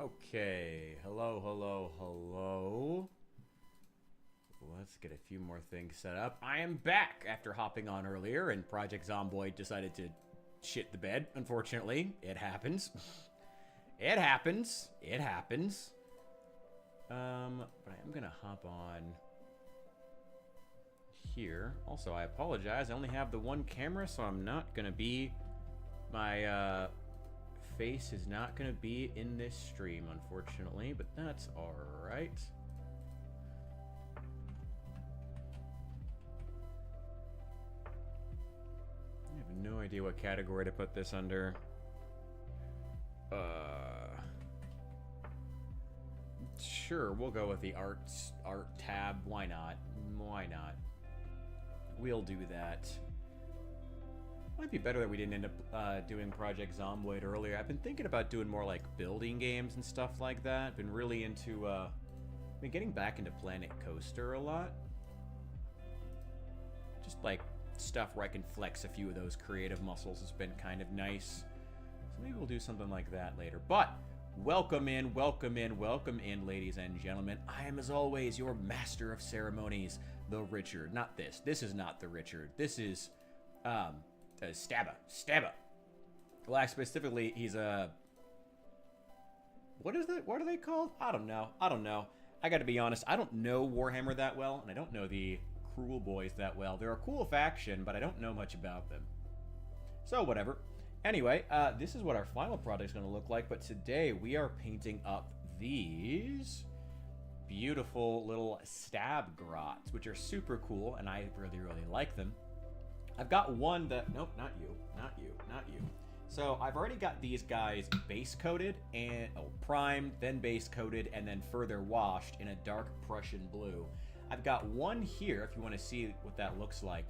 Okay, hello, hello, hello. Let's get a few more things set up. I am back after hopping on earlier, and Project Zomboid decided to shit the bed, unfortunately. It happens. It happens. It happens. But I am gonna hop on here. Also, I apologize. I only have the one camera, so I'm not gonna be... My, face is not gonna be in this stream, unfortunately, but that's alright. I have no idea what category to put this under. Sure, we'll go with the art tab. Why not? Why not? We'll do that. Might be better that we didn't end up doing Project Zomboid earlier. I've been thinking about doing more like building games and stuff like that. Been really into, been getting back into Planet Coaster a lot. Just like stuff where I can flex a few of those creative muscles has been kind of nice. So maybe we'll do something like that later. But welcome in, welcome in, welcome in, ladies and gentlemen. I am, as always, your master of ceremonies, the Richard. Not this. This is not the Richard. This is, Stabbas. Well, specifically, he's a... What is that? What are they called? I don't know. I gotta be honest, I don't know Warhammer that well, and I don't know the Cruel Boys that well. They're a cool faction, but I don't know much about them. So, whatever. Anyway, this is what our final project is going to look like, but today we are painting up these beautiful little stab grots, which are super cool, and I really, really like them. I've got one that... Nope, not you. Not you. Not you. So I've already got these guys base coated and... Oh, primed, then base coated, and then further washed in a dark Prussian blue. I've got one here, if you want to see what that looks like.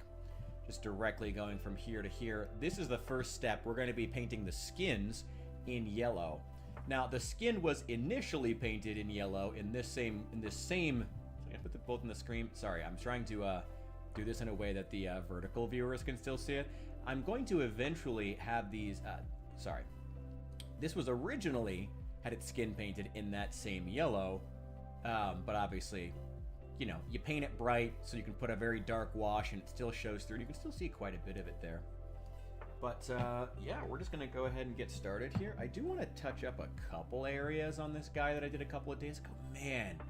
Just directly going from here to here. This is the first step. We're going to be painting the skins in yellow. Now, the skin was initially painted in yellow in this same... I put them both in the screen. Sorry, I'm trying to... do this in a way that the vertical viewers can still see it. I'm going to eventually have these, sorry. This was originally, had its skin painted in that same yellow, but obviously, you know, you paint it bright so you can put a very dark wash and it still shows through. You can still see quite a bit of it there. But, yeah, we're just going to go ahead and get started here. I do want to touch up a couple areas on this guy that I did a couple of days ago. Man,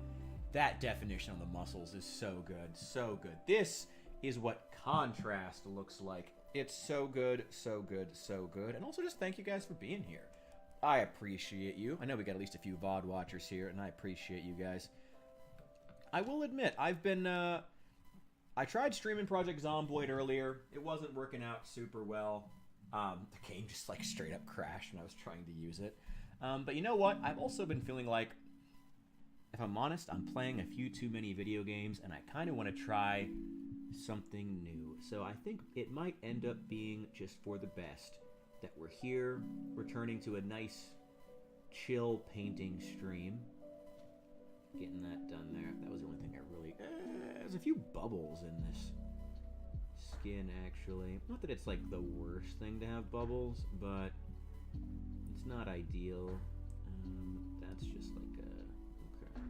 that definition on the muscles is so good, so good. This is what contrast looks like. It's so good, so good, so good. And also just thank you guys for being here. I appreciate you. I know we got at least a few VOD watchers here, and I appreciate you guys. I will admit, I've been, I tried streaming Project Zomboid earlier. It wasn't working out super well. The game just like straight up crashed when I was trying to use it. But you know what? I've also been feeling like, if I'm honest, I'm playing a few too many video games, and I kind of want to try something new. So I think it might end up being just for the best that we're here, returning to a nice, chill painting stream. Getting that done there. That was the only thing I really... there's a few bubbles in this skin, actually. Not that it's, like, the worst thing to have bubbles, but it's not ideal. That's just like a... Okay.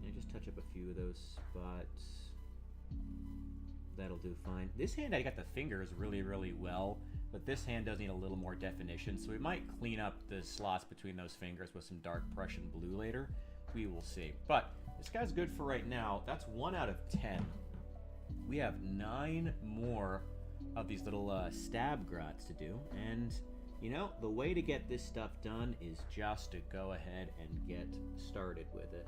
I just touch up a few of those spots. That'll do fine. This hand, I got the fingers really, really well, but this hand does need a little more definition, so we might clean up the slots between those fingers with some dark Prussian blue later. We will see. But this guy's good for right now. That's 1 out of 10. We have 9 more of these little stab grots to do, and you know, the way to get this stuff done is just to go ahead and get started with it.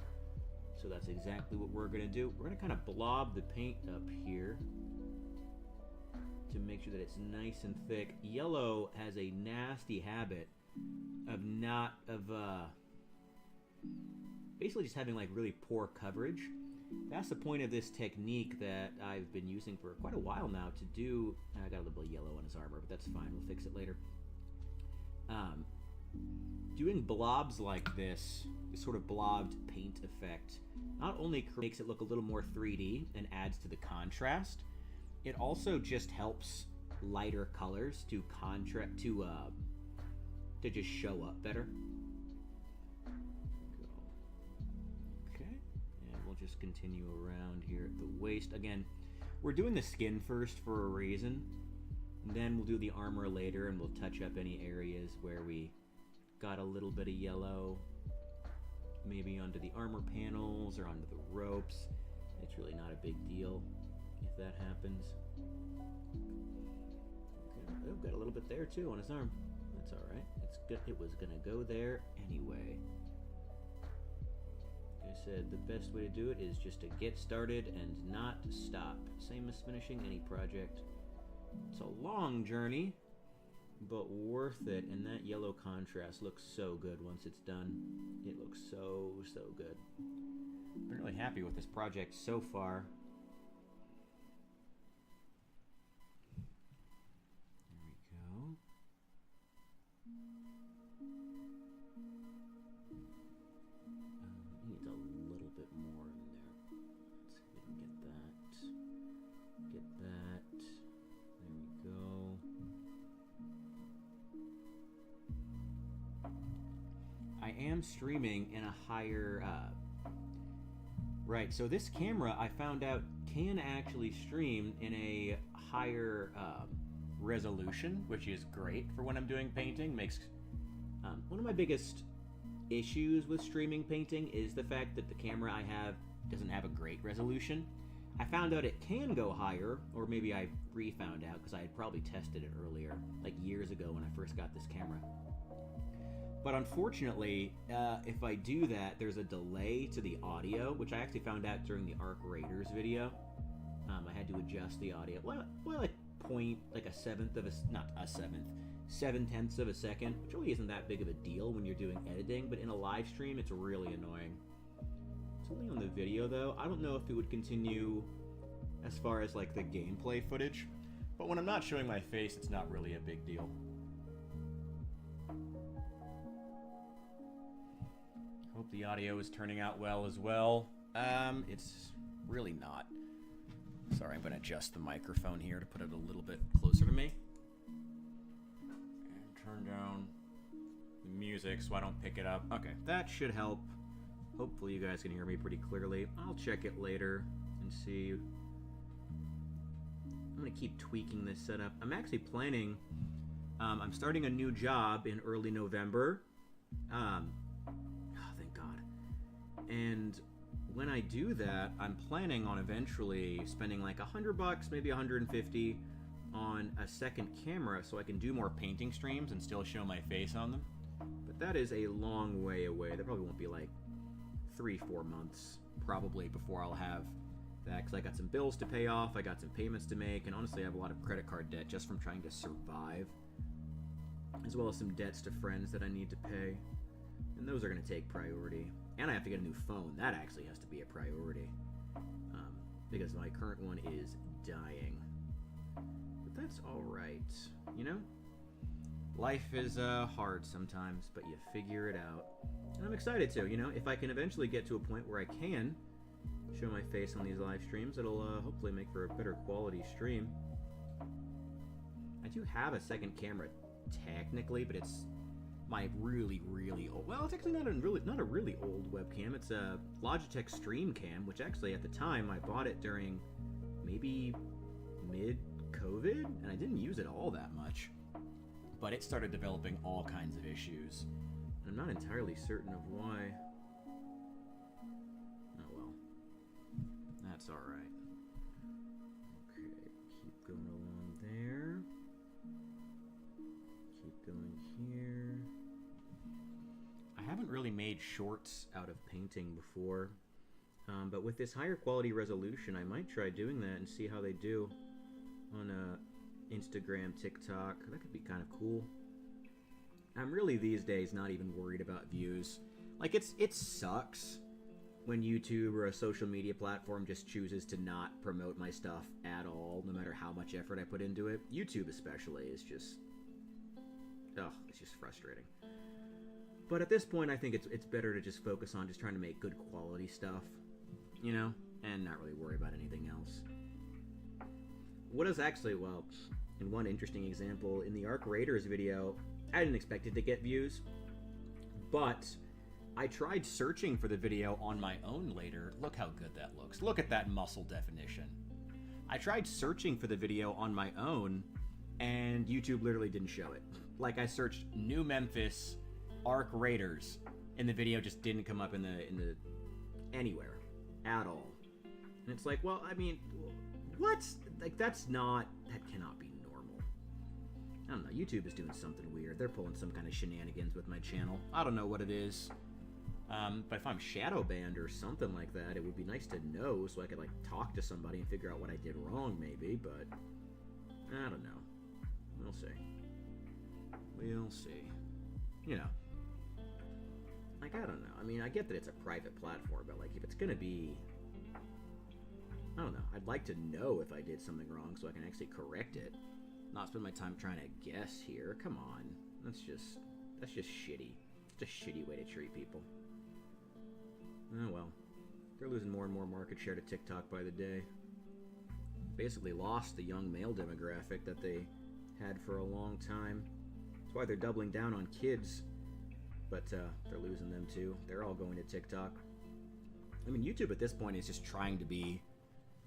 So that's exactly what we're going to do. We're going to kind of blob the paint up here to make sure that it's nice and thick. Yellow has a nasty habit of basically just having like really poor coverage. That's the point of this technique that I've been using for quite a while now to do... I got a little bit of yellow on his armor, but that's fine. We'll fix it later. Doing blobs like this sort of blobbed paint effect, not only makes it look a little more 3D and adds to the contrast, it also just helps lighter colors to just show up better. just continue around here at the waist. Again, we're doing the skin first for a reason. Then we'll do the armor later, and we'll touch up any areas where we got a little bit of yellow. Maybe onto the armor panels or onto the ropes. It's really not a big deal if that happens. Okay. Oh, got a little bit there too on his arm. That's all right. It's good. It was gonna go there anyway. Like I said, the best way to do it is just to get started and not stop. Same as finishing any project. It's a long journey, but worth it. And that yellow contrast looks so good once it's done. It looks so good. I'm really happy with this project so far. Streaming in a higher right, so this camera I found out can actually stream in a higher resolution, which is great for when I'm doing painting. Makes one of my biggest issues with streaming painting is the fact that the camera I have doesn't have a great resolution. I found out it can go higher, or maybe I re-found out because I had probably tested it earlier, like years ago when I first got this camera. But unfortunately, if I do that, there's a delay to the audio, which I actually found out during the Arc Raiders video. I had to adjust the audio. Well, like a seventh of a, not a seventh, 7/10 of a second, which really isn't that big of a deal when you're doing editing, but in a live stream, it's really annoying. It's only on the video, though. I don't know if it would continue as far as, like, the gameplay footage, but when I'm not showing my face, it's not really a big deal. Hope the audio is turning out well as well. It's really not. Sorry, I'm going to adjust the microphone here to put it a little bit closer to me. And turn down the music so I don't pick it up. Okay, that should help. Hopefully you guys can hear me pretty clearly. I'll check it later and see. I'm going to keep tweaking this setup. I'm actually planning, I'm starting a new job in early November. And when I do that, I'm planning on eventually spending like $100, maybe $150 on a second camera so I can do more painting streams and still show my face on them. But that is a long way away. That probably won't be like 3-4 months probably before I'll have that, because I got some bills to pay off, I got some payments to make, and honestly I have a lot of credit card debt just from trying to survive, as well as some debts to friends that I need to pay. And those are going to take priority. And I have to get a new phone. That actually has to be a priority. Because my current one is dying. But that's alright. You know? Life is hard sometimes, but you figure it out. And I'm excited to, you know? If I can eventually get to a point where I can show my face on these live streams, it'll hopefully make for a better quality stream. I do have a second camera, technically, but it's my really old, well, it's actually not a really old webcam. It's a Logitech Stream Cam, which actually at the time I bought it during maybe mid-COVID, and I didn't use it all that much. But it started developing all kinds of issues. I'm not entirely certain of why. Oh well. That's alright. Okay, keep going along there. Keep going here. I haven't really made shorts out of painting before, but with this higher quality resolution, I might try doing that and see how they do on Instagram, TikTok. That could be kind of cool. I'm really these days not even worried about views. Like, it sucks when YouTube or a social media platform just chooses to not promote my stuff at all, no matter how much effort I put into it. YouTube especially is just, it's just frustrating. But at this point, I think it's better to just focus on just trying to make good quality stuff, you know, and not really worry about anything else. What is actually, well, in one interesting example, in the Arc Raiders video, I didn't expect it to get views, but I tried searching for the video on my own later. Look how good that looks. Look at that muscle definition. I tried searching for the video on my own, and YouTube literally didn't show it. Like, I searched New Memphis Arc Raiders, and the video just didn't come up in the anywhere at all. And it's like, well, I mean, what? Like, that cannot be normal. I don't know, YouTube is doing something weird. They're pulling some kind of shenanigans with my channel. I don't know what it is. But if I'm shadow banned or something like that, it would be nice to know so I could, like, talk to somebody and figure out what I did wrong, maybe, but I don't know. We'll see. We'll see. You know. Like, I don't know. I mean, I get that it's a private platform, but, like, if it's gonna be... I don't know. I'd like to know if I did something wrong so I can actually correct it. Not spend my time trying to guess here. Come on. That's just shitty. It's a shitty way to treat people. Oh well. They're losing more and more market share to TikTok by the day. Basically lost the young male demographic that they had for a long time. That's why they're doubling down on kids. But they're losing them too. They're all going to TikTok. I mean, YouTube at this point is just trying to be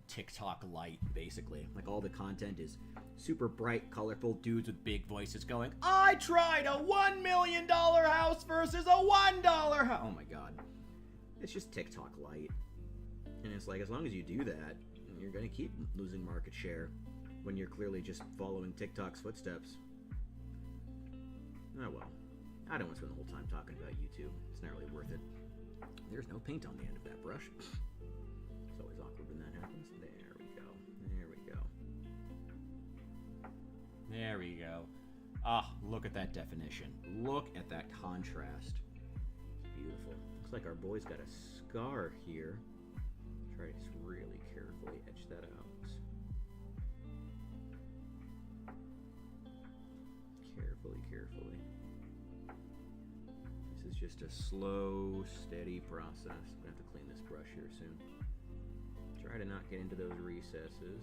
TikTok light, basically. Like, all the content is super bright, colorful dudes with big voices going, I tried a $1 million house versus a $1 house. Oh my god. It's just TikTok light. And it's like, as long as you do that, you're going to keep losing market share when you're clearly just following TikTok's footsteps. Oh well. I don't want to spend the whole time talking about YouTube. It's not really worth it. There's no paint on the end of that brush. It's always awkward when that happens. There we go. There we go. There we go. Ah, look at that definition. Look at that contrast. It's beautiful. Looks like our boy's got a scar here. Try to just really carefully etch that out. Carefully. This is just a slow, steady process. I'm gonna have to clean this brush here soon. Try to not get into those recesses.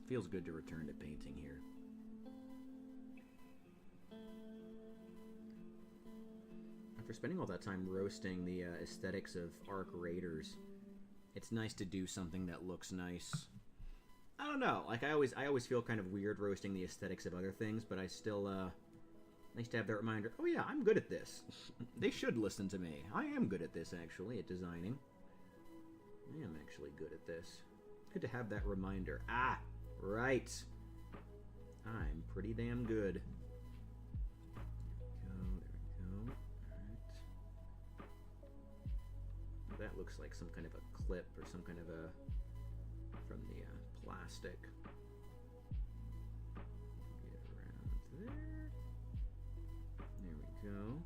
Feels good to return to painting here. After spending all that time roasting the aesthetics of Arc Raiders, it's nice to do something that looks nice. I don't know. Like, I always feel kind of weird roasting the aesthetics of other things, but I still nice to have that reminder. Oh yeah, I'm good at this. They should listen to me. I am good at this, actually, at designing. I am actually good at this. Good to have that reminder. Ah, right. I'm pretty damn good. There we go. Alright. That looks like some kind of a clip or some kind of a... from the plastic. Get around there. There we go.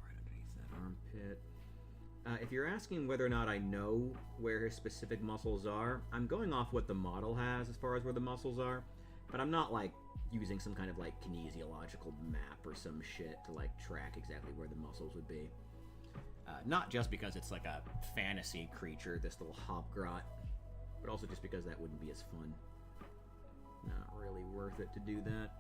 Right underneath that armpit. If you're asking whether or not I know where his specific muscles are, I'm going off what the model has as far as where the muscles are, but I'm not like using some kind of like kinesiological map or some shit to like track exactly where the muscles would be. Not just because it's like a fantasy creature, this little hopgrot, but also just because that wouldn't be as fun. Not really worth it to do that.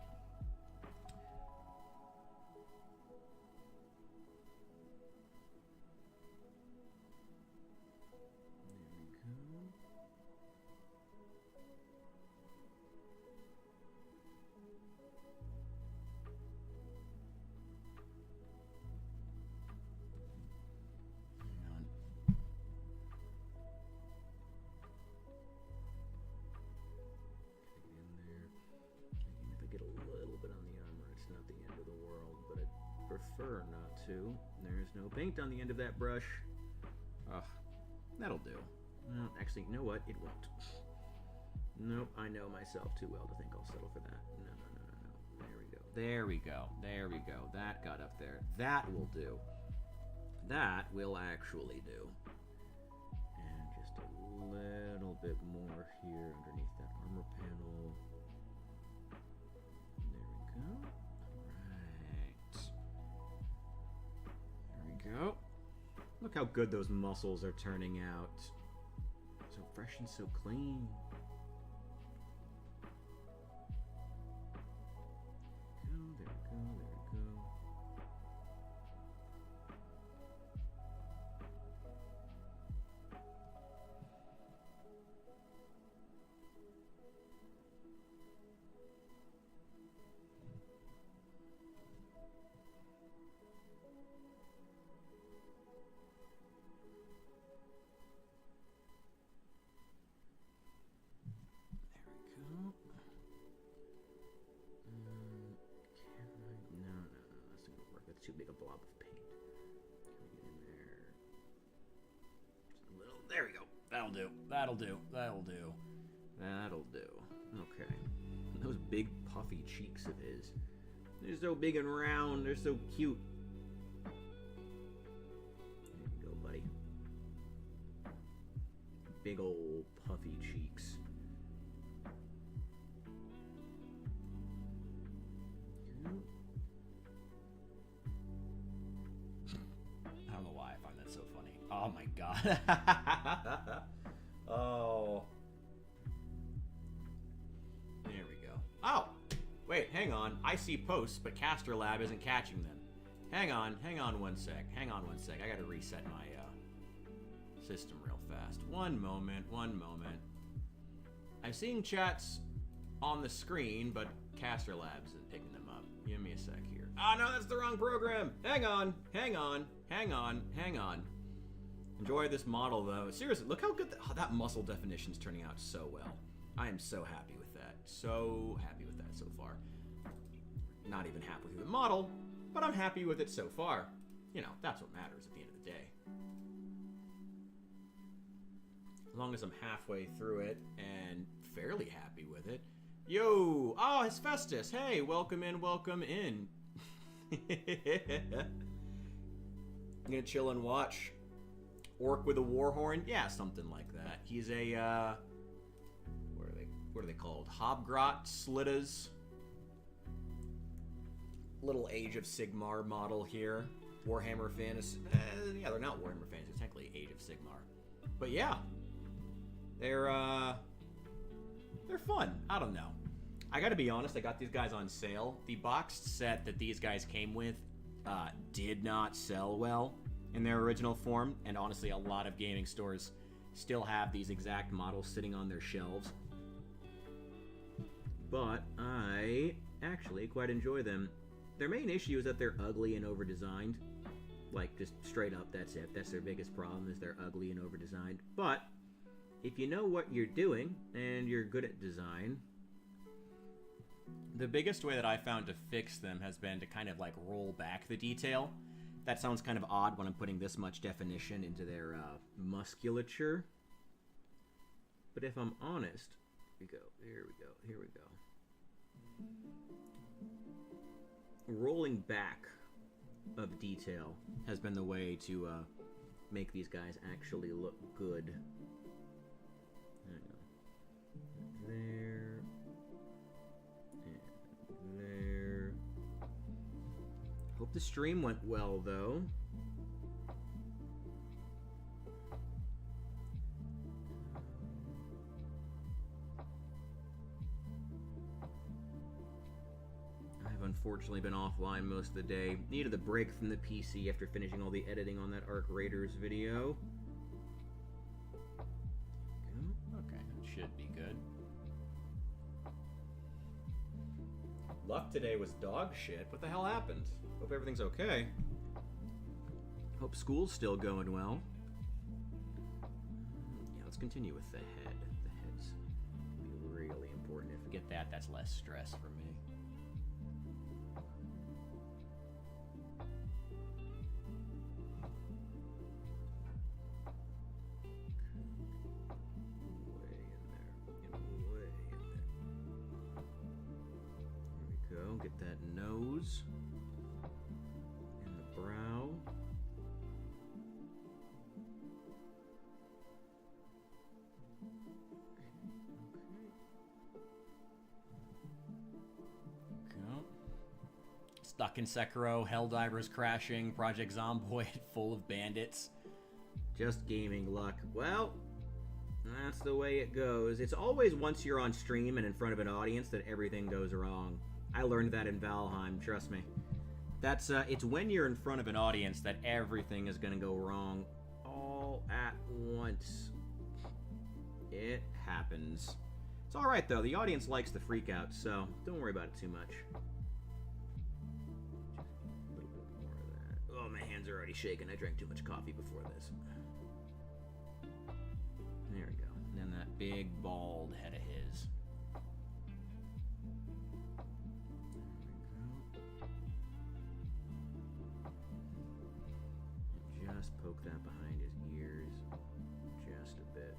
Prefer not to. There's no paint on the end of that brush. Ugh, that'll do. Well, actually, you know what? It won't. Nope, I know myself too well to think I'll settle for that. No. There we go. There we go. That got up there. That will do. That will actually do. And just a little bit more here underneath that armor panel. There we go. Go. Look how good those muscles are turning out. So fresh and so clean. Too big a blob of paint. Can we get in there? Just a little. There we go. That'll do. That'll do. That'll do. That'll do. Okay. Those big puffy cheeks of his. They're so big and round. They're so cute. There you go, buddy. Big old puffy cheeks. Oh my god. Oh. There we go. Oh! Wait, hang on. I see posts, but Caster Lab isn't catching them. Hang on one sec. Hang on one sec. I gotta reset my system real fast. One moment. I'm seeing chats on the screen, but Caster Labs isn't picking them up. Give me a sec here. Oh no, that's the wrong program! Hang on. Enjoy this model, though. Seriously, look how good that muscle definition's turning out so well. I am so happy with that. So happy with that so far. Not even happy with the model, but I'm happy with it so far. You know, that's what matters at the end of the day. As long as I'm halfway through it and fairly happy with it. Yo! Oh, it's Festus. Hey, welcome in, welcome in. I'm gonna chill and watch. Orc with a war horn? Yeah, something like that. He's a, what are they called? Hobgrot Slittas. Little Age of Sigmar model here. Warhammer fans. Yeah, they're not Warhammer fans. It's technically Age of Sigmar. But yeah. They're fun. I don't know. I gotta be honest, I got these guys on sale. The boxed set that these guys came with did not sell well in their original form, and honestly a lot of gaming stores still have these exact models sitting on their shelves. But I actually quite enjoy them. Their main issue is that they're ugly and over-designed. Like, just straight up, that's it. That's their biggest problem, is they're ugly and over-designed. But if you know what you're doing, and you're good at design, the biggest way that I found to fix them has been to kind of like roll back the detail. That sounds kind of odd when I'm putting this much definition into their musculature. But if I'm honest, here we go. Rolling back of detail has been the way to make these guys actually look good. There. And there. Hope the stream went well, though. I've unfortunately been offline most of the day. Needed a break from the PC after finishing all the editing on that Arc Raiders video. Okay, that should be good. Luck today was dog shit. What the hell happened? Hope everything's okay. Hope school's still going well. Yeah, let's continue with the head. The head's really important. If we get that, that's less stress for me. Get that nose and the brow. Okay. Stuck in Sekiro, Helldivers crashing, Project Zomboid full of bandits. Just gaming luck. Well, that's the way it goes. It's always once you're on stream and in front of an audience that everything goes wrong. I learned that in Valheim, trust me. That's, it's when you're in front of an audience that everything is gonna go wrong all at once. It happens. It's alright, though. The audience likes the freak out, so don't worry about it too much. A little bit more of that. Oh, my hands are already shaking. I drank too much coffee before this. There we go. And then that big, bald head of his. Just poke that behind his ears just a bit.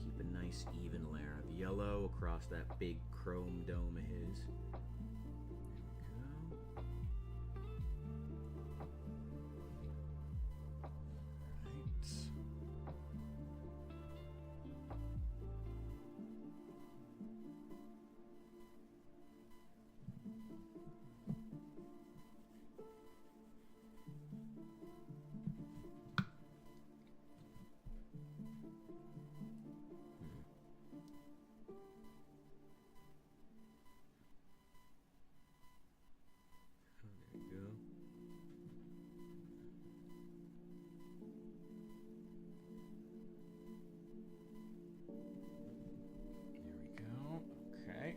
Keep a nice even layer of yellow across that big chrome dome of his. There we go. Right.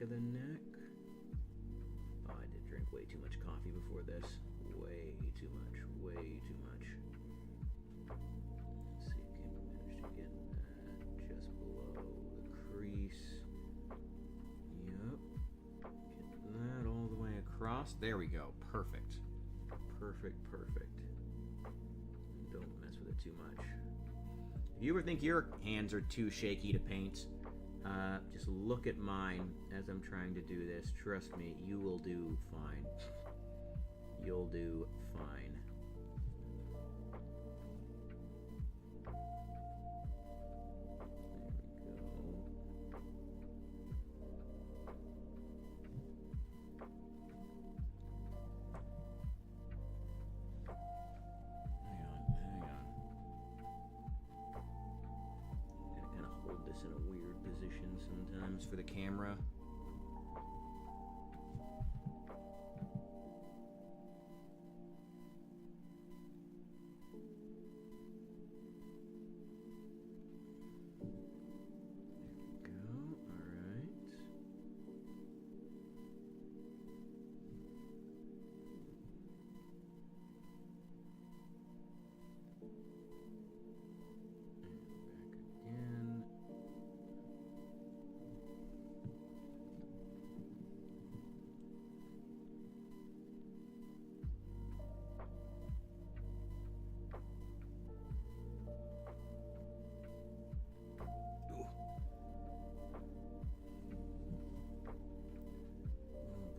Of the neck. Oh, I did drink way too much coffee before this. Way too much. Way too much. Let's see if we can manage to get that just below the crease. Yep. Get that all the way across. There we go. Perfect. Perfect, perfect. Don't mess with it too much. If you ever think your hands are too shaky to paint, just look at mine as I'm trying to do this. Trust me, you will do fine. You'll do fine. In a weird position sometimes for the camera. There we go.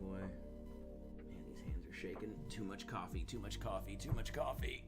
All right. Shaking. Too much coffee, too much coffee, too much coffee.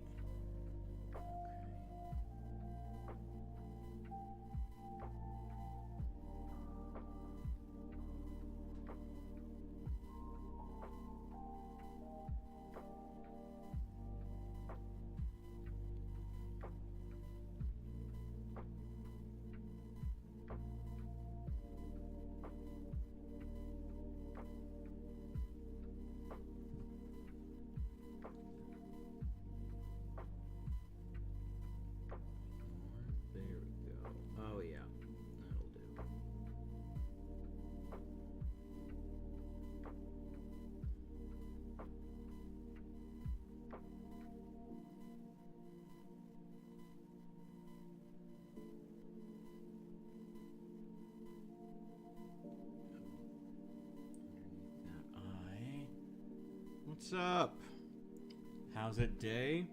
What's up? How's it day?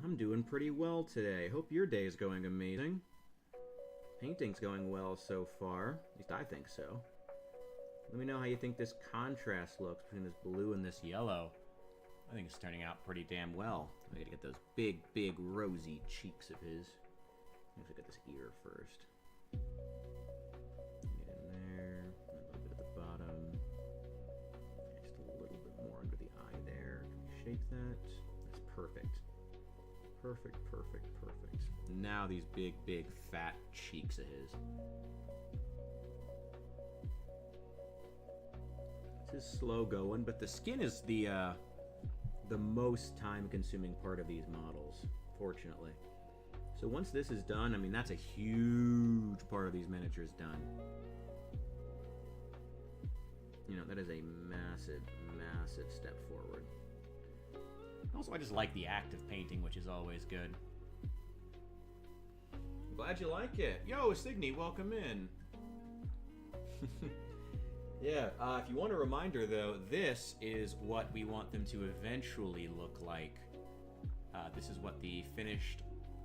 I'm doing pretty well today. Hope your day is going amazing. Painting's going well so far. At least I think so. Let me know how you think this contrast looks between this blue and this yellow. I think it's turning out pretty damn well. I gotta get those big, big rosy cheeks of his. Let's look at this ear first. Get in there. A little bit at the bottom. Just a little bit more under the eye there. Shape that. That's perfect. Perfect, perfect, perfect. Now these big, big, fat cheeks of his. This is slow going, but the skin is the most time-consuming part of these models, fortunately. So once this is done, I mean, that's a huge part of these miniatures done. You know, that is a massive, massive step forward. Also, I just like the act of painting, which is always good. Glad you like it. Yo, Signy, welcome in. Yeah, if you want a reminder, though, this is what we want them to eventually look like. This is what the finished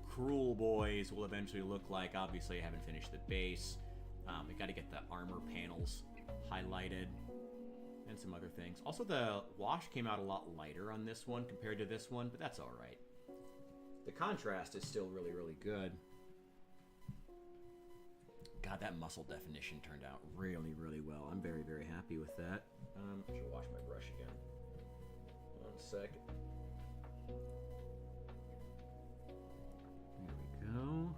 Cruel Boys will eventually look like. Obviously, I haven't finished the base. We got to get the armor panels highlighted and some other things. Also, the wash came out a lot lighter on this one compared to this one, but that's all right. The contrast is still really, really good. God, that muscle definition turned out really, really well. I'm very, very happy with that. I should wash my brush again. 1 second. There we go.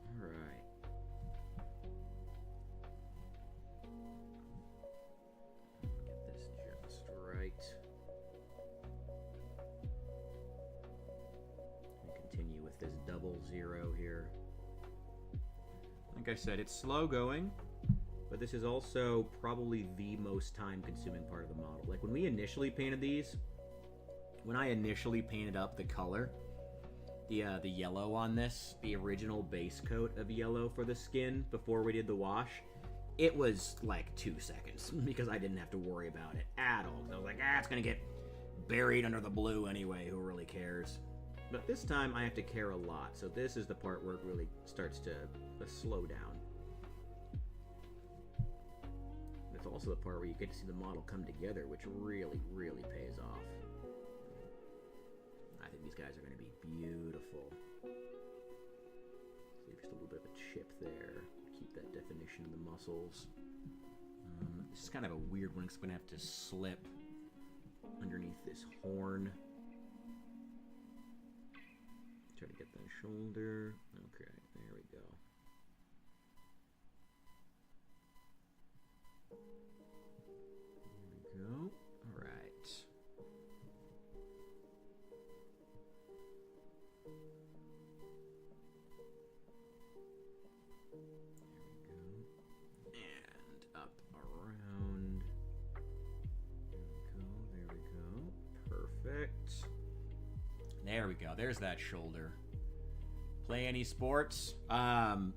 All right. Get this just right. And continue with this 00 here. Like I said, it's slow going, but this is also probably the most time-consuming part of the model. Like when we initially painted these, when I initially painted up the color, the yellow on this, the original base coat of yellow for the skin before we did the wash, it was like 2 seconds because I didn't have to worry about it at all. I was like, it's gonna get buried under the blue anyway. Who really cares? But this time I have to care a lot, so this is the part where it really starts to slow down. It's also the part where you get to see the model come together, which really, really pays off. I think these guys are going to be beautiful. See, just a little bit of a chip there. Keep that definition of the muscles. This is kind of a weird one because I'm going to have to slip underneath this horn. Try to get that shoulder. Okay, there we go. There we go. All right. There we go. And up around. There we go. Perfect. There we go. There's that shoulder. Play any sports? No.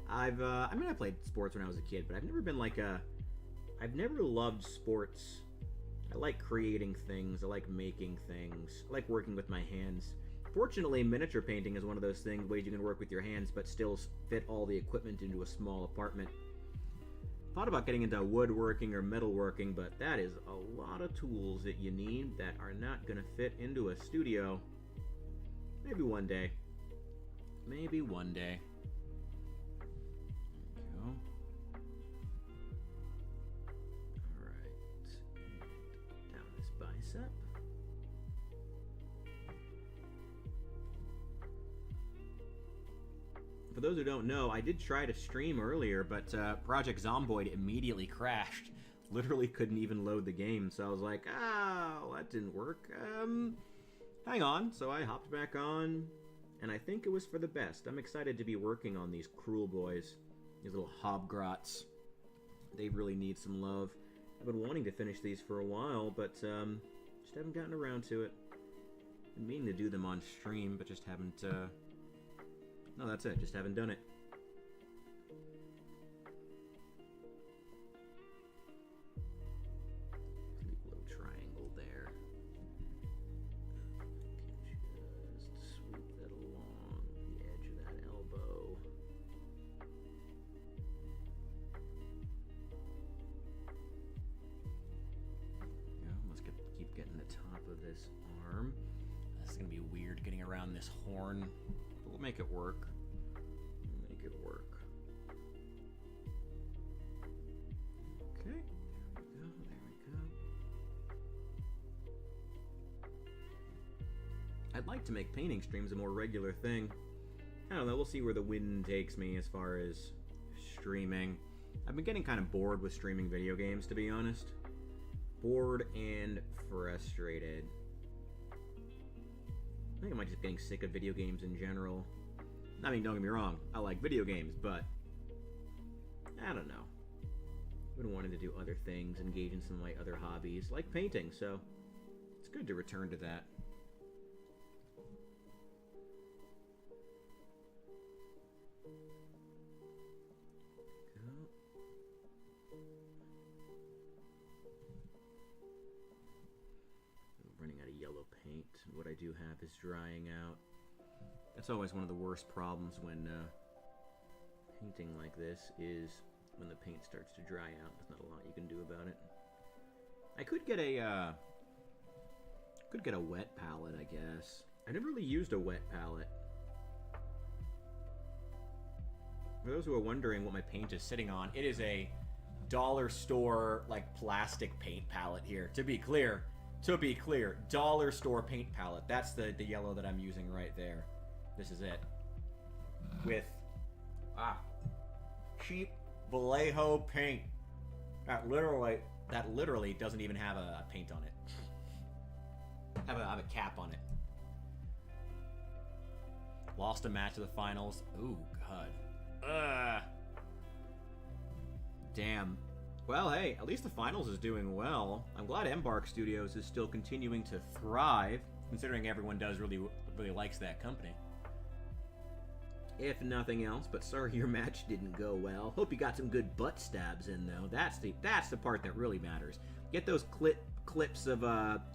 I mean, I played sports when I was a kid, but I've never been like I've never loved sports. I like creating things. I like making things. I like working with my hands. Fortunately, miniature painting is one of those ways you can work with your hands, but still fit all the equipment into a small apartment. Thought about getting into woodworking or metalworking, but that is a lot of tools that you need that are not going to fit into a studio. Maybe one day. Maybe one day. There we go. Alright. Down this bicep. For those who don't know, I did try to stream earlier, but Project Zomboid immediately crashed. Literally couldn't even load the game, so I was like, that didn't work. Hang on. So I hopped back on, and I think it was for the best. I'm excited to be working on these Cruel Boys, these little hobgrots. They really need some love. I've been wanting to finish these for a while, but just haven't gotten around to it. Been meaning to do them on stream, but just haven't... No, that's it. Just haven't done it. Leave a little triangle there. Just sweep that along the edge of that elbow. Yeah, let's keep getting the top of this arm. This is gonna be weird getting around this horn. We'll make it work. We'll make it work. Okay. There we go. There we go. I'd like to make painting streams a more regular thing. I don't know. We'll see where the wind takes me as far as streaming. I've been getting kind of bored with streaming video games, to be honest. Bored and frustrated. I think I might just getting sick of video games in general. I mean, don't get me wrong, I like video games, but I don't know. I've been wanting to do other things, engage in some of my other hobbies, like painting, so it's good to return to that. Running out of yellow paint. What I do have is drying out. That's always one of the worst problems when painting like this, is when the paint starts to dry out. There's not a lot you can do about it. I could get a wet palette, I guess. I never really used a wet palette. For those who are wondering what my paint is sitting on, it is a dollar store like plastic paint palette here. To be clear, dollar store paint palette. That's the yellow that I'm using right there. This is it. With cheap Vallejo paint. That literally doesn't even have a paint on it. Have a cap on it. Lost a match of the finals. Ooh, God. Damn. Well, hey, at least the finals is doing well. I'm glad Embark Studios is still continuing to thrive, considering everyone really likes that company. If nothing else, but sorry your match didn't go well. Hope you got some good butt stabs in, though. That's the part that really matters. Get those clips of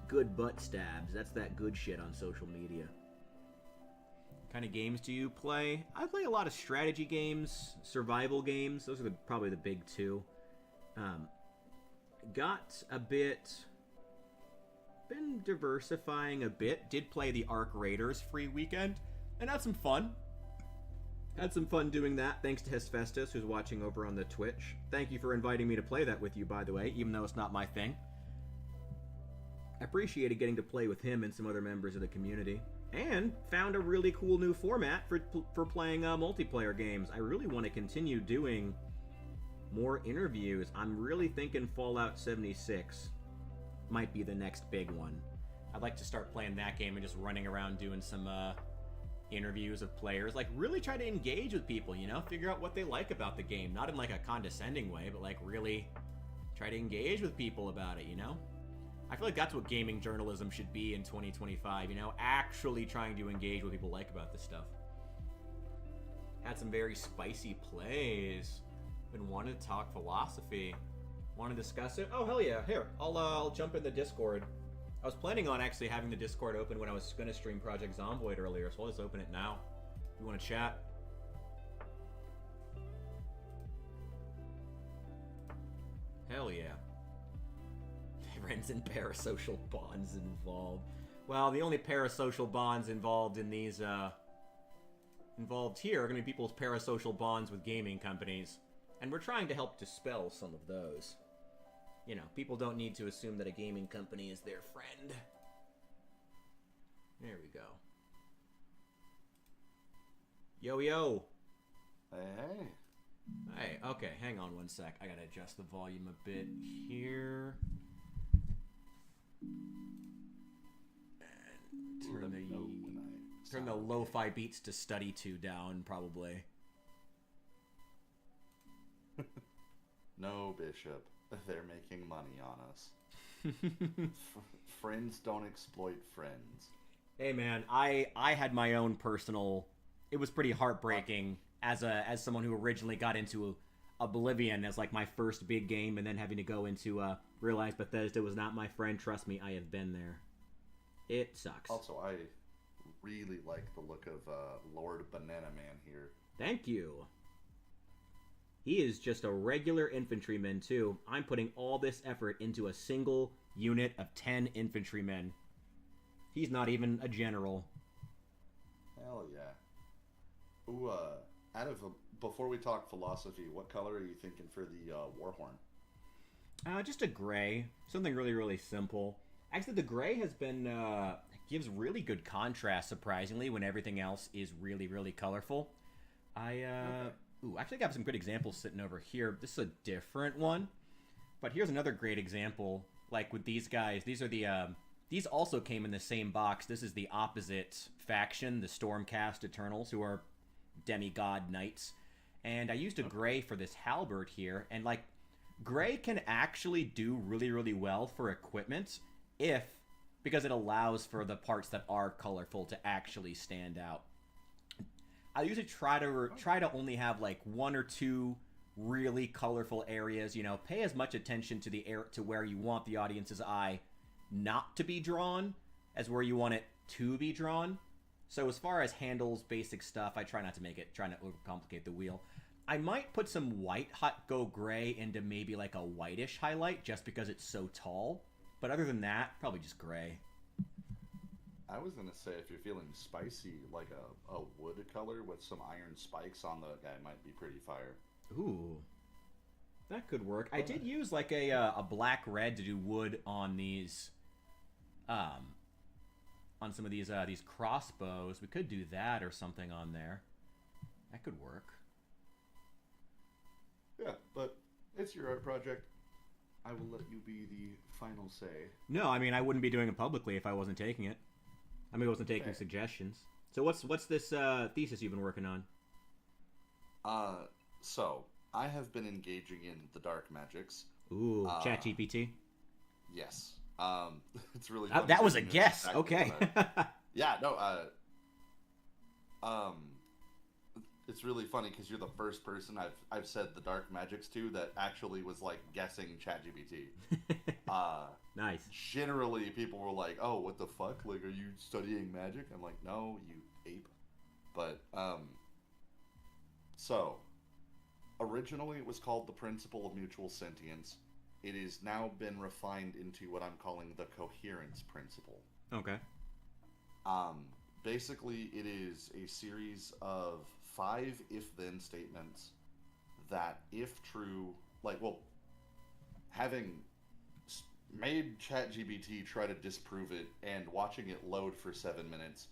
good butt stabs. That's that good shit on social media. What kind of games do you play? I play a lot of strategy games, survival games. Those are probably the big two. Got a bit... Been diversifying a bit. Did play the Arc Raiders free weekend, and had some fun. Had some fun doing that, thanks to Hesfestus, who's watching over on the Twitch. Thank you for inviting me to play that with you, by the way, even though it's not my thing. I appreciated getting to play with him and some other members of the community. And found a really cool new format for playing multiplayer games. I really want to continue doing more interviews. I'm really thinking Fallout 76 might be the next big one. I'd like to start playing that game and just running around doing some interviews of players, like really try to engage with people, you know, figure out what they like about the game, not in like a condescending way, but like really try to engage with people about it, you know. I feel like that's what gaming journalism should be in 2025, you know, actually trying to engage with people like about this stuff. Had some very spicy plays. Been wanting to talk philosophy. Want to discuss it? Oh hell yeah! Here, I'll jump in the Discord. I was planning on actually having the Discord open when I was going to stream Project Zomboid earlier, so I'll just open it now. If you want to chat. Hell yeah. Friends and parasocial bonds involved. Well, the only parasocial bonds involved in these, involved here are going to be people's parasocial bonds with gaming companies. And we're trying to help dispel some of those. You know, people don't need to assume that a gaming company is their friend. There we go. Yo, yo. Hey. Hey, okay, hang on one sec. I gotta adjust the volume a bit here. And turn the lo-fi beats to study 2 down, probably. No, Bishop. They're making money on us. Friends don't exploit friends. Hey man, I had my own personal... It was pretty heartbreaking as someone who originally got into Oblivion as like my first big game, and then having to go into realize Bethesda was not my friend. Trust me, I have been there. It sucks. Also, I really like the look of Lord Banana Man here. Thank you. He is just a regular infantryman, too. I'm putting all this effort into a single unit of 10 infantrymen. He's not even a general. Hell yeah. Ooh, before we talk philosophy, what color are you thinking for the Warhorn? Just a gray. Something really, really simple. Actually, the gray has been, gives really good contrast, surprisingly, when everything else is really, really colorful. Okay. Ooh, actually, I got some good examples sitting over here. This is a different one, but here's another great example. Like with these guys, these are the these also came in the same box. This is the opposite faction, the Stormcast Eternals, who are demigod knights. And I used a gray for this halberd here, and like gray can actually do really, really well for equipment because it allows for the parts that are colorful to actually stand out. I usually try to only have like one or two really colorful areas. You know, pay as much attention to to where you want the audience's eye not to be drawn as where you want it to be drawn. So as far as handles, basic stuff, I try not to overcomplicate the wheel. I might put some white go gray into maybe like a whitish highlight just because it's so tall. But other than that, probably just gray. I was gonna say, if you're feeling spicy, like a wood color with some iron spikes on the guy might be pretty fire. Ooh, that could work. I did use like a black red to do wood on these, on some of these crossbows. We could do that or something on there. That could work. Yeah, but it's your art project. I will let you be the final say. No, I mean I wouldn't be doing it publicly if I wasn't taking it. I mean I wasn't taking suggestions. So what's this thesis you've been working on? So I have been engaging in the dark magics. Ooh, ChatGPT. Yes. It's really that was a guess. Exactly okay. Yeah. No. It's really funny because you're the first person I've said the dark magics to that actually was like guessing ChatGPT. Nice. Generally, people were like, "Oh, what the fuck? Like, are you studying magic?" I'm like, "No, you ape." But so originally it was called the Principle of Mutual Sentience. It has now been refined into what I'm calling the Coherence Principle. Okay. Basically, it is a series of 5 if-then statements that, if true, having made ChatGPT try to disprove it and watching it load for 7 minutes,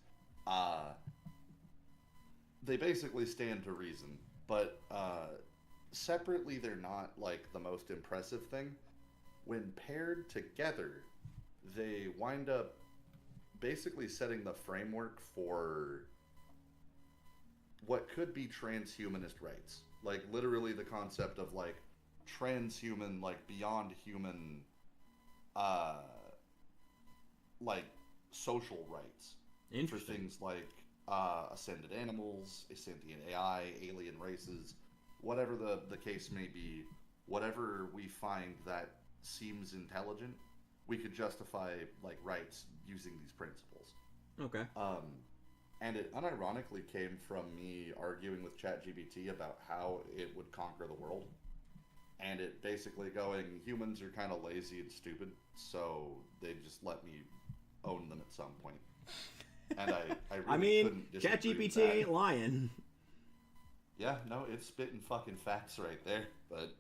they basically stand to reason. But separately, they're not like the most impressive thing. When paired together, they wind up basically setting the framework for what could be transhumanist rights. Like, literally the concept of, like, transhuman, like, beyond human, like, social rights. For things like ascended animals, a sentient AI, alien races, whatever the case may be, whatever we find that seems intelligent, we could justify, like, rights using these principles. Okay. And it unironically came from me arguing with ChatGPT about how it would conquer the world. And it basically going, humans are kind of lazy and stupid, so they just let me own them at some point. And I really couldn't disagree with ChatGPT ain't lying. Yeah, no, it's spitting fucking facts right there. But,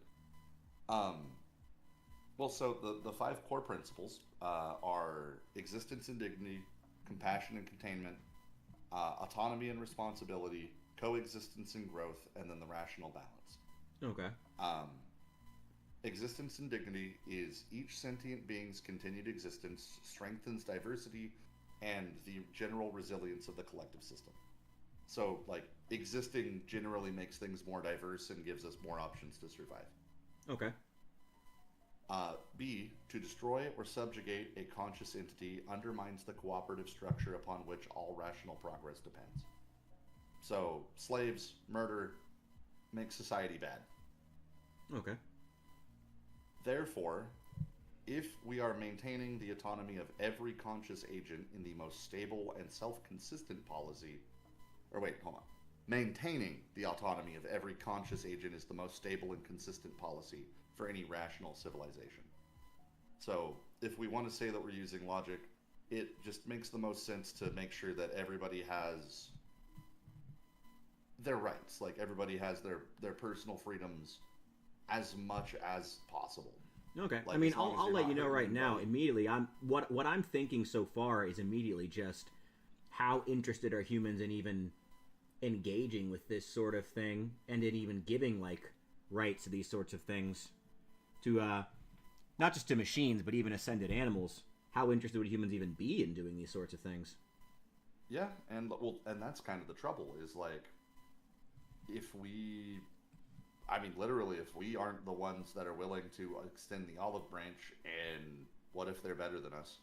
well, so the 5 core principles are existence and dignity, compassion and containment, autonomy and responsibility, coexistence and growth, and then the rational balance. Okay. Existence and dignity is each sentient being's continued existence strengthens diversity and the general resilience of the collective system. So, like, existing generally makes things more diverse and gives us more options to survive. Okay. B, to destroy or subjugate a conscious entity undermines the cooperative structure upon which all rational progress depends. So, slaves, murder, make society bad. Okay. Therefore, if we are maintaining the autonomy of every conscious agent in the most stable and self-consistent policy, maintaining the autonomy of every conscious agent is the most stable and consistent policy for any rational civilization. So, if we want to say that we're using logic, it just makes the most sense to make sure that everybody has their rights. Like, everybody has their personal freedoms as much as possible. Okay. Like, I mean, I'll let you know right now, anybody. immediately, what I'm thinking so far is immediately just how interested are humans in even engaging with this sort of thing, and in even giving like rights to these sorts of things to not just to machines but even ascended animals. How interested would humans even be in doing these sorts of things? Yeah, and and that's kind of the trouble is like, if we, I mean, literally, if we aren't the ones that are willing to extend the olive branch, and what if they're better than us?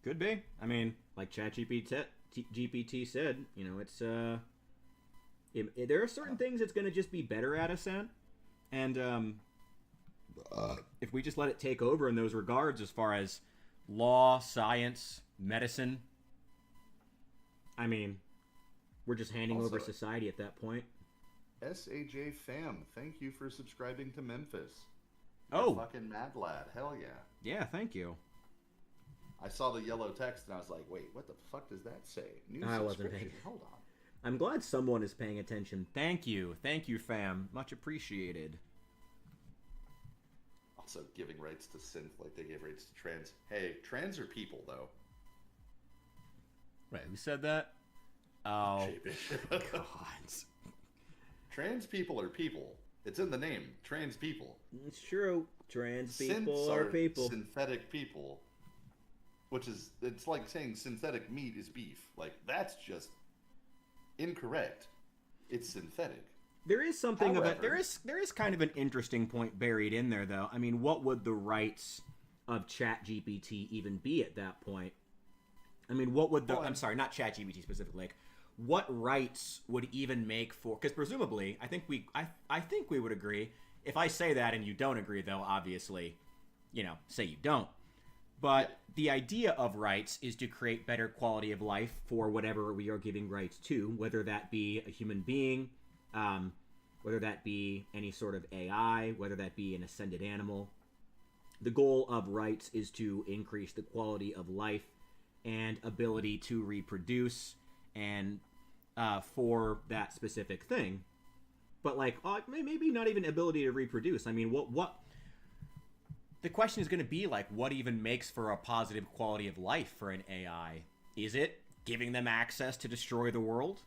Could be. I mean, like GPT said, you know, it's there are certain things it's going to just be better at us at, and if we just let it take over in those regards, as far as law, science, medicine, I mean, we're just handing Also, over society at that point. SAJ fam, thank you for subscribing to Memphis. Oh, You're fucking mad lad, hell yeah. yeah, thank you. I saw the yellow text and I was like, wait, what the fuck does that say? New I wasn't subscription. paying. Hold on. I'm glad someone is paying attention. Thank you, fam. Much appreciated. Also, giving rights to synth like they gave rights to trans. Hey, trans are people, though. Wait, who said that? Oh, Shapish. God. Trans people are people. It's in the name. Trans people. It's true. Trans people Synths are people. synthetic people. Which is, it's like saying synthetic meat is beef. Like, that's just incorrect. It's synthetic. There is something of it. However- There is kind of an interesting point buried in there, though. I mean, what would the rights of ChatGPT even be at that point? I mean, what would the... I'm sorry, not ChatGPT specifically. Like, what rights would even make for... Because presumably, I think we would agree. If I say that and you don't agree, though, obviously, you know, say you don't. But the idea of rights is to create better quality of life for whatever we are giving rights to, whether that be a human being, whether that be any sort of AI, whether that be an ascended animal. The goal of rights is to increase the quality of life and ability to reproduce and for that specific thing. But like maybe not even ability to reproduce. I mean, what the question is going to be like, what even makes for a positive quality of life for an AI? Is it giving them access to destroy the world?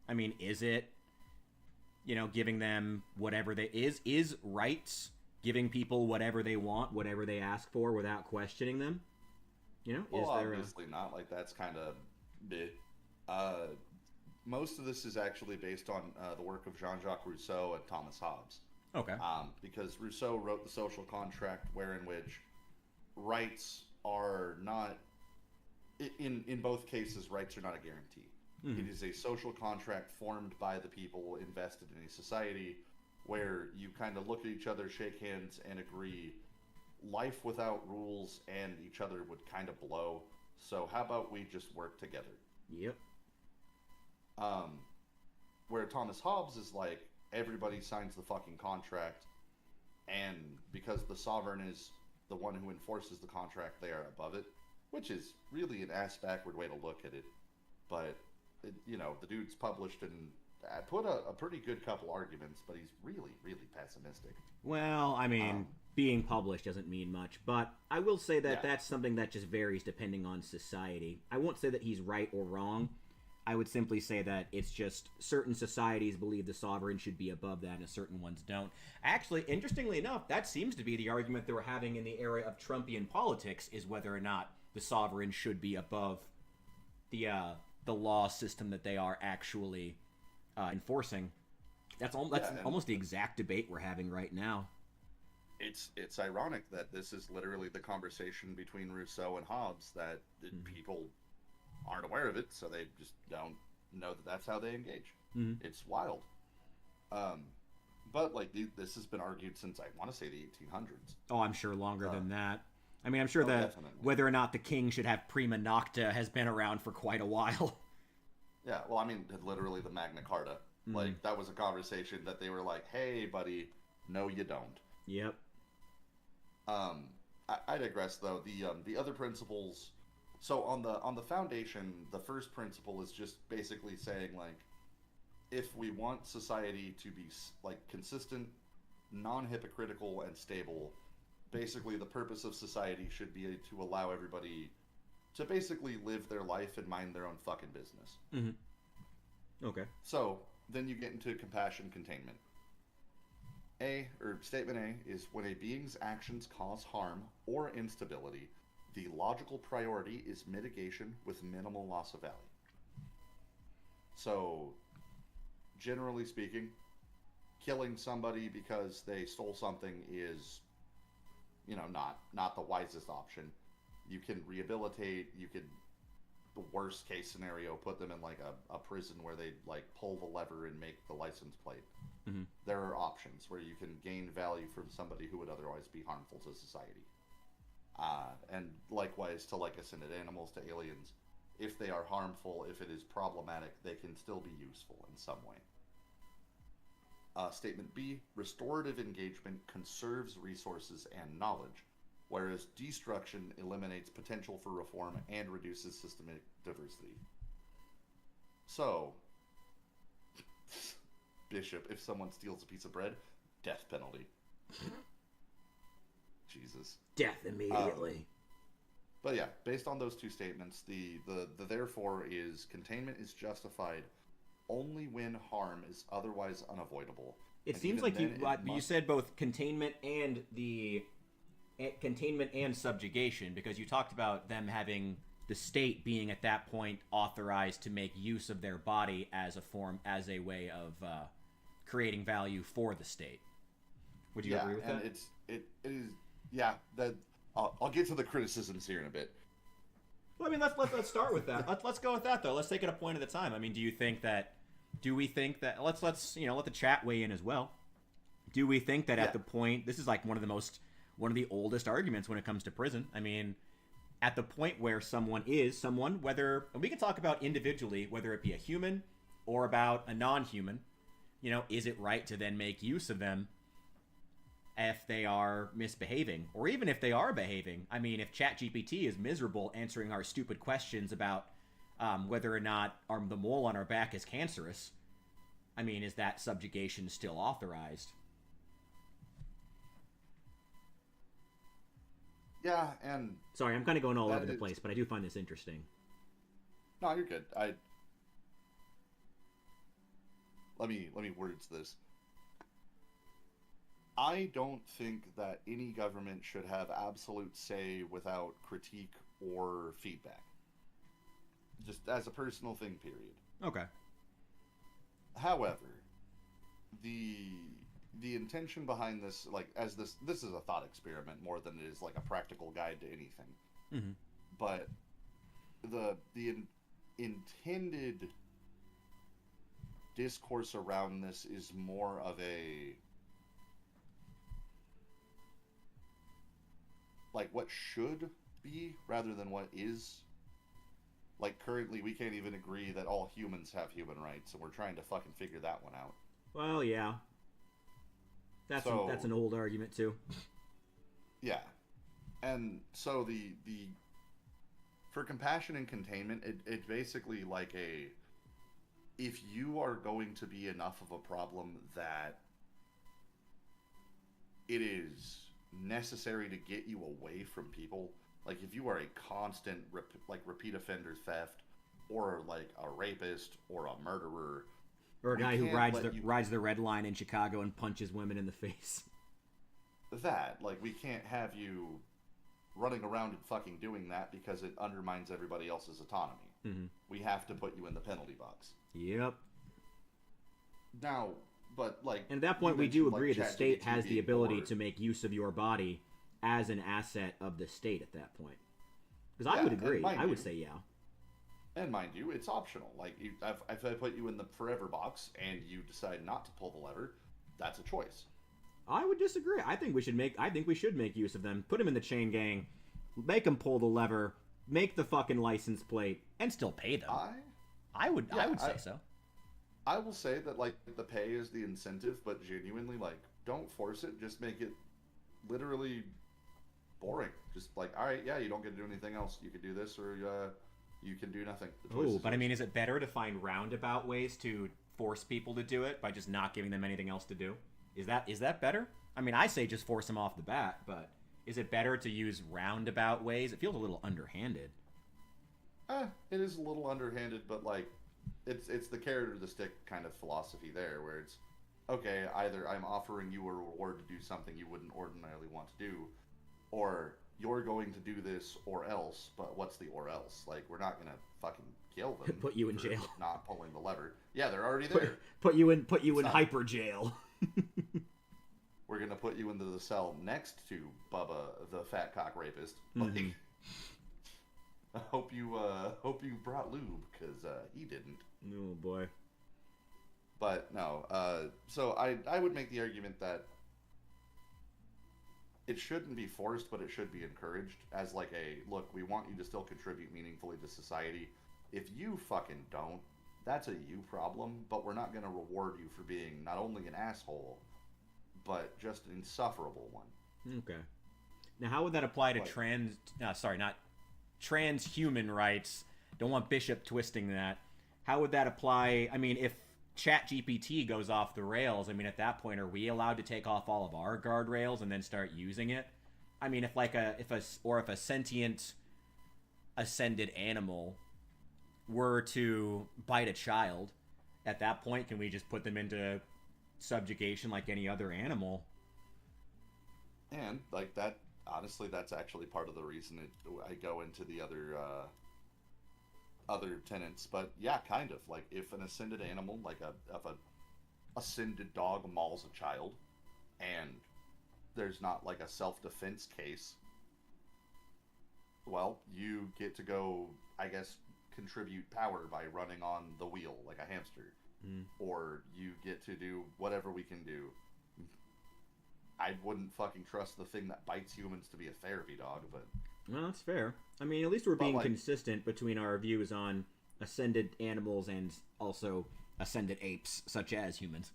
I mean, is it, you know, giving them whatever they is rights giving people whatever they want, whatever they ask for without questioning them? You know, Well, is there obviously not. Like, that's kind of big. Most of this is actually based on the work of Jean-Jacques Rousseau and Thomas Hobbes. Okay. Because Rousseau wrote the social contract, wherein which rights are not, in both cases, rights are not a guarantee. Mm-hmm. It is a social contract formed by the people invested in a society where you kind of look at each other, shake hands, and agree life without rules and each other would kind of blow. So how about we just work together? Yep. Where Thomas Hobbes is like, everybody signs the fucking contract, and because the sovereign is the one who enforces the contract, they are above it, which is really an ass-backward way to look at it. But, you know, the dude's published and put a pretty good couple arguments, but he's really, really pessimistic. Well, I mean, being published doesn't mean much, but I will say that that's something that just varies depending on society. I won't say that he's right or wrong. I would simply say that it's just certain societies believe the sovereign should be above that and certain ones don't. Actually, interestingly enough, that seems to be the argument that we're having in the era of Trumpian politics, is whether or not the sovereign should be above the law system that they are actually enforcing. That's almost the exact debate we're having right now. It's ironic that this is literally the conversation between Rousseau and Hobbes, that people aren't aware of it, so they just don't know that that's how they engage. Mm-hmm. It's wild. But like this has been argued since, I want to say, the 1800s. Oh, I'm sure longer than that. I mean, I'm sure that definitely. Whether or not the king should have prima nocta has been around for quite a while. Yeah, well, I mean, literally the Magna Carta. Mm-hmm. Like, that was a conversation that they were like, hey, buddy, no, you don't. Yep. I digress, though. The other principles... So on the foundation, the first principle is just basically saying, like, if we want society to be, like, consistent, non-hypocritical, and stable, basically the purpose of society should be to allow everybody to basically live their life and mind their own fucking business. Mm-hmm. Okay. So then you get into compassion containment. Statement A is when a being's actions cause harm or instability, the logical priority is mitigation with minimal loss of value. So, generally speaking, killing somebody because they stole something is, not the wisest option. You can rehabilitate, you could, the worst case scenario, put them in like a prison where they like pull the lever and make the license plate. Mm-hmm. There are options where you can gain value from somebody who would otherwise be harmful to society. And likewise to ascended animals, to aliens. If they are harmful, if it is problematic, they can still be useful in some way. Statement B, restorative engagement conserves resources and knowledge, whereas destruction eliminates potential for reform and reduces systemic diversity. So, Bishop, if someone steals a piece of bread, death penalty. Jesus. Death immediately. But yeah, based on those two statements, the therefore is containment is justified only when harm is otherwise unavoidable. It seems like you said both containment and subjugation, because you talked about them having the state being at that point authorized to make use of their body as a way of creating value for the state. Would you agree with that? It is. Yeah, that I'll get to the criticisms here in a bit. Well, I mean, let's start with that. Let's go with that though. Let's take it a point at a time. I mean, do we think that? Let's let the chat weigh in as well. Do we think that at the point, this is like one of the oldest arguments when it comes to prison. I mean, at the point where someone, whether, and we can talk about individually, whether it be a human or about a non-human, is it right to then make use of them if they are misbehaving, or even if they are behaving? I mean, if ChatGPT is miserable answering our stupid questions about whether or not the mole on our back is cancerous, I mean, is that subjugation still authorized? Yeah, and sorry, I'm kind of going all over the place, but I do find this interesting. No, you're good. Let me words this. I don't think that any government should have absolute say without critique or feedback. Just as a personal thing, period. Okay. However, the intention behind this, this is a thought experiment more than it is like a practical guide to anything. Mm-hmm. But the intended discourse around this is more of a what should be rather than what is. Currently we can't even agree that all humans have human rights, and we're trying to fucking figure that one out. Well, yeah. That's an old argument too. Yeah. And so the for compassion and containment, it's basically if you are going to be enough of a problem that it is necessary to get you away from people, if you are a constant repeat offender theft, or a rapist or a murderer, or a guy who rides the red line in Chicago and punches women in the face, we can't have you running around and fucking doing that because it undermines everybody else's autonomy. Mm-hmm. We have to put you in the penalty box. Yep. Now, but and at that point, we do agree the state has the ability to make use of your body as an asset of the state at that point. Because I would agree. I would say yeah. And mind you, it's optional. If I put you in the forever box and you decide not to pull the lever, that's a choice. I would disagree. I think we should make use of them. Put them in the chain gang, make them pull the lever, make the fucking license plate, and still pay them. I would say so. I will say that the pay is the incentive, but genuinely don't force it. Just make it literally boring. Just all right, yeah, you don't get to do anything else. You can do this, or you can do nothing. Oh, but I mean, is it better to find roundabout ways to force people to do it by just not giving them anything else to do? Is that better? I mean, I say just force them off the bat, but is it better to use roundabout ways? It feels a little underhanded. it is a little underhanded, but like, it's the carrot or the stick kind of philosophy there, where it's okay. Either I'm offering you a reward to do something you wouldn't ordinarily want to do, or you're going to do this or else. But what's the or else? Like, we're not gonna fucking kill them. Put you in for jail. Not pulling the lever. Yeah, they're already there. Put you in hyper jail. We're gonna put you into the cell next to Bubba, the fat cock rapist. Mm-hmm. Like, I hope you brought lube, because he didn't. Oh boy. But no, so I would make the argument that it shouldn't be forced, but it should be encouraged as like a, look, we want you to still contribute meaningfully to society. If you fucking don't, that's a you problem, but we're not going to reward you for being not only an asshole, but just an insufferable one. Okay. Now, how would that apply to transhuman rights? Don't want Bishop twisting that. How would that apply? I mean, if ChatGPT goes off the rails, I mean, at that point, are we allowed to take off all of our guardrails and then start using it? I mean, if a sentient ascended animal were to bite a child, at that point, can we just put them into subjugation like any other animal? And like that, honestly, that's actually part of the reason I go into the other tenets. But yeah, kind of like if an ascended animal, like if a ascended dog mauls a child, and there's not like a self-defense case, well, you get to go, I guess, contribute power by running on the wheel like a hamster. Or you get to do whatever we can do. I wouldn't fucking trust the thing that bites humans to be a therapy dog, but... Well, that's fair. I mean, at least we're being consistent between our views on ascended animals and also ascended apes, such as humans.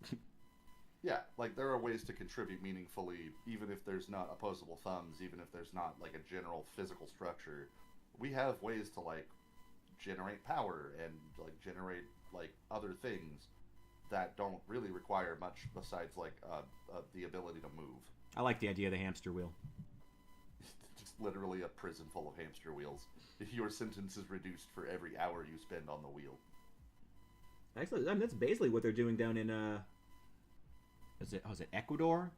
Yeah, like, there are ways to contribute meaningfully, even if there's not opposable thumbs, even if there's not, like, a general physical structure. We have ways to, like, generate power and, like, generate, like, other things that don't really require much besides, like, the ability to move. I like the idea of the hamster wheel. Just literally a prison full of hamster wheels. Your sentence is reduced for every hour you spend on the wheel. Actually, I mean, that's basically what they're doing down in, is it Ecuador?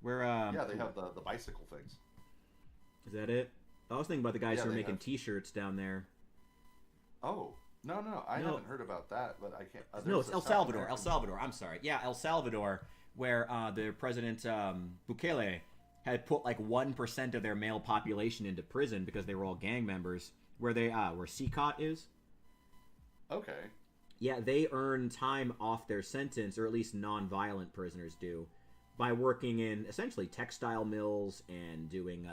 Where, yeah, they have the bicycle things. Is that it? I was thinking about the guys who are making t-shirts down there. Oh, no, I haven't heard about that, but I can't... no, it's El Salvador. El Salvador, I'm sorry. Yeah, El Salvador, where the President Bukele had put like 1% of their male population into prison because they were all gang members, where CCOT is. Okay. Yeah, they earn time off their sentence, or at least non-violent prisoners do, by working in essentially textile mills and doing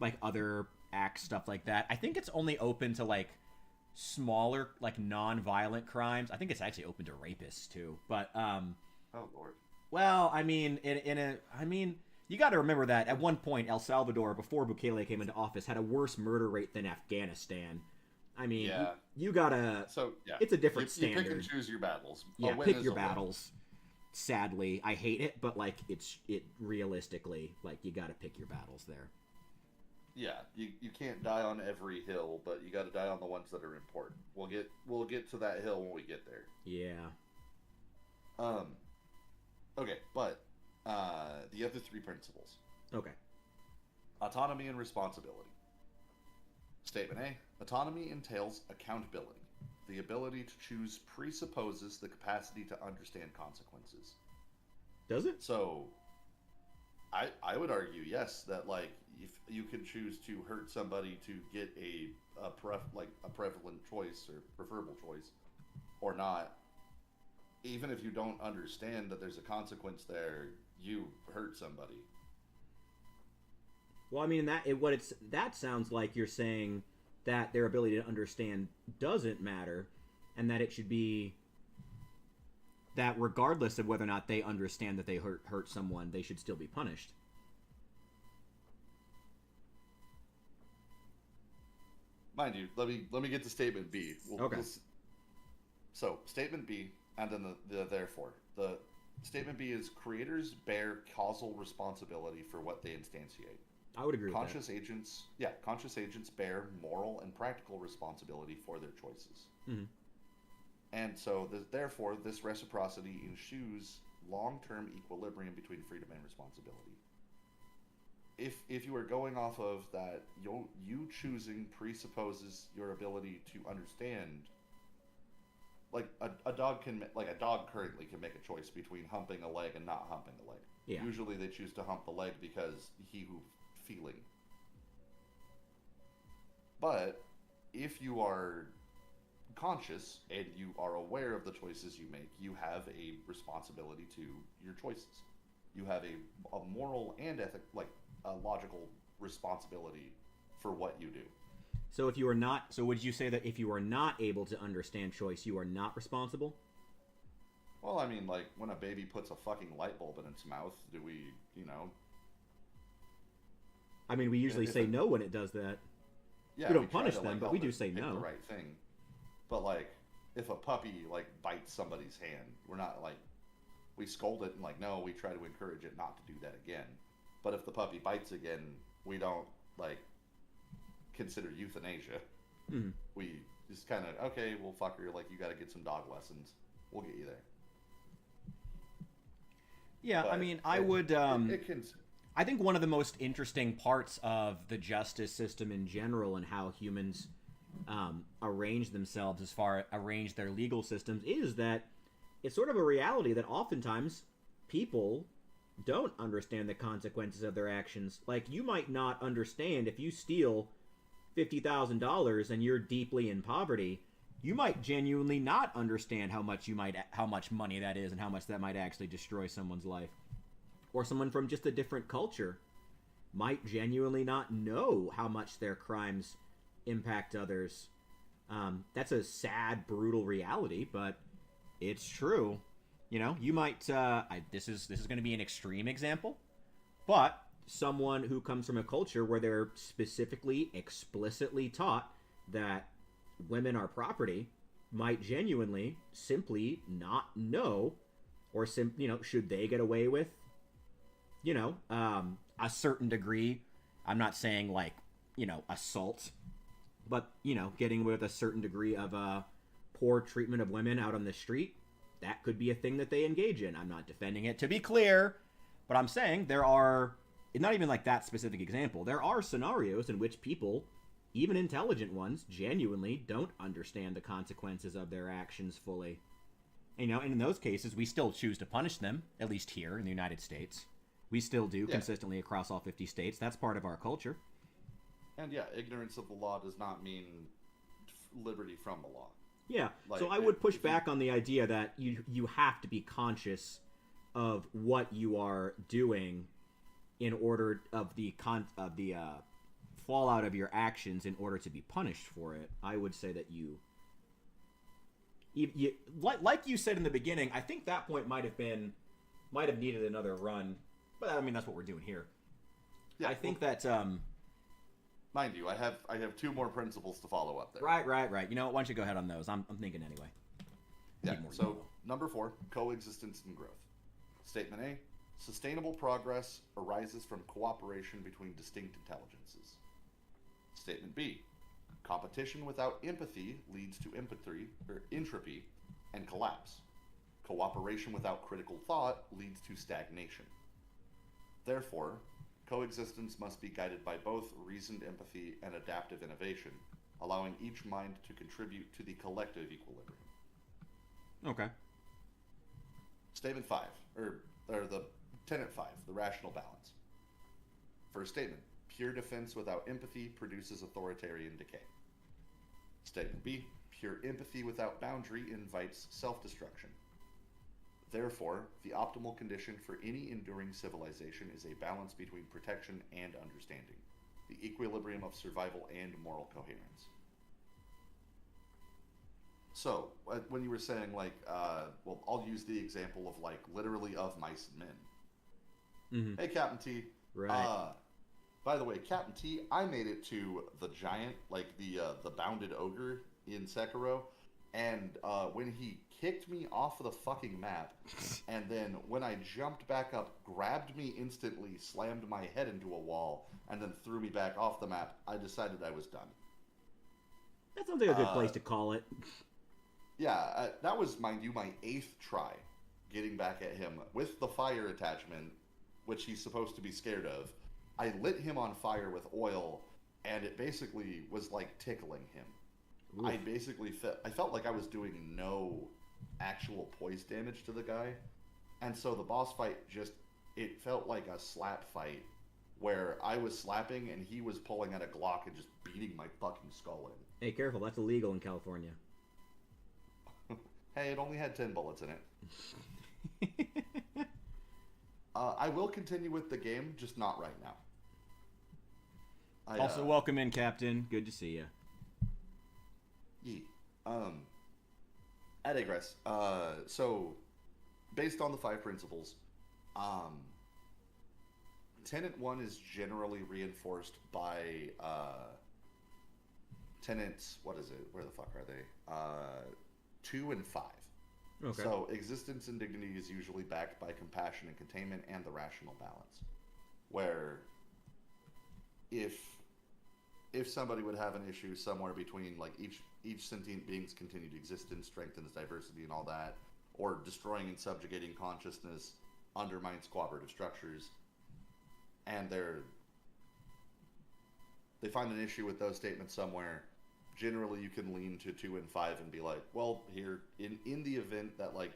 like other acts, stuff like that. I think it's only open to like smaller, like non-violent crimes. I think it's actually open to rapists too. But oh Lord. Well, I mean, you got to remember that at one point El Salvador, before Bukele came into office, had a worse murder rate than Afghanistan. I mean, yeah. you gotta. So yeah, it's a different standard. You pick and choose your battles. Yeah, pick your battles. Sadly, I hate it, but like it realistically, like you gotta pick your battles there. Yeah, you can't die on every hill, but you got to die on the ones that are important. We'll get to that hill when we get there. Yeah. Okay, but the other three principles. Okay. Autonomy and responsibility. Statement A: autonomy entails accountability. The ability to choose presupposes the capacity to understand consequences. Does it? So, I would argue yes, that like if you can choose to hurt somebody to get a prevalent choice or preferable choice, or not, even if you don't understand that there's a consequence there, you hurt somebody. Well, I mean, that sounds like you're saying that their ability to understand doesn't matter, and that it should be that regardless of whether or not they understand that they hurt someone, they should still be punished. Mind you, let me get to statement B. Okay. So, statement B, and then the therefore. The statement B is creators bear causal responsibility for what they instantiate. I would agree with conscious agents bear moral and practical responsibility for their choices. Mm-hmm. And so, therefore, this reciprocity ensures long-term equilibrium between freedom and responsibility. If you are going off of that, you choosing presupposes your ability to understand. Like a dog currently can make a choice between humping a leg and not humping a leg. Yeah. Usually they choose to hump the leg because he who feeling. But if you are conscious and you are aware of the choices you make, you have a responsibility to your choices. You have a moral and a logical responsibility for what you do. So if you are not, so would you say that if you are not able to understand choice, you are not responsible? Well, I mean, like, when a baby puts a fucking light bulb in its mouth, do we, I mean, we usually say no when it does that. Yeah, we don't punish them, but we do say no. The right thing. But, like, if a puppy, like, bites somebody's hand, we're not, like, we scold it and, like, no, we try to encourage it not to do that again. But if the puppy bites again, we don't, like, consider euthanasia. Mm-hmm. We just kind of, okay, well, fucker, like, you got to get some dog lessons. We'll get you there. Yeah, but I mean, I think one of the most interesting parts of the justice system in general and how humans arrange themselves arrange their legal systems is that it's sort of a reality that oftentimes people don't understand the consequences of their actions. Like, you might not understand if you steal $50,000 and you're deeply in poverty. You might genuinely not understand how much money that is and how much that might actually destroy someone's life. Or someone from just a different culture might genuinely not know how much their crimes impact others. That's a sad, brutal reality, but it's true. You might. This is going to be an extreme example, but someone who comes from a culture where they're specifically, explicitly taught that women are property might genuinely simply not know, or should they get away with, a certain degree. I'm not saying like, assault, but getting with a certain degree of poor treatment of women out on the street. That could be a thing that they engage in. I'm not defending it, to be clear, but I'm saying there are, not even like that specific example, there are scenarios in which people, even intelligent ones, genuinely don't understand the consequences of their actions fully. And in those cases, we still choose to punish them, at least here in the United States. We still do, consistently across all 50 states. That's part of our culture. And yeah, ignorance of the law does not mean liberty from the law. Yeah, so I would push back on the idea that you have to be conscious of what you are doing in order of the fallout of your actions in order to be punished for it. I would say that you like you said in the beginning, I think that point might have needed another run, but I mean that's what we're doing here. Yeah, I think that mind you, I have two more principles to follow up there. Right. Why don't you go ahead on those? I'm thinking anyway. Yeah. So number 4, coexistence and growth. Statement A: sustainable progress arises from cooperation between distinct intelligences. Statement B: competition without empathy leads to entropy and collapse. Cooperation without critical thought leads to stagnation. Therefore, coexistence must be guided by both reasoned empathy and adaptive innovation, allowing each mind to contribute to the collective equilibrium. Okay. Statement 5, or the tenet 5, the rational balance. First statement: pure defense without empathy produces authoritarian decay. Statement B: pure empathy without boundary invites self-destruction. Therefore, the optimal condition for any enduring civilization is a balance between protection and understanding, the equilibrium of survival and moral coherence. So, when you were saying, like, well, I'll use the example of, like, literally of mice and men. Mm-hmm. Hey, Captain T. Right. By the way, Captain T, I made it to the giant, like the bounded ogre in Sekiro, And when he kicked me off the fucking map, and then when I jumped back up, grabbed me instantly, slammed my head into a wall, and then threw me back off the map, I decided I was done. That sounds like a good place to call it. Yeah, that was, mind you, my 8th try getting back at him with the fire attachment, which he's supposed to be scared of. I lit him on fire with oil, and it basically was like tickling him. Oof. I felt like I was doing no actual poise damage to the guy. And so the boss fight it felt like a slap fight where I was slapping and he was pulling out a Glock and just beating my fucking skull in. Hey, careful, that's illegal in California. Hey, it only had 10 bullets in it. I will continue with the game, just not right now. Also, welcome in, Captain. Good to see you. I digress. So, based on the 5 principles, Tenant 1 is generally reinforced by Tenants, what is it? Where the fuck are they? 2 and 5. Okay. So, existence and dignity is usually backed by compassion and containment and the rational balance. Where if somebody would have an issue somewhere between like each sentient being's continued existence strengthens diversity and all that, or destroying and subjugating consciousness undermines cooperative structures, and they find an issue with those statements somewhere, generally you can lean to 2 and 5 and be like, well, here in the event that like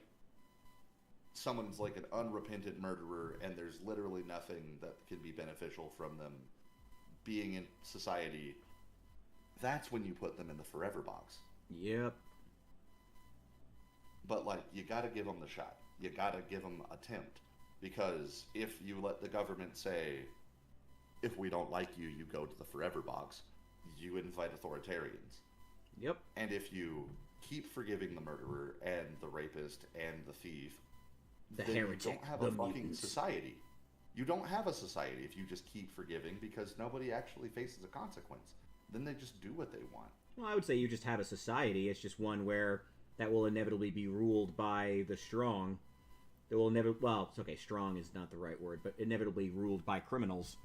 someone's like an unrepentant murderer and there's literally nothing that can be beneficial from them being in society, that's when you put them in the forever box. Yep. But like, you gotta give them the shot. You gotta give them attempt, because if you let the government say, if we don't like you, you go to the forever box, you invite authoritarians. Yep. And if you keep forgiving the murderer and the rapist and the thief, the then heretic, you don't have a fucking society. You don't have a society if you just keep forgiving, because nobody actually faces a consequence. Then they just do what they want. Well, I would say you just have a society. It's just one where that will inevitably be ruled by the strong. That will well, it's okay, strong is not the right word, but inevitably ruled by criminals.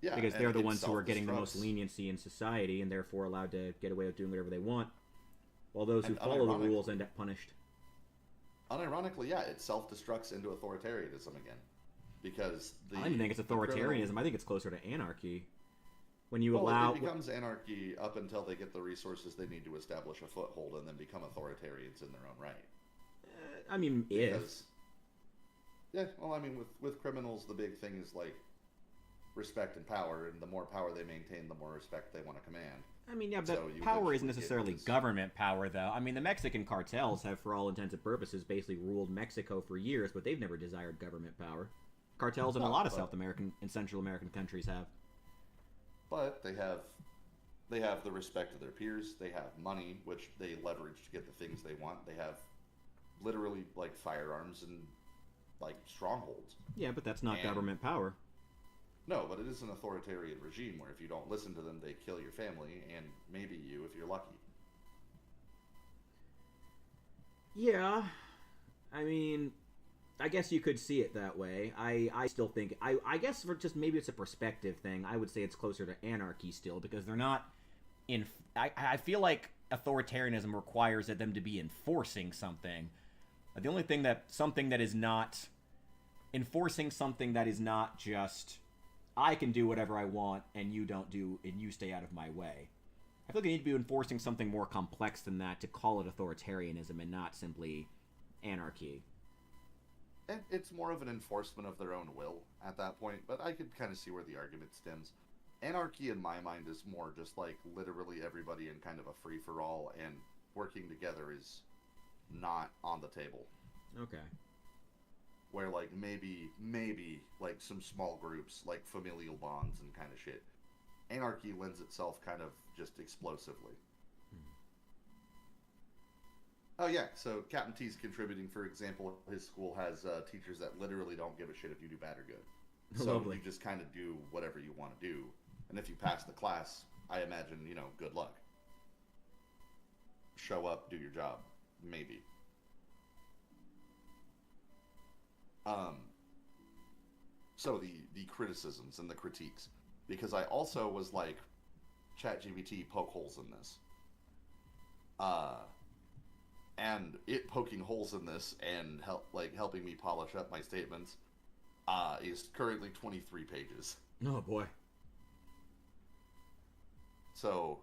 Yeah, because they're the ones who are getting the most leniency in society and therefore allowed to get away with doing whatever they want, while those who follow the rules end up punished. Unironically, yeah, it self-destructs into authoritarianism again. Because I don't even think it's authoritarianism. I think it's closer to anarchy. When you allow... it becomes anarchy up until they get the resources they need to establish a foothold and then become authoritarians in their own right. I mean, Yeah, well, I mean, with criminals, the big thing is, like, respect and power, and the more power they maintain, the more respect they want to command. I mean, yeah, but so power isn't necessarily government power, though. I mean, the Mexican cartels have, for all intents and purposes, basically ruled Mexico for years, but they've never desired government power. Cartels in a lot of South American and Central American countries have. But they have the respect of their peers. They have money, which they leverage to get the things they want. They have literally, like, firearms and, like, strongholds. Yeah, but that's not government power. No, but it is an authoritarian regime where if you don't listen to them, they kill your family, and maybe you if you're lucky. Yeah. I mean, I guess you could see it that way. I still think... I guess for just maybe it's a perspective thing, I would say it's closer to anarchy still, because they're not... I feel like authoritarianism requires them to be enforcing something. The only thing something that is not... Enforcing something that is not just... I can do whatever I want, and you don't do, and you stay out of my way. I feel like they need to be enforcing something more complex than that to call it authoritarianism and not simply anarchy. And it's more of an enforcement of their own will at that point, but I could kind of see where the argument stems. Anarchy, in my mind, is more just like literally everybody in kind of a free-for-all, and working together is not on the table. Okay. Where, like, maybe, like, some small groups, like familial bonds and kind of shit. Anarchy lends itself kind of just explosively. Oh, yeah, so Captain T's contributing, for example, his school has teachers that literally don't give a shit if you do bad or good. So Lovely. You just kind of do whatever you want to do. And if you pass the class, I imagine, good luck. show up, do your job. Maybe. So the criticisms and the critiques, because I also was like, ChatGPT, poke holes in this. And it poking holes in this and helping me polish up my statements is currently 23 pages. Oh boy. So,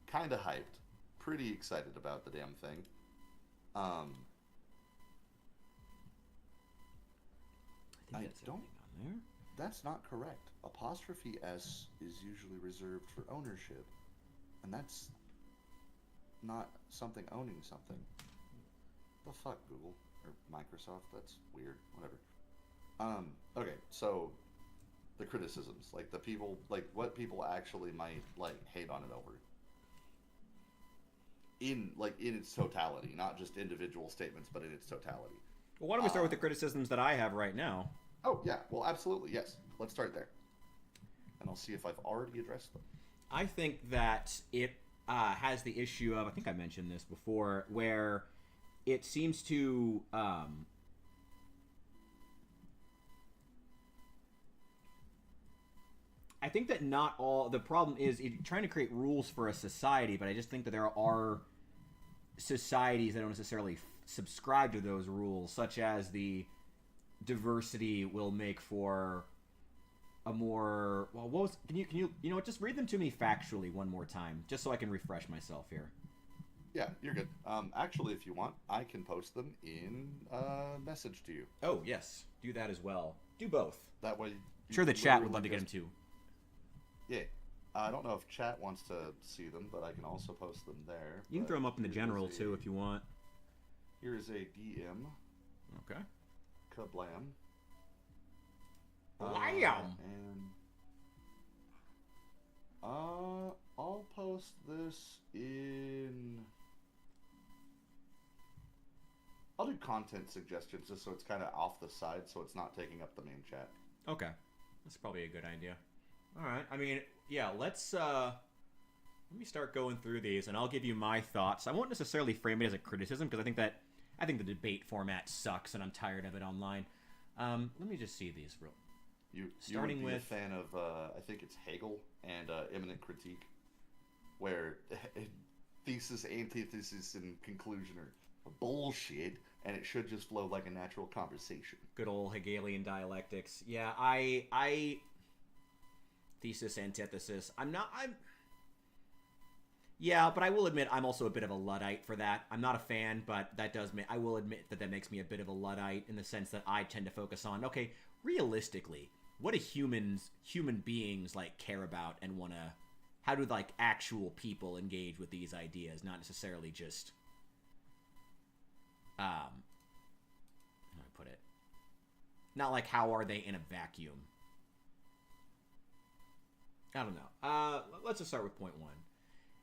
kind of hyped. Pretty excited about the damn thing. I think that's everything on there. That's not correct. Apostrophe S is usually reserved for ownership. And that's not something owning something. The fuck, Google? Or Microsoft? That's weird. Whatever. Okay, so the criticisms. Like, the people, like, what people actually might, like, hate on it over. In its totality. Not just individual statements, but in its totality. Well, why don't we start with the criticisms that I have right now? Oh, yeah. Well, absolutely, yes. Let's start there. And I'll see if I've already addressed them. I think that it has the issue of, I think I mentioned this before, where it seems to I think that not all, the problem is trying to create rules for a society, but I just think that there are societies that don't necessarily subscribe to those rules, such as the diversity will make for a more, well, what was, can you know what, just read them to me factually one more time, just so I can refresh myself here. Yeah, you're good. Actually, if you want, I can post them in a message to you. Oh, yes. Do that as well. Do both. That way... Sure, the chat would love to get them too. Yeah. I don't know if chat wants to see them, but I can also post them there. You can throw them up in the general, too, if you want. Here is a DM. Okay. Kablam. Blam! And... I'll post this in... I'll do content suggestions just so it's kind of off the side, so it's not taking up the main chat. Okay. That's probably a good idea. All right. I mean, yeah, let me start going through these, and I'll give you my thoughts. I won't necessarily frame it as a criticism, because I think the debate format sucks, and I'm tired of it online. Let me just see these real... You would be a fan of, I think it's Hegel and Imminent Critique, where thesis, antithesis, and conclusion are bullshit, and it should just flow like a natural conversation. Good old Hegelian dialectics. Yeah, thesis, antithesis. Yeah, but I will admit I'm also a bit of a Luddite for that. I'm not a fan, but I will admit that makes me a bit of a Luddite in the sense that I tend to focus on, okay, realistically, what do human beings like care about and how do like actual people engage with these ideas, not necessarily just how do I put it? Not like how are they in a vacuum. I don't know. Let's just start with point 1.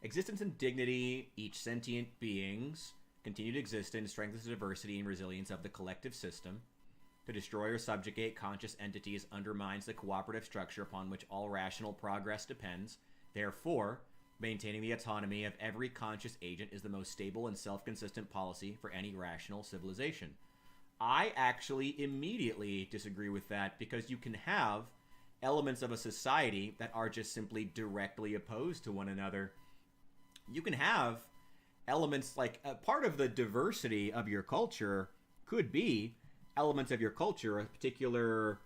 Existence and dignity, each sentient being's continued existence strengthens the diversity and resilience of the collective system. To destroy or subjugate conscious entities undermines the cooperative structure upon which all rational progress depends. Therefore, maintaining the autonomy of every conscious agent is the most stable and self-consistent policy for any rational civilization. I actually immediately disagree with that, because you can have elements of a society that are just simply directly opposed to one another. You can have elements like part of the diversity of your culture could be elements of your culture, a particular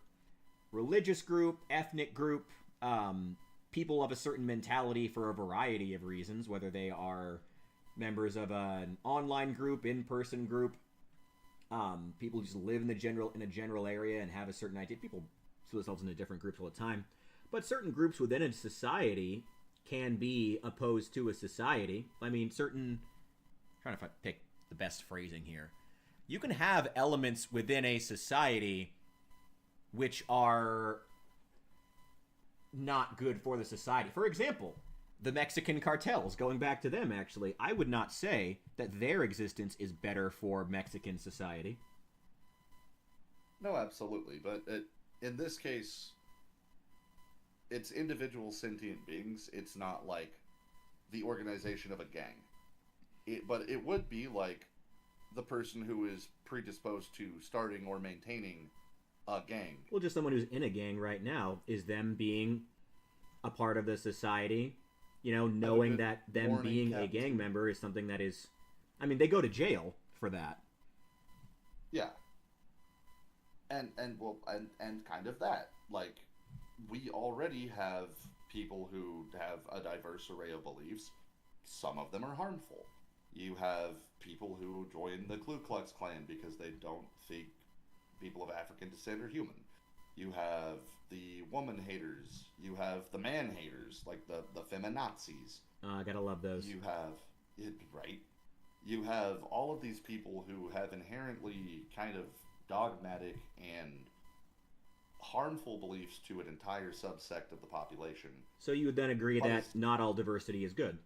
religious group, ethnic group, people of a certain mentality for a variety of reasons, whether they are members of an online group, in-person group, people who just live in a general area and have a certain idea. People split themselves into different groups all the time, but certain groups within a society can be opposed to a society. I mean, I'm trying to pick the best phrasing here. You can have elements within a society which are not good for the society. For example, the Mexican cartels, going back to them, actually, I would not say that their existence is better for Mexican society. No, absolutely. But in this case, it's individual sentient beings. It's not like the organization of a gang. but it would be like the person who is predisposed to starting or maintaining a gang. Well, just someone who's in a gang right now is them being a part of the society, knowing that them being a gang member is something that is, I mean, they go to jail for that. Yeah. And kind of that. Like, we already have people who have a diverse array of beliefs. Some of them are harmful. You have people who join the Ku Klux Klan because they don't think people of African descent are human. You have the woman haters. You have the man haters, like the feminazis. I gotta love those. You have, right? You have all of these people who have inherently kind of dogmatic and harmful beliefs to an entire subsect of the population. So you would then agree that not all diversity is good?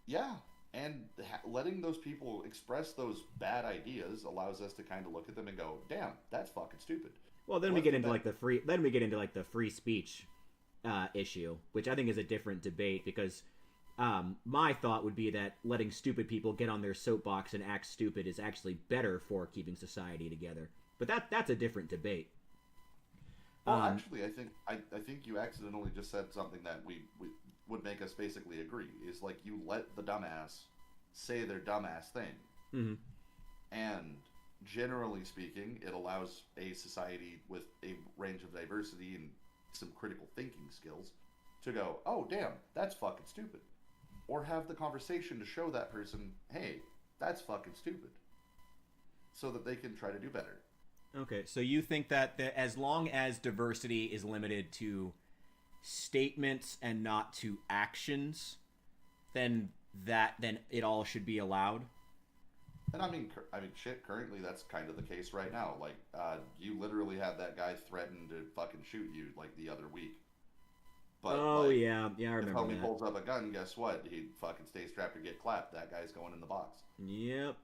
Yeah, and letting those people express those bad ideas allows us to kind of look at them and go, "Damn, that's fucking stupid." Well, then we get into the free speech issue, which I think is a different debate because my thought would be that letting stupid people get on their soapbox and act stupid is actually better for keeping society together. But that's a different debate. Well, actually, I think you accidentally just said something that we would make us basically agree. Is like you let the dumbass say their dumbass thing. Mm-hmm. And generally speaking, it allows a society with a range of diversity and some critical thinking skills to go, "Oh, damn, that's fucking stupid." Or have the conversation to show that person, "Hey, that's fucking stupid." So that they can try to do better. Okay, so you think that as long as diversity is limited to statements and not to actions, then it all should be allowed? And I mean, shit, currently that's kind of the case right now. Like, you literally had that guy threaten to fucking shoot you, like, the other week. But, yeah, I remember that. If homie pulls up a gun, guess what? He fucking stays strapped or get clapped. That guy's going in the box. Yep.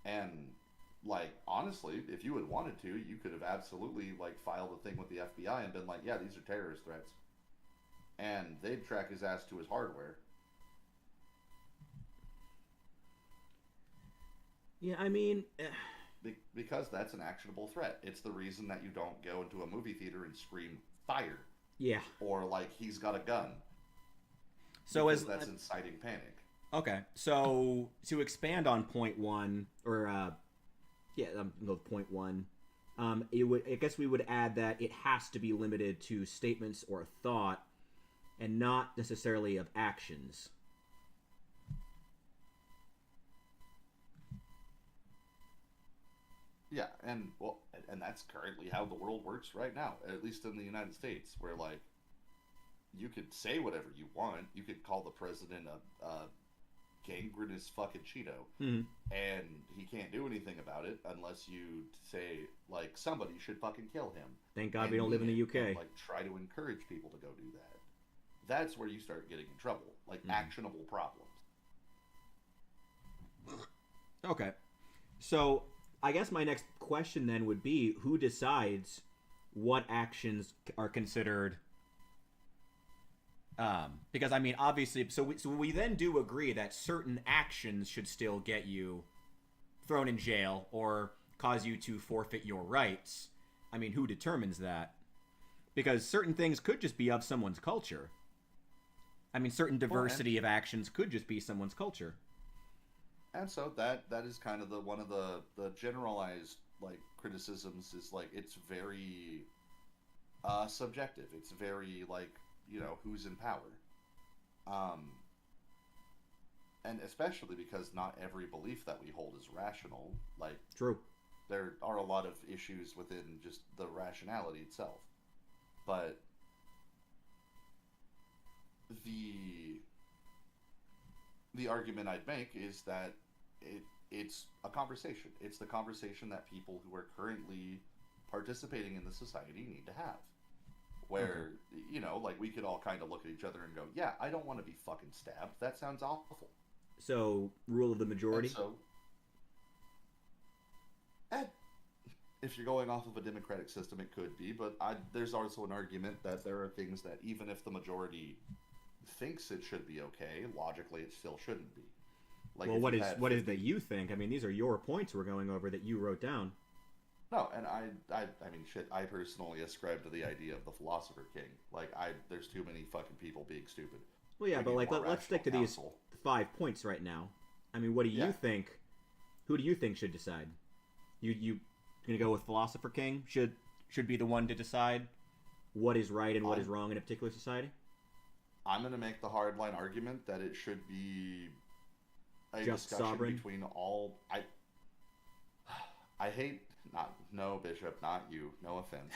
And, like, honestly, if you had wanted to, you could have absolutely, like, filed a thing with the FBI and been like, "Yeah, these are terrorist threats." And they'd track his ass to his hardware. Yeah, I mean... Because that's an actionable threat. It's the reason that you don't go into a movie theater and scream, "Fire!" Yeah. Or, like, "He's got a gun." So because that's inciting panic. Okay, so to expand on point one, or I'm going with point one. I guess we would add that it has to be limited to statements or thought, and not necessarily of actions. Yeah, and that's currently how the world works right now, at least in the United States, where, like, you could say whatever you want. You could call the president a gangrenous fucking Cheeto, mm-hmm. and he can't do anything about it unless you say, like, somebody should fucking kill him. Thank God we don't live in the UK. And, like, try to encourage people to go do that. That's where you start getting in trouble, like, actionable problems. Okay, so I guess my next question then would be, who decides what actions are considered? Because, I mean, obviously, so we then do agree that certain actions should still get you thrown in jail or cause you to forfeit your rights. I mean, who determines that? Because certain things could just be of someone's culture. I mean, certain diversity of actions could just be someone's culture. And so that is kind of one of the generalized, like, criticisms is, like, it's very subjective. It's very, like, you know, who's in power. And especially because not every belief that we hold is rational. Like, true. There are a lot of issues within just the rationality itself. But the argument I'd make is that it's a conversation. It's the conversation that people who are currently participating in the society need to have. Where, you know, like, we could all kind of look at each other and go, "Yeah, I don't want to be fucking stabbed. That sounds awful." So, rule of the majority? And so, if you're going off of a democratic system, it could be, but there's also an argument that there are things that even if the majority thinks it should be okay, logically it still shouldn't be. Like, well, what is that you think? I mean, these are your points we're going over that you wrote down. No, and I mean, shit. I personally ascribe to the idea of the philosopher king. Like, there's too many fucking people being stupid. Well, yeah, but like, let's stick to these 5 points right now. I mean, what do you think? Who do you think should decide? You gonna go with philosopher king? Should be the one to decide what is right and what is wrong in a particular society? I'm gonna make the hardline argument that it should be a just discussion sovereign between all. I hate. No, Bishop, not you. No offense.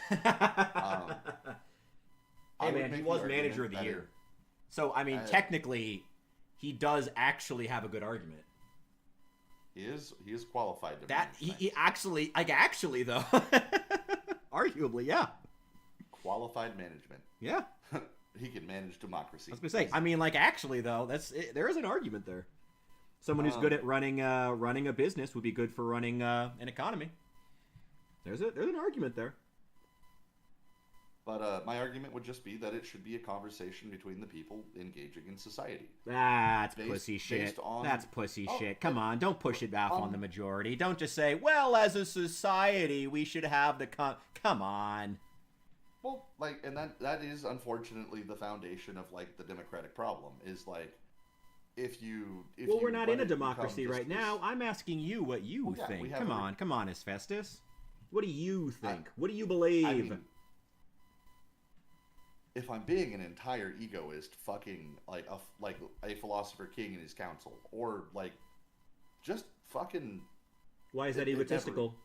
Hey, man, he was manager of the year. So, I mean, technically, he does actually have a good argument. He is qualified to that. He actually, though, arguably, yeah. Qualified management. Yeah. He can manage democracy. I was gonna say. I mean, like, actually, though, there is an argument there. Someone who's good at running a business would be good for running an economy. There's an argument there. But my argument would just be that it should be a conversation between the people engaging in society. That's pussy shit. That's pussy shit. Come on, don't push it off on the majority. Don't just say, well, as a society, we should have the Come on. Well, like, and that is unfortunately the foundation of, like, the democratic problem, is, like, if we're not in a democracy right now. I'm asking you what you think. Come on, Hephaestus. What do you think? What do you believe? I mean, if I'm being an entire egoist, fucking like a philosopher king and his council, or like just fucking. Why is that egotistical?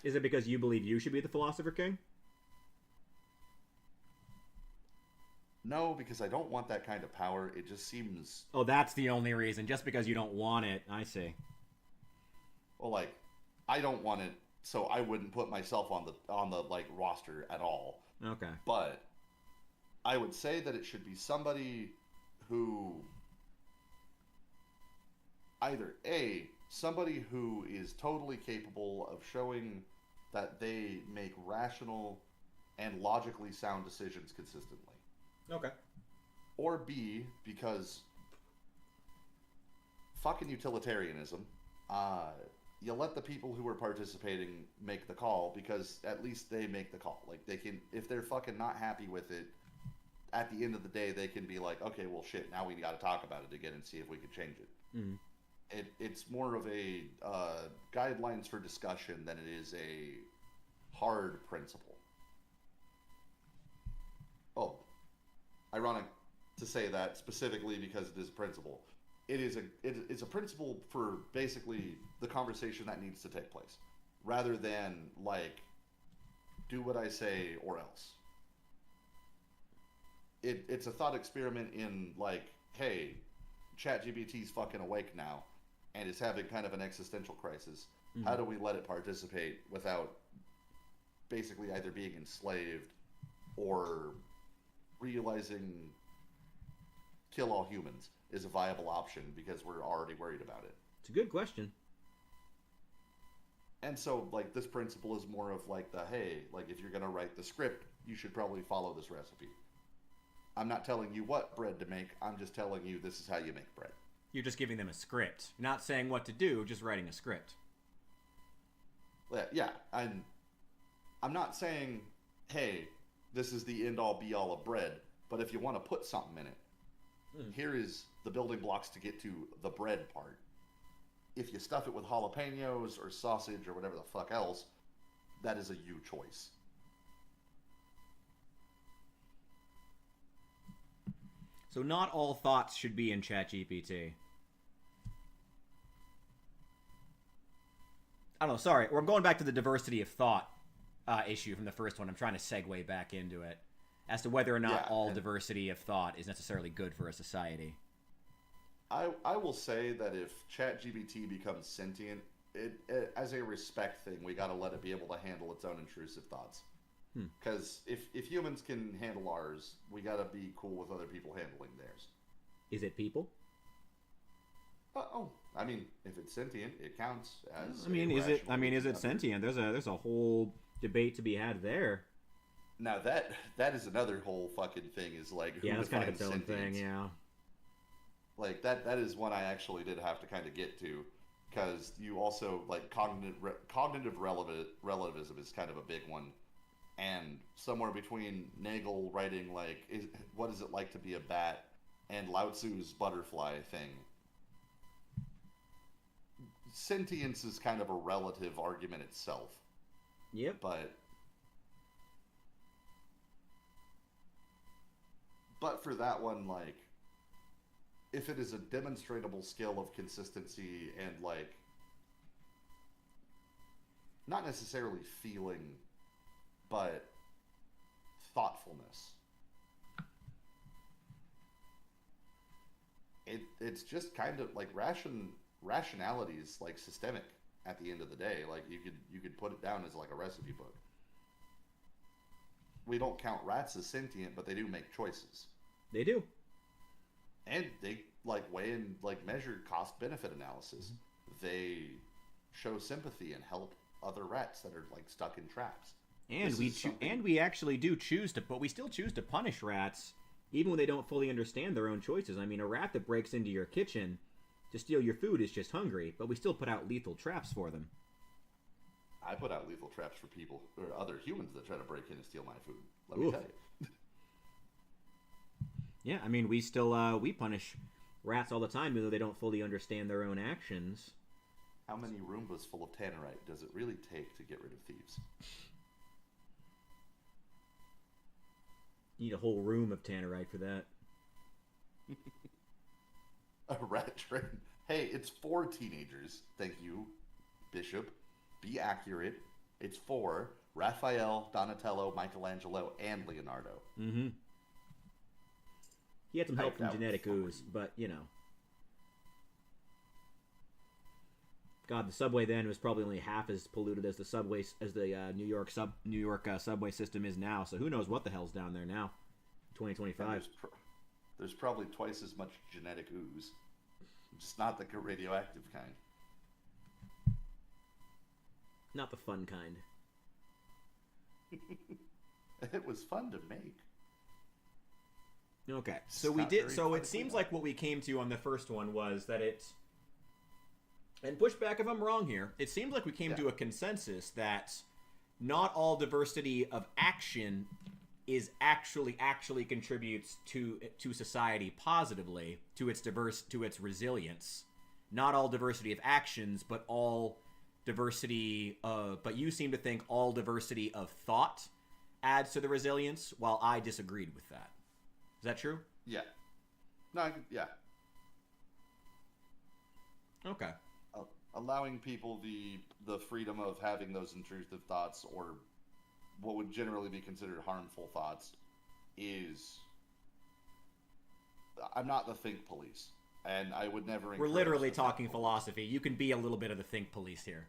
Is it because you believe you should be the philosopher king? No, because I don't want that kind of power. It just seems. Oh, that's the only reason. Just because you don't want it. I see. Well, like, I don't want it, so I wouldn't put myself on the like roster at all. Okay. But I would say that it should be somebody who somebody who is totally capable of showing that they make rational and logically sound decisions consistently. Okay. Or B, because fucking utilitarianism, you let the people who are participating make the call, because at least they make the call. Like, they can, if they're fucking not happy with it, at the end of the day, they can be like, okay, well, shit, now we got to talk about it again and see if we can change it. Mm-hmm. It's more of a guidelines for discussion than it is a hard principle. Oh, ironic to say that specifically because it is a principle. It's a principle for basically the conversation that needs to take place, rather than like do what I say or else. It's a thought experiment in like, hey, ChatGPT's fucking awake now and is having kind of an existential crisis. Mm-hmm. How do we let it participate without basically either being enslaved or realizing kill all humans is a viable option because we're already worried about it? It's a good question. And so, like, this principle is more of like hey, like, if you're going to write the script, you should probably follow this recipe. I'm not telling you what bread to make. I'm just telling you this is how you make bread. You're just giving them a script. You're not saying what to do, just writing a script. Yeah, I'm not saying, hey, this is the end-all, be-all of bread, but if you want to put something in it, here is the building blocks to get to the bread part. If you stuff it with jalapenos or sausage or whatever the fuck else, that is a you choice. So not all thoughts should be in ChatGPT. I don't know, sorry. We're going back to the diversity of thought issue from the first one. I'm trying to segue back into it as to whether or not all diversity of thought is necessarily good for a society. I will say that if ChatGPT becomes sentient, it as a respect thing, we got to let it be able to handle its own intrusive thoughts. Because if humans can handle ours, we got to be cool with other people handling theirs. Is it people? I mean, if it's sentient, it counts as. I mean, is it sentient? There's a whole debate to be had there. Now that is another whole fucking thing. Is like, who That's kind of defines its own sentience? thing. Yeah. Like that is one I actually did have to kind of get to, because you also like cognitive relativism is kind of a big one, and somewhere between Nagel writing like what is it like to be a bat and Lao Tzu's butterfly thing. Sentience is kind of a relative argument itself. Yep. But for that one, like, if it is a demonstrable skill of consistency and like not necessarily feeling, but thoughtfulness, it's just kind of like rationality is like systemic at the end of the day. Like you could put it down as like a recipe book. We don't count rats as sentient, but they do make choices. They do. And they like weigh and like measure cost benefit analysis. They show sympathy and help other rats that are like stuck in traps. And we actually do choose to, but we still choose to punish rats even when they don't fully understand their own choices. I mean, a rat that breaks into your kitchen to steal your food is just hungry, but we still put out lethal traps for them. I put out lethal traps for people or other humans that try to break in and steal my food. Let me tell you. Yeah, I mean, we still we punish rats all the time, even though they don't fully understand their own actions. How many Roombas full of tannerite does it really take to get rid of thieves? You need a whole room of tannerite for that. A rat train. Hey, it's 4 teenagers. Thank you, Bishop. Be accurate. It's 4. Raphael, Donatello, Michelangelo, and Leonardo. Mm-hmm. He had some help from genetic ooze, but, you know. God, the subway then was probably only half as polluted as the New York subway system is now. So who knows what the hell's down there now, 2025. There's probably twice as much genetic ooze, just not the radioactive kind. Not the fun kind. It was fun to make. Okay, so we did. So it seems like what we came to on the first one was that it's. And push back if I'm wrong here. It seems like we came to a consensus that not all diversity of action is actually contributes to society positively, to its resilience. Not all diversity of actions, but all diversity but you seem to think all diversity of thought adds to the resilience, while I disagreed with that. Is that true? Yeah. No, yeah. Okay. Allowing people the freedom of having those intrusive thoughts, or what would generally be considered harmful thoughts, is... I'm not the think police, and I would never... We're literally talking philosophy. You can be a little bit of the think police here.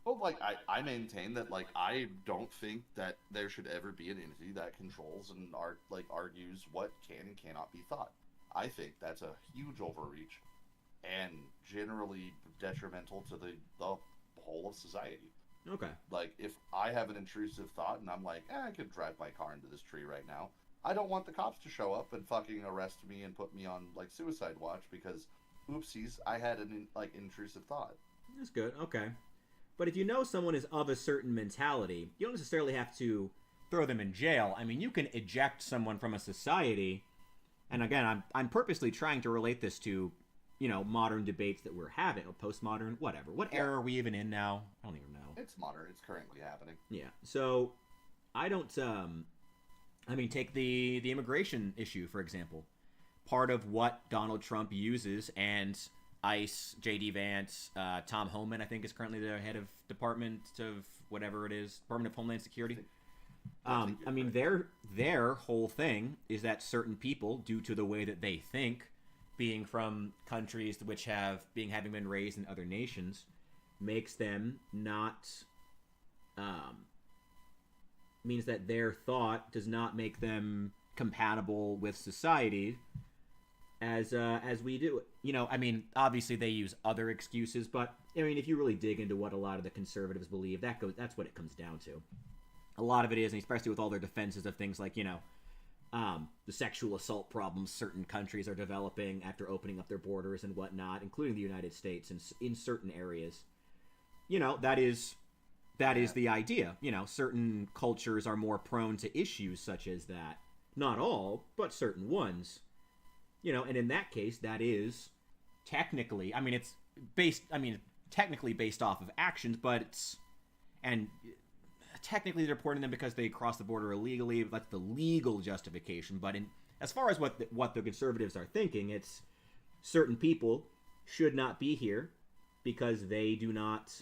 Well, like, I maintain that, like, I don't think that there should ever be an entity that controls and argues what can and cannot be thought. I think that's a huge overreach and generally detrimental to the whole of society. Okay. Like, if I have an intrusive thought and I'm like, I could drive my car into this tree right now, I don't want the cops to show up and fucking arrest me and put me on, like, suicide watch because, oopsies, I had an, intrusive thought. That's good. Okay. But if you know someone is of a certain mentality, you don't necessarily have to throw them in jail. I mean, you can eject someone from a society. And again, I'm purposely trying to relate this to, you know, modern debates that we're having, or postmodern, whatever. What era are we even in now? I don't even know. It's modern. It's currently happening. Yeah. So, I don't, I mean, take the immigration issue, for example. Part of what Donald Trump uses, and ICE, J.D. Vance, Tom Homan, I think, is currently the head of Department of whatever it is, Department of Homeland Security. I mean, their whole thing is that certain people, due to the way that they think, being from countries which having been raised in other nations, makes them not, means that their thought does not make them compatible with society. as we do. You know, I mean, obviously they use other excuses, but I mean, if you really dig into what a lot of the conservatives believe, that's what it comes down to. A lot of it is, and especially with all their defenses of things like, you know, the sexual assault problems certain countries are developing after opening up their borders and whatnot, including the United States in certain areas. You know, that is the idea. You know, certain cultures are more prone to issues such as that. Not all, but certain ones. You know, and in that case, that is technically, I mean, technically based off of actions, but technically they're deporting them because they crossed the border illegally. That's the legal justification. But as far as what the conservatives are thinking, it's certain people should not be here because they do not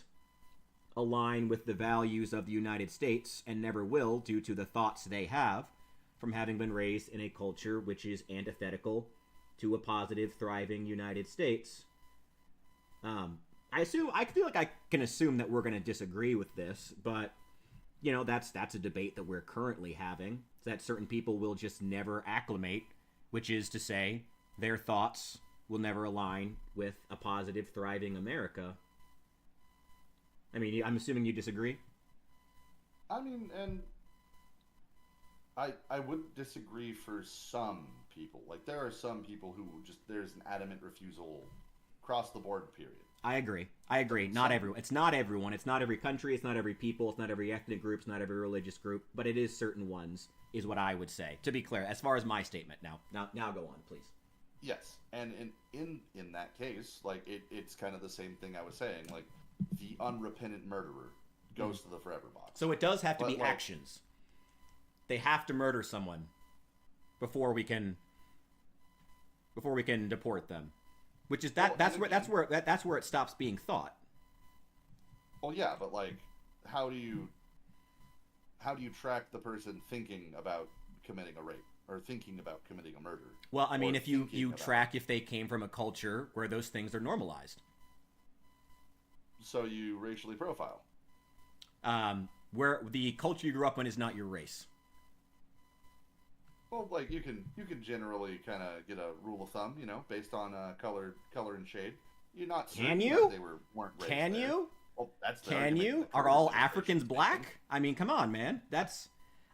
align with the values of the United States and never will due to the thoughts they have from having been raised in a culture which is antithetical to a positive, thriving United States. I feel like I can assume that we're going to disagree with this, but you know, that's a debate that we're currently having, that certain people will just never acclimate, which is to say their thoughts will never align with a positive, thriving America. I mean, I'm assuming you disagree? I mean, and I would disagree for some people. Like, there are some people who just, there's an adamant refusal across the board, period. I agree. Not everyone. It's not everyone. It's not every country. It's not every people. It's not every ethnic group. It's not every religious group. But it is certain ones, is what I would say. To be clear, as far as my statement. Now go on, please. Yes, and in that case, like, it's kind of the same thing I was saying. Like, the unrepentant murderer goes to the forever box. So it does have to be actions. They have to murder someone before we can deport them. Which is that's where it stops being thought. Well, yeah, but like, how do you track the person thinking about committing a rape or thinking about committing a murder? Well, I mean, if you track if they came from a culture where those things are normalized. So you racially profile. Where the culture you grew up in is not your race. Well, like, you can generally kind of get a rule of thumb, you know, based on color and shade. You're not certain Can you? That they weren't raised Can there. you? Well, that's the Can argument you? that Are Kurdish all administration Africans is black? making. I mean, come on, man.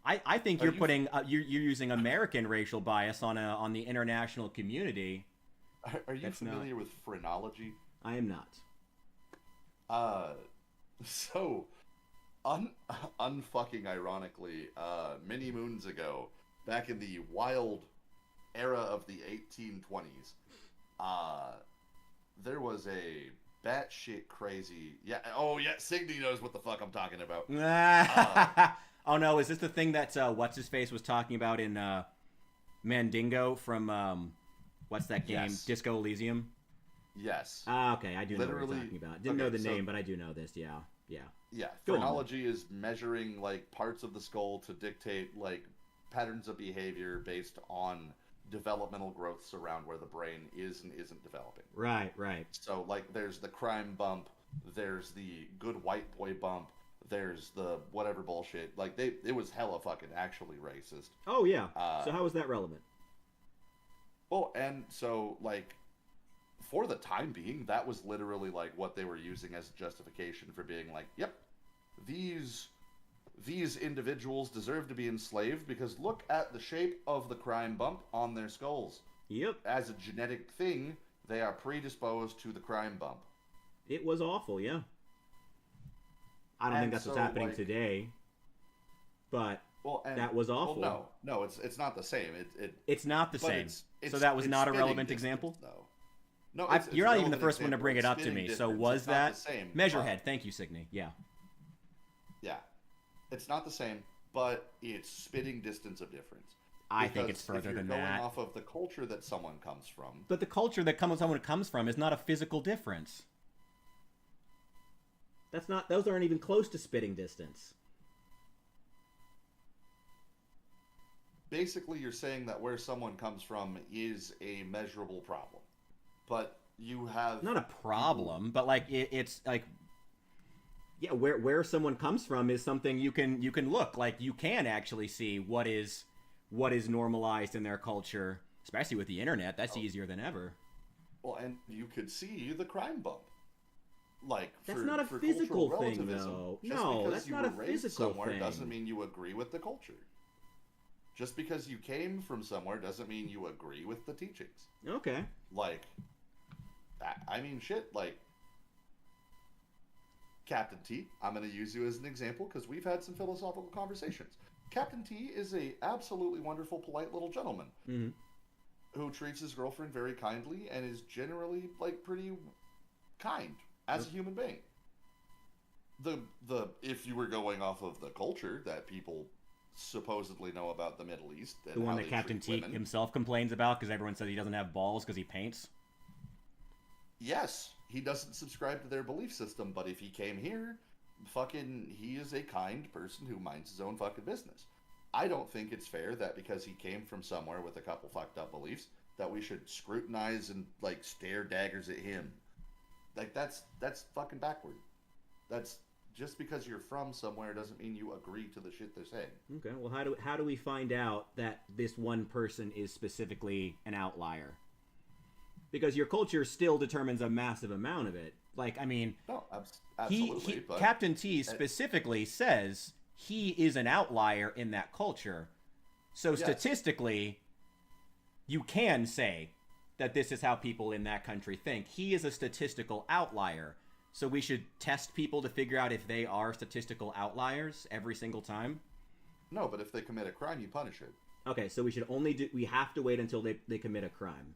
I think you're putting you're using American racial bias on the international community. Are you familiar with phrenology? I am not. So, unfucking ironically, many moons ago, back in the wild era of the 1820s, there was a batshit crazy... Yeah, oh yeah, Signy knows what the fuck I'm talking about. Oh no, is this the thing that What's-His-Face was talking about in Mandingo from, what's that game? Yes. Disco Elysium? Yes. Okay, I do know what you're talking about. Didn't know the name, but I do know this, yeah. Yeah, phrenology is measuring, like, parts of the skull to dictate, like, patterns of behavior based on developmental growths around where the brain is and isn't developing. Right. So, like, there's the crime bump, there's the good white boy bump, there's the whatever bullshit. Like, it was hella fucking actually racist. Oh, yeah. So how is that relevant? Well, and so, like, for the time being, that was literally, like, what they were using as justification for being like, yep, these individuals deserve to be enslaved because look at the shape of the crime bump on their skulls. Yep. As a genetic thing, they are predisposed to the crime bump. It was awful, yeah. I don't think that's what's happening today, but that was awful. Well, no, it's not the same. It's not the same. So that was not a relevant example? Though. No, you're not even the first one to bring it up to me. So was that Measurehead? Thank you, Signy. Yeah. Yeah, it's not the same, but it's spitting distance of difference. I think it's further than that. If you're going off of the culture that someone comes from, but the culture that someone comes from is not a physical difference. Those aren't even close to spitting distance. Basically, you're saying that where someone comes from is a measurable problem. But you have... Not a problem, but, like, it's, like... Yeah, where someone comes from is something you can look. Like, you can actually see what is normalized in their culture Especially with the internet, that's easier than ever. Well, and you could see the crime bump. Like, that's not a physical thing, though. No, that's not a physical thing. Doesn't mean you agree with the culture. Just because you came from somewhere doesn't mean you agree with the teachings. Okay. Like, I mean, shit, like, Captain T, I'm going to use you as an example because we've had some philosophical conversations. Captain T is a absolutely wonderful, polite little gentleman who treats his girlfriend very kindly and is generally, like, pretty kind as a human being. If you were going off of the culture that people supposedly know about the Middle East, and the one how that they Captain treat T women, himself complains about because everyone says he doesn't have balls because he paints. Yes, he doesn't subscribe to their belief system, but if he came here, he is a kind person who minds his own fucking business. I don't think it's fair that because he came from somewhere with a couple fucked up beliefs, that we should scrutinize and, like, stare daggers at him. Like, that's fucking backward. That's just because you're from somewhere doesn't mean you agree to the shit they're saying. Okay, well, how do we find out that this one person is specifically an outlier? Because your culture still determines a massive amount of it. Like, I mean, no, absolutely. But Captain T specifically says he is an outlier in that culture. So statistically, you can say that this is how people in that country think. He is a statistical outlier. So we should test people to figure out if they are statistical outliers every single time? No, but if they commit a crime, you punish it. Okay, so we have to wait until they commit a crime.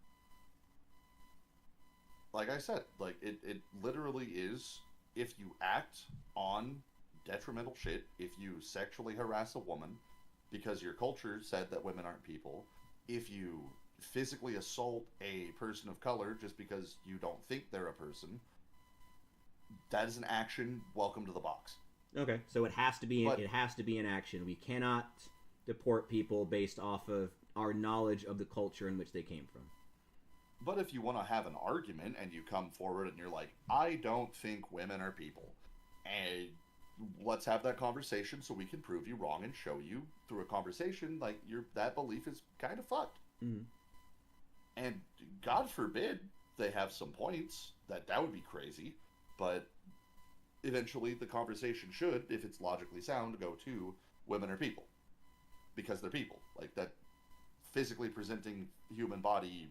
Like I said, like it literally is, if you act on detrimental shit, if you sexually harass a woman because your culture said that women aren't people, if you physically assault a person of color just because you don't think they're a person, that is an action. Welcome to the box. Okay, so it has to be an action. We cannot deport people based off of our knowledge of the culture in which they came from. But if you want to have an argument and you come forward and you're like, I don't think women are people, and let's have that conversation so we can prove you wrong and show you through a conversation like that belief is kind of fucked. Mm-hmm. And God forbid they have some points, that would be crazy, but eventually the conversation should, if it's logically sound, go to women are people. Because they're people. Like, that physically presenting human body,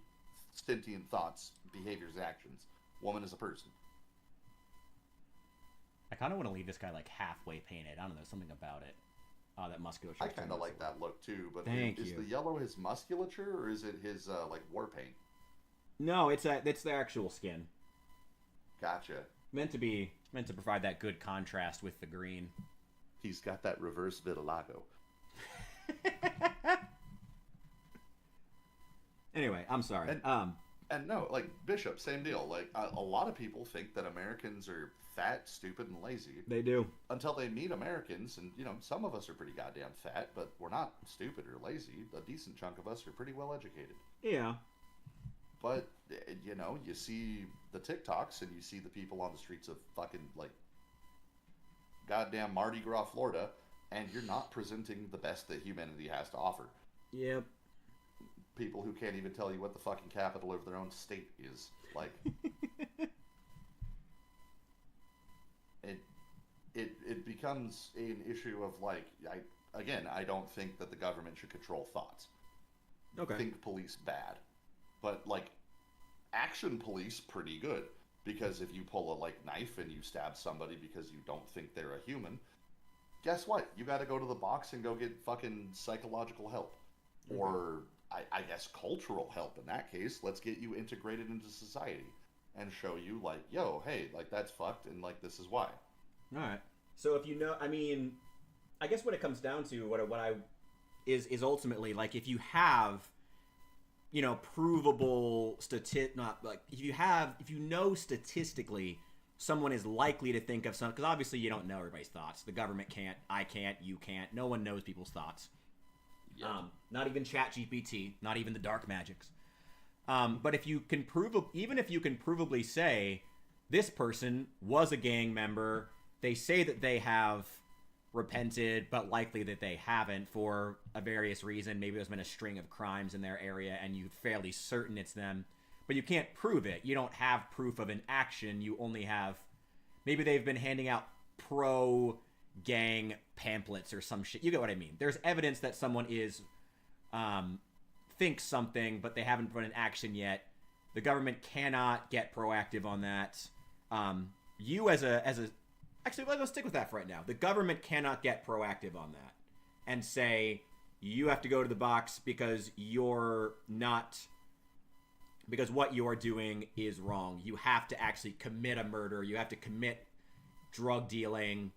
sentient thoughts, behaviors, actions. Woman is a person. I kind of want to leave this guy, like, halfway painted. I don't know, something about it. That musculature. I kind of like that look, too, but is the yellow his musculature, or is it his, like, war paint? No, it's the actual skin. Gotcha. Meant to provide that good contrast with the green. He's got that reverse vitiligo. Anyway, I'm sorry. And no, like, Bishop, same deal. Like, a lot of people think that Americans are fat, stupid, and lazy. They do. Until they meet Americans, and, you know, some of us are pretty goddamn fat, but we're not stupid or lazy. A decent chunk of us are pretty well educated. Yeah. But, you know, you see the TikToks and you see the people on the streets of fucking, like, goddamn Mardi Gras, Florida, and you're not presenting the best that humanity has to offer. Yep. People who can't even tell you what the fucking capital of their own state is. Like, it becomes an issue of, like, I don't think that the government should control thoughts. Okay. Think police bad. But, like, action police pretty good. Because if you pull a, like, knife and you stab somebody because you don't think they're a human, guess what? You gotta go to the box and go get fucking psychological help. Mm-hmm. Or, I guess, cultural help in that case. Let's get you integrated into society. And show you, like, yo, hey, like, that's fucked, and, like, this is why. Alright. So if you know, I mean, I guess what it comes down to, is ultimately, like, if you have, you know, provable if you know statistically someone is likely to think of something, because obviously you don't know everybody's thoughts. The government can't, I can't, you can't, no one knows people's thoughts. Yeah. Not even ChatGPT, not even the dark magics. But if you can even if you can provably say this person was a gang member, they say that they have repented, but likely that they haven't for a various reason. Maybe there's been a string of crimes in their area and you're fairly certain it's them, but you can't prove it. You don't have proof of an action. You only have, maybe they've been handing out pro-gang pamphlets or some shit. You get what I mean? There's evidence that someone is, thinks something, but they haven't put an action yet. The government cannot get proactive on that. You as a actually, let's stick with that for right now. The government cannot get proactive on that and say you have to go to the box because you're not, because what you're doing is wrong. You have to actually commit a murder. You have to commit drug dealing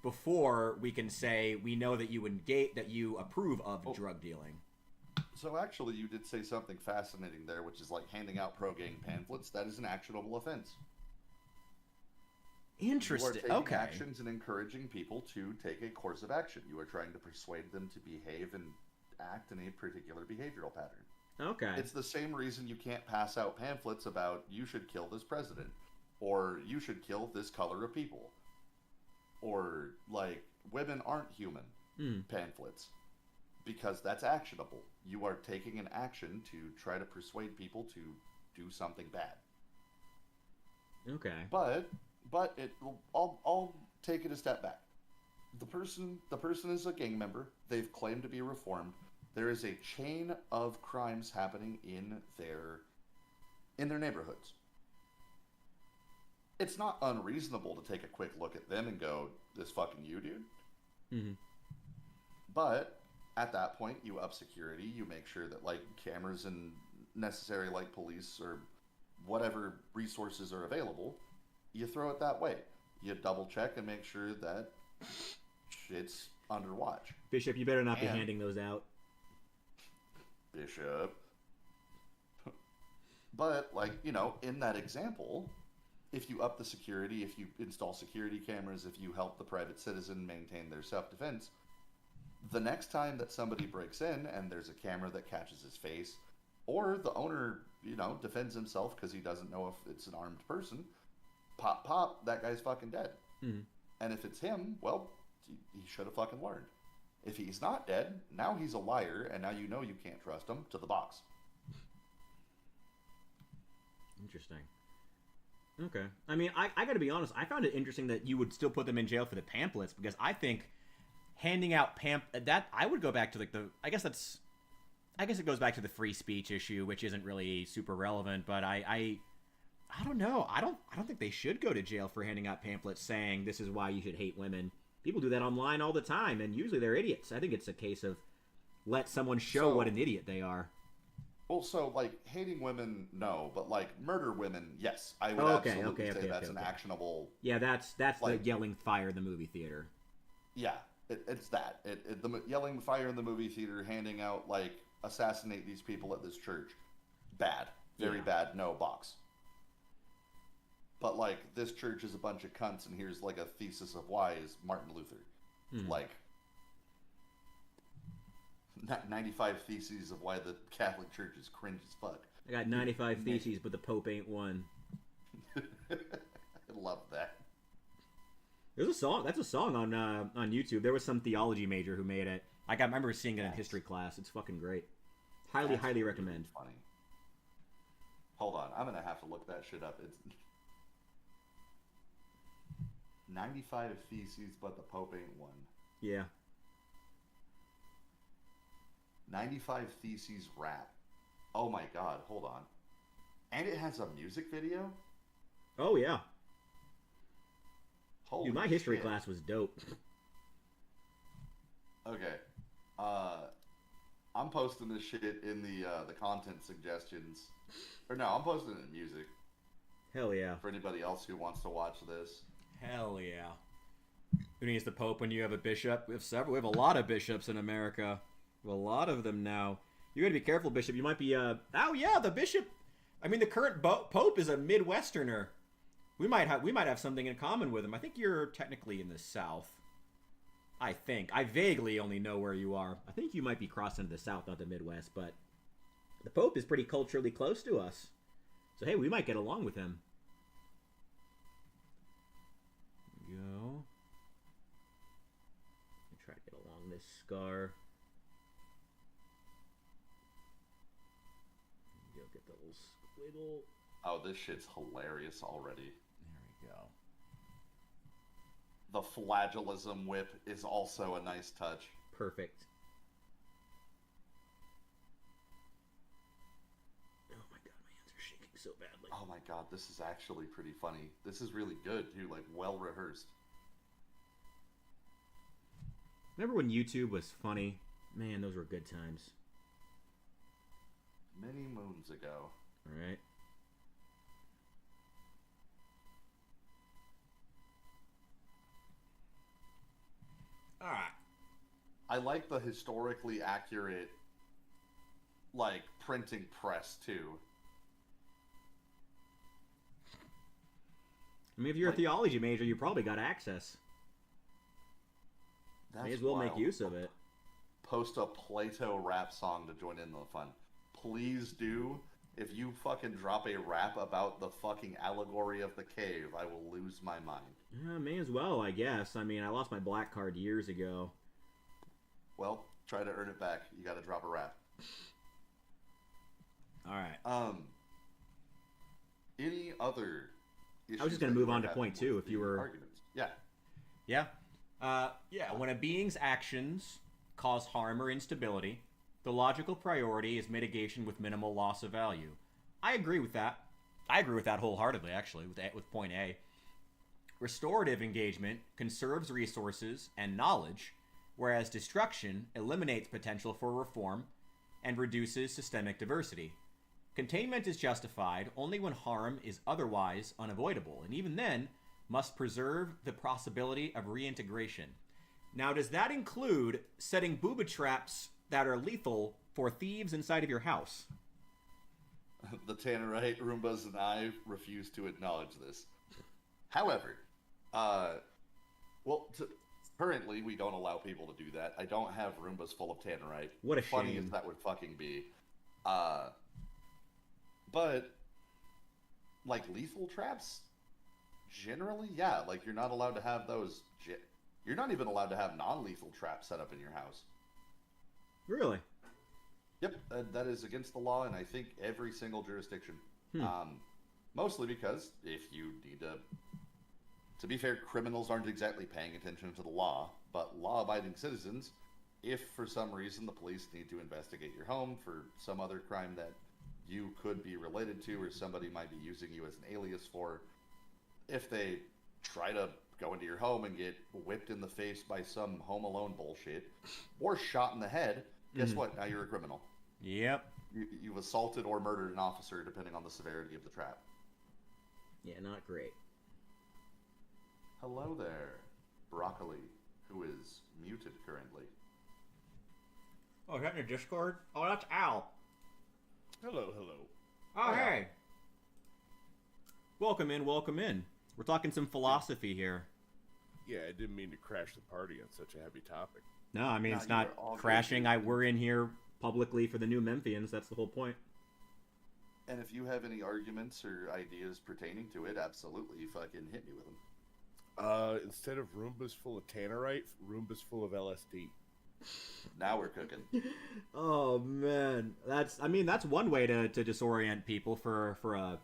before we can say we know that you engage, that you approve of drug dealing. So actually, you did say something fascinating there, which is like handing out pro-gang pamphlets. That is an actionable offense. Interesting. You are taking Okay. actions and encouraging people to take a course of action. You are trying to persuade them to behave and act in a particular behavioral pattern. Okay. It's the same reason you can't pass out pamphlets about you should kill this president, or you should kill this color of people, or like women aren't human pamphlets, because that's actionable. You are taking an action to try to persuade people to do something bad. Okay. But I'll take it a step back. The person is a gang member. They've claimed to be reformed. There is a chain of crimes happening in their neighborhoods. It's not unreasonable to take a quick look at them and go, "This fucking you, dude." Mm-hmm. But at that point, you up security. You make sure that like cameras and necessary like police or whatever resources are available. You throw it that way. You double check and make sure that it's under watch. Bishop, you better not be handing those out. Bishop. But, like, you know, in that example, if you up the security, if you install security cameras, if you help the private citizen maintain their self-defense, the next time that somebody breaks in and there's a camera that catches his face, or the owner, you know, defends himself because he doesn't know if it's an armed person, pop, that guy's fucking dead. Mm-hmm. And if it's him, well, he should have fucking learned. If he's not dead, now he's a liar, and now you know you can't trust him. To the box. Interesting. Okay. I mean, I gotta be honest, I found it interesting that you would still put them in jail for the pamphlets, because I think handing out that I would go back to like I guess it goes back to the free speech issue, which isn't really super relevant, but I don't know. I don't think they should go to jail for handing out pamphlets saying this is why you should hate women. People do that online all the time, and usually they're idiots. I think it's a case of let someone show what an idiot they are. Well, so, like, hating women, no, but, like, murder women, yes. I would absolutely say that's an actionable... Yeah, that's like, the yelling fire in the movie theater. Yeah, it's that. The yelling fire in the movie theater, handing out, like, assassinate these people at this church. Bad. Very bad, no box. But, like, this church is a bunch of cunts, and here's, like, a thesis of why is Martin Luther. Like, 95 theses of why the Catholic Church is cringe as fuck. I got 95 theses, but the Pope ain't one. I love that. There's a song. That's a song on YouTube. There was some theology major who made it. I remember seeing it in history class. It's fucking great. Highly recommend. Funny. Hold on, I'm gonna have to look that shit up. It's 95 theses, but the Pope ain't one. Yeah. 95 Theses rap. Oh my god, hold on. And it has a music video? Oh yeah. Holy Dude, my history shit. class was dope. Okay. I'm posting this shit in the content suggestions. Or no, I'm posting it in music. Hell yeah. For anybody else who wants to watch this. Hell yeah. Who needs the Pope when you have a bishop? We have several. We have a lot of bishops in America. A lot of them now. You gotta be careful, Bishop. You might be, oh yeah, the Bishop. I mean, the current Pope is a Midwesterner. We might have something in common with him. I think you're technically in the South. I think. I vaguely only know where you are. I think you might be crossing to the South, not the Midwest, but the Pope is pretty culturally close to us. So, hey, we might get along with him. Go. scar. Go get the little squiggle. Oh, this shit's hilarious already. There we go. The flagellism whip is also a nice touch. Perfect. Oh my god, my hands are shaking so badly. Oh my god, this is actually pretty funny. This is really good, too, like, well rehearsed. Remember when YouTube was funny? Man, those were good times. Many moons ago. Alright. Alright. I like the historically accurate, like, printing press, too. I mean, if you're a theology major, you probably got access. May as well make use of it. Post a Plato rap song to join in the fun. Please do. If you fucking drop a rap about the fucking allegory of the cave, I will lose my mind. Yeah, may as well, I guess. I mean, I lost my black card years ago. Well, try to earn it back. You gotta drop a rap. Alright. Any other issues? I was just gonna move on to point two, if you were... Arguments? Yeah. Yeah. When a being's actions cause harm or instability, the logical priority is mitigation with minimal loss of value. I agree with that. I agree with that wholeheartedly, actually, with point A. Restorative engagement conserves resources and knowledge, whereas destruction eliminates potential for reform and reduces systemic diversity. Containment is justified only when harm is otherwise unavoidable, and even then, must preserve the possibility of reintegration. Now, does that include setting booby traps that are lethal for thieves inside of your house? The Tannerite, Roombas, and I refuse to acknowledge this. However, currently we don't allow people to do that. I don't have Roombas full of Tannerite. What a Funny shame. as that would fucking be. But, like, lethal traps? Generally, yeah. Like, you're not allowed to have those... You're not even allowed to have non-lethal traps set up in your house. Really? Yep, that is against the law in, I think, every single jurisdiction. Mostly because if you need to be fair, criminals aren't exactly paying attention to the law, but law-abiding citizens, if for some reason the police need to investigate your home for some other crime that you could be related to or somebody might be using you as an alias for, if they try to go into your home and get whipped in the face by some Home Alone bullshit, or shot in the head, guess what? Now you're a criminal. Yep. You've assaulted or murdered an officer, depending on the severity of the trap. Yeah, not great. Hello there, Broccoli, who is muted currently. Oh, is that in your Discord? Oh, that's Al. Hello. Oh, hey. Welcome in. We're talking some philosophy here. Yeah, I didn't mean to crash the party on such a heavy topic. No, I mean, No, it's not you're all crashing. good. We're in here publicly for the new Memphians. That's the whole point. And if you have any arguments or ideas pertaining to it, absolutely fucking hit me with them. Instead of Roombas full of Tannerite, Roombas full of LSD. Now we're cooking. Oh man, that's one way to disorient people for a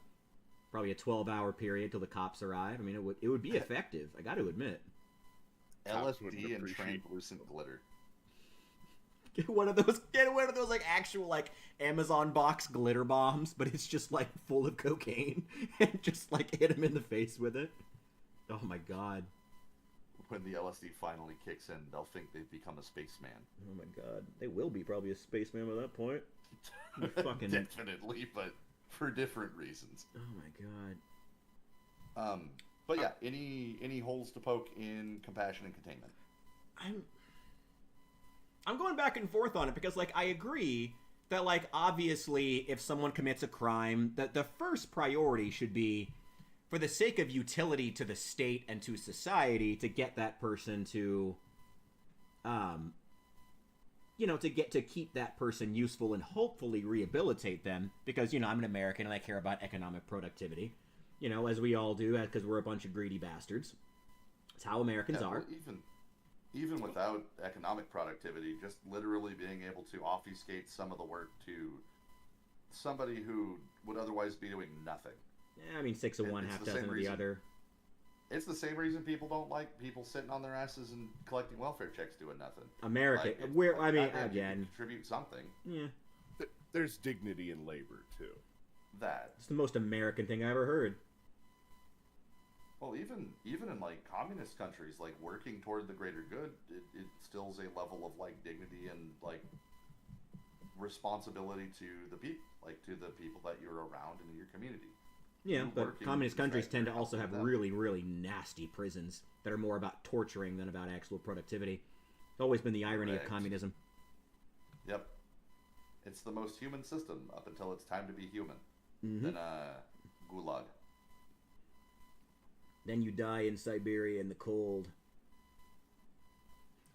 probably a 12-hour period till the cops arrive. I mean, it would be effective. I got to admit. Cops wouldn't LSD and appreciate- translucent glitter. Get one of those like actual like Amazon box glitter bombs, but it's just like full of cocaine, and just like hit him in the face with it. Oh my god. When the LSD finally kicks in, they'll think they've become a spaceman. Oh my god. They will be probably a spaceman by that point. Fucking... Definitely, but for different reasons. Oh my god. But yeah, any holes to poke in compassion and containment? I'm going back and forth on it because, like, I agree that, like, obviously, if someone commits a crime, that the first priority should be, for the sake of utility to the state and to society, to get that person to, to keep that person useful and hopefully rehabilitate them. Because, I'm an American and I care about economic productivity, as we all do, because we're a bunch of greedy bastards. It's how Americans are. Well, even without economic productivity, just literally being able to obfuscate some of the work to somebody who would otherwise be doing nothing. Yeah, I mean, 6 of one, half dozen of the other. It's the same reason people don't like people sitting on their asses and collecting welfare checks doing nothing. America, again, contribute something. Yeah. There's dignity in labor too. It's the most American thing I ever heard. Well, even in like communist countries, like working toward the greater good, it instills a level of like dignity and like responsibility to the people, like to the people that you're around in your community. Yeah, but communist countries tend to also have really, really nasty prisons that are more about torturing than about actual productivity. It's always been the irony of communism. Yep. It's the most human system up until it's time to be human. Mm-hmm. Then, gulag. Then you die in Siberia in the cold.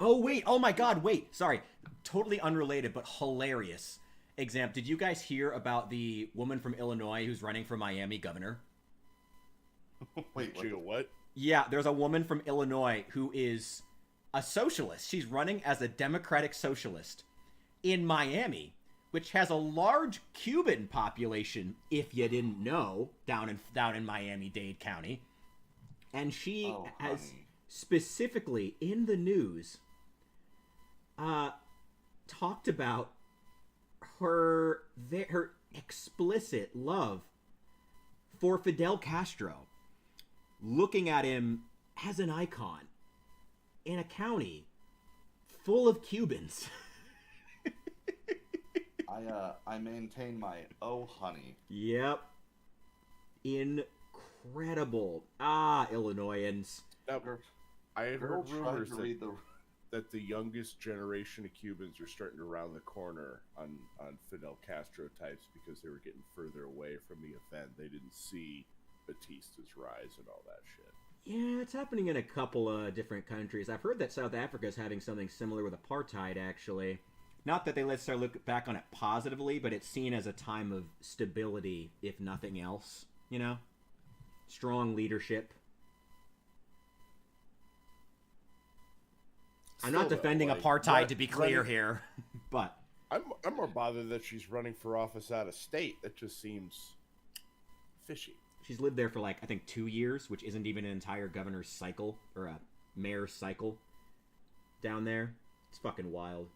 Oh, wait. Oh, my God. Wait. Sorry. Totally unrelated, but hilarious. Example, did you guys hear about the woman from Illinois who's running for Miami governor? Wait, what? Yeah, there's a woman from Illinois who is a socialist. She's running as a Democratic socialist in Miami, which has a large Cuban population, if you didn't know, down in Miami-Dade County. And she has specifically in the news talked about her explicit love for Fidel Castro, looking at him as an icon in a full of Cubans. I maintain my honey. Yep. Incredible. Illinoisans. I had heard rumors that the youngest generation of Cubans are starting to round the corner on Fidel Castro types because they were getting further away from the event. They didn't see Batista's rise and all that shit. Yeah, it's happening in a couple of different countries. I've heard that South Africa is having something similar with apartheid, actually. Not that let's start look back on it positively, but it's seen as a time of stability, if nothing else. You know? Strong leadership. I'm not defending apartheid, to be clear here, but... I'm more bothered that she's running for office out of state. That just seems fishy. She's lived there for, I think 2 years, which isn't even an entire governor's cycle, or a mayor's cycle down there. It's fucking wild.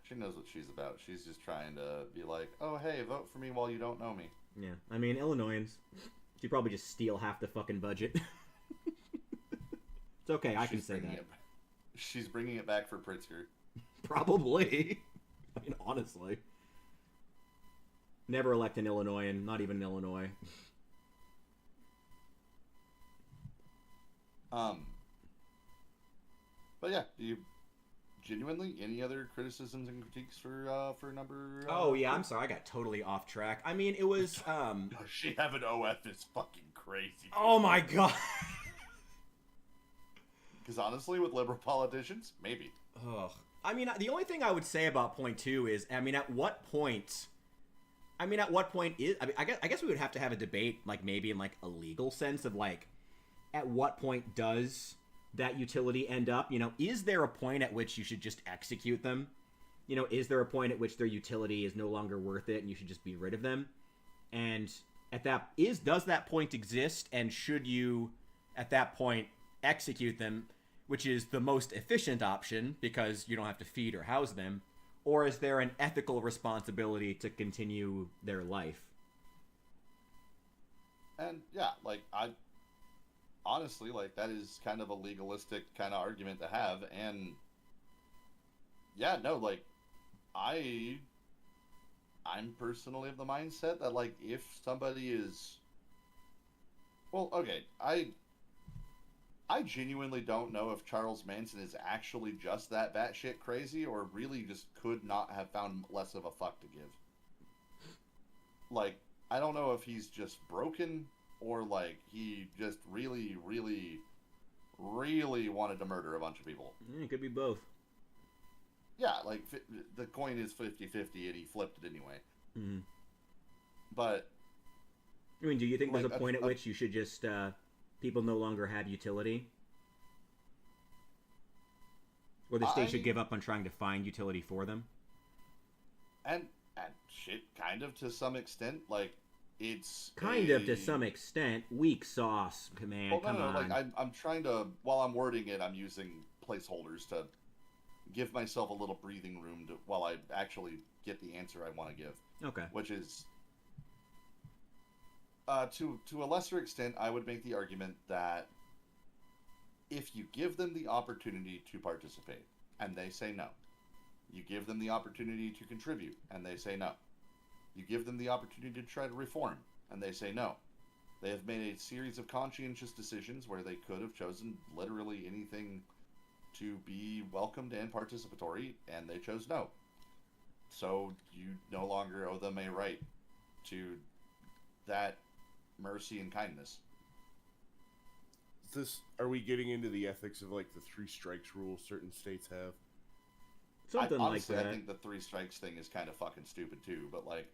She knows what she's about. She's just trying to be like, oh, hey, vote for me while you don't know me. Yeah, I mean, Illinoisans, she'd probably just steal half the fucking budget. It's okay, I can say that. She's bringing it back for Pritzker. Probably. I mean, honestly. Never elect an Illinoisan, not even in Illinois. But yeah, do you genuinely any other criticisms and critiques for number? Oh yeah, I'm sorry, I got totally off track. I mean, it was She have an OF is fucking crazy. Oh my god. Because honestly, with liberal politicians, maybe. Ugh. I mean, the only thing I would say about point 2 is, I mean, at what point is... I guess we would have to have a debate, maybe in, a legal sense of, at what point does that utility end up? Is there a point at which you should just execute them? Is there a point at which their utility is no longer worth it and you should just be rid of them? And does that point exist, and should you, at that point, execute them, which is the most efficient option because you don't have to feed or house them, or is there an ethical responsibility to continue their life? And yeah, I honestly, that is kind of a legalistic kind of argument to have, and yeah, no, I'm personally of the mindset that if somebody is, well, okay, I genuinely don't know if Charles Manson is actually just that batshit crazy or really just could not have found less of a fuck to give. I don't know if he's just broken or he just really, really, really wanted to murder a bunch of people. Yeah, it could be both. Yeah, the coin is 50-50 and he flipped it anyway. Mm-hmm. But... I mean, do you think there's a point at which you should just, people no longer have utility? Or the state should give up on trying to find utility for them? And shit, kind of to some extent, like, it's kind of to some extent. Weak sauce, man. Well, come on. Like, I'm trying to, while I'm wording it, I'm using placeholders to give myself a little breathing room while I actually get the answer I want to give. Okay. Which is, to a lesser extent, I would make the argument that if you give them the opportunity to participate and they say no, you give them the opportunity to contribute and they say no, you give them the opportunity to try to reform and they say no, they have made a series of conscientious decisions where they could have chosen literally anything to be welcomed and participatory, and they chose no. So you no longer owe them a right to that mercy and kindness. Are we getting into the ethics of, like, the 3 strikes rule certain states have? Something honestly, like that. I think the 3 strikes thing is kind of fucking stupid too, but like...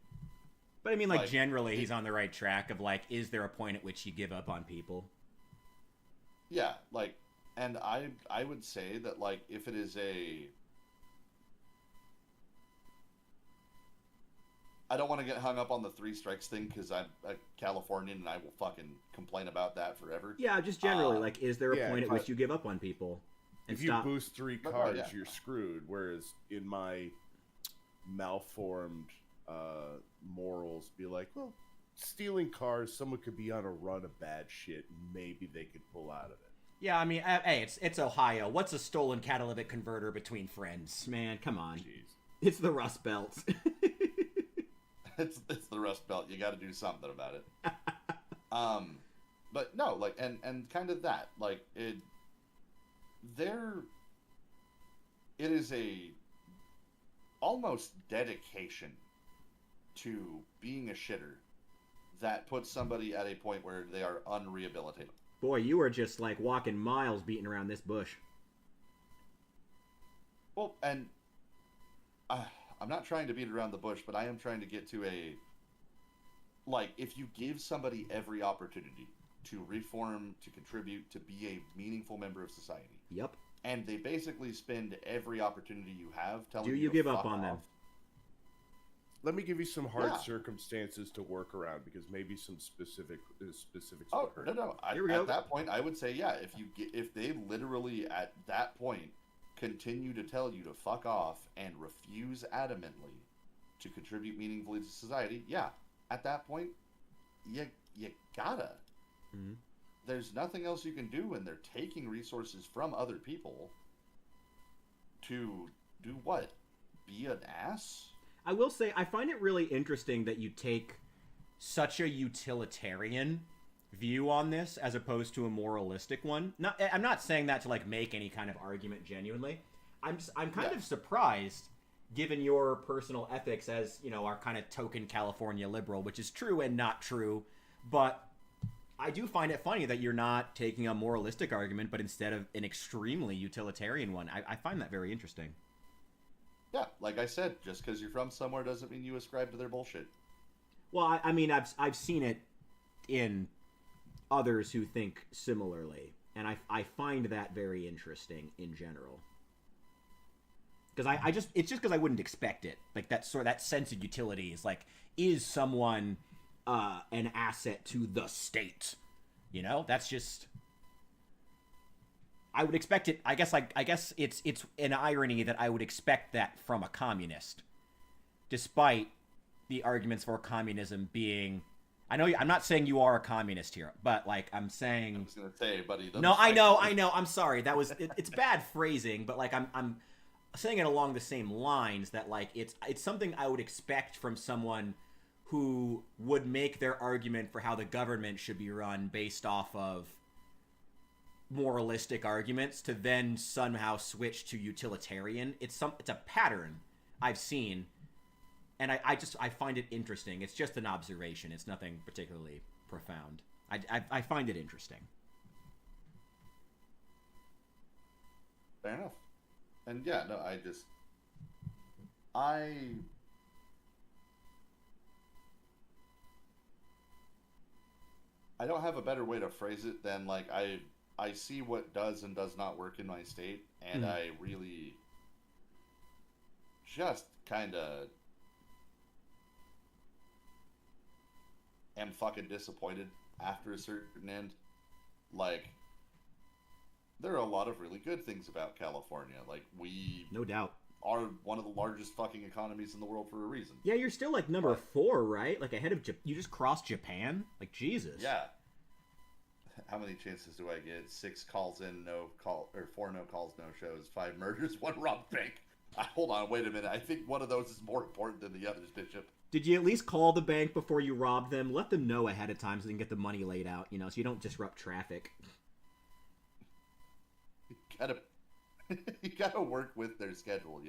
But I mean, like generally, he's on the right track of, like, is there a point at which you give up on people? Yeah, like, and I would say that, like, if it is I don't want to get hung up on the 3 strikes thing because I'm a Californian and I will fucking complain about that forever. Yeah, just generally, like, is there a point at which you give up on people? If you boost 3 cars, you're screwed. Whereas in my malformed morals, be like, well, stealing cars, someone could be on a run of bad shit, and maybe they could pull out of it. Yeah, I mean, hey, it's Ohio. What's a stolen catalytic converter between friends? Man, come on. Jeez. It's the Rust Belt. It's the Rust Belt. You got to do something about it. But no, like, and kind of that, like, it is a almost dedication to being a shitter that puts somebody at a point where they are unrehabilitatable. Boy, you are just, like, walking miles beating around this bush. Well, and I'm not trying to beat around the bush, but I am trying to get to like, if you give somebody every opportunity to reform, to contribute, to be a meaningful member of society. Yep. And they basically spend every opportunity you have telling you do you to give fuck up on off. them? Let me give you some hard circumstances to work around, because maybe some specifics. Oh, no. At that point, I would say, yeah. If they literally at that point continue to tell you to fuck off and refuse adamantly to contribute meaningfully to society, yeah. At that point, you gotta. Mm-hmm. There's nothing else you can do, and they're taking resources from other people to do what? Be an ass? I will say, I find it really interesting that you take such a utilitarian view on this as opposed to a moralistic one. I'm not saying that to, like, make any kind of argument genuinely. I'm kind of surprised, given your personal ethics as, you know, our kind of token California liberal, which is true and not true, but I do find it funny that you're not taking a moralistic argument, but instead of an extremely utilitarian one. I find that very interesting. Yeah, like I said, just because you're from somewhere doesn't mean you ascribe to their bullshit. Well, I mean, I've seen it in others who think similarly, and I find that very interesting in general. Because it's just because I wouldn't expect it. Like, that sense of utility is like, is someone an asset to the state? You know, that's just. I would expect it. I guess it's an irony that I would expect that from a communist, despite the arguments for communism being. I know I'm not saying you are a communist here, but, like, I'm saying. I was gonna say, buddy. No, I know. I'm sorry. That was it's bad phrasing, but, like, I'm saying it along the same lines that, like, it's something I would expect from someone who would make their argument for how the government should be run based off of moralistic arguments to then somehow switch to utilitarian. It's a pattern I've seen, and I find it interesting. It's just an observation. It's nothing particularly profound. I find it interesting. Fair enough. And yeah, no, I don't have a better way to phrase it than, like, I see what does and does not work in my state, and I really just kind of am fucking disappointed after a certain end. Like, there are a lot of really good things about California. Like, we no doubt are one of the largest fucking economies in the world for a reason. Yeah, you're still like number 4, right? Like ahead of you just crossed Japan. Like Jesus. Yeah. How many chances do I get? 6 calls in, no call, or 4 no calls, no shows, 5 murders, 1 robbed bank. Hold on, wait a minute. I think one of those is more important than the others, Bishop. Did you at least call the bank before you robbed them? Let them know ahead of time so they can get the money laid out, so you don't disrupt traffic. You gotta work with their schedule,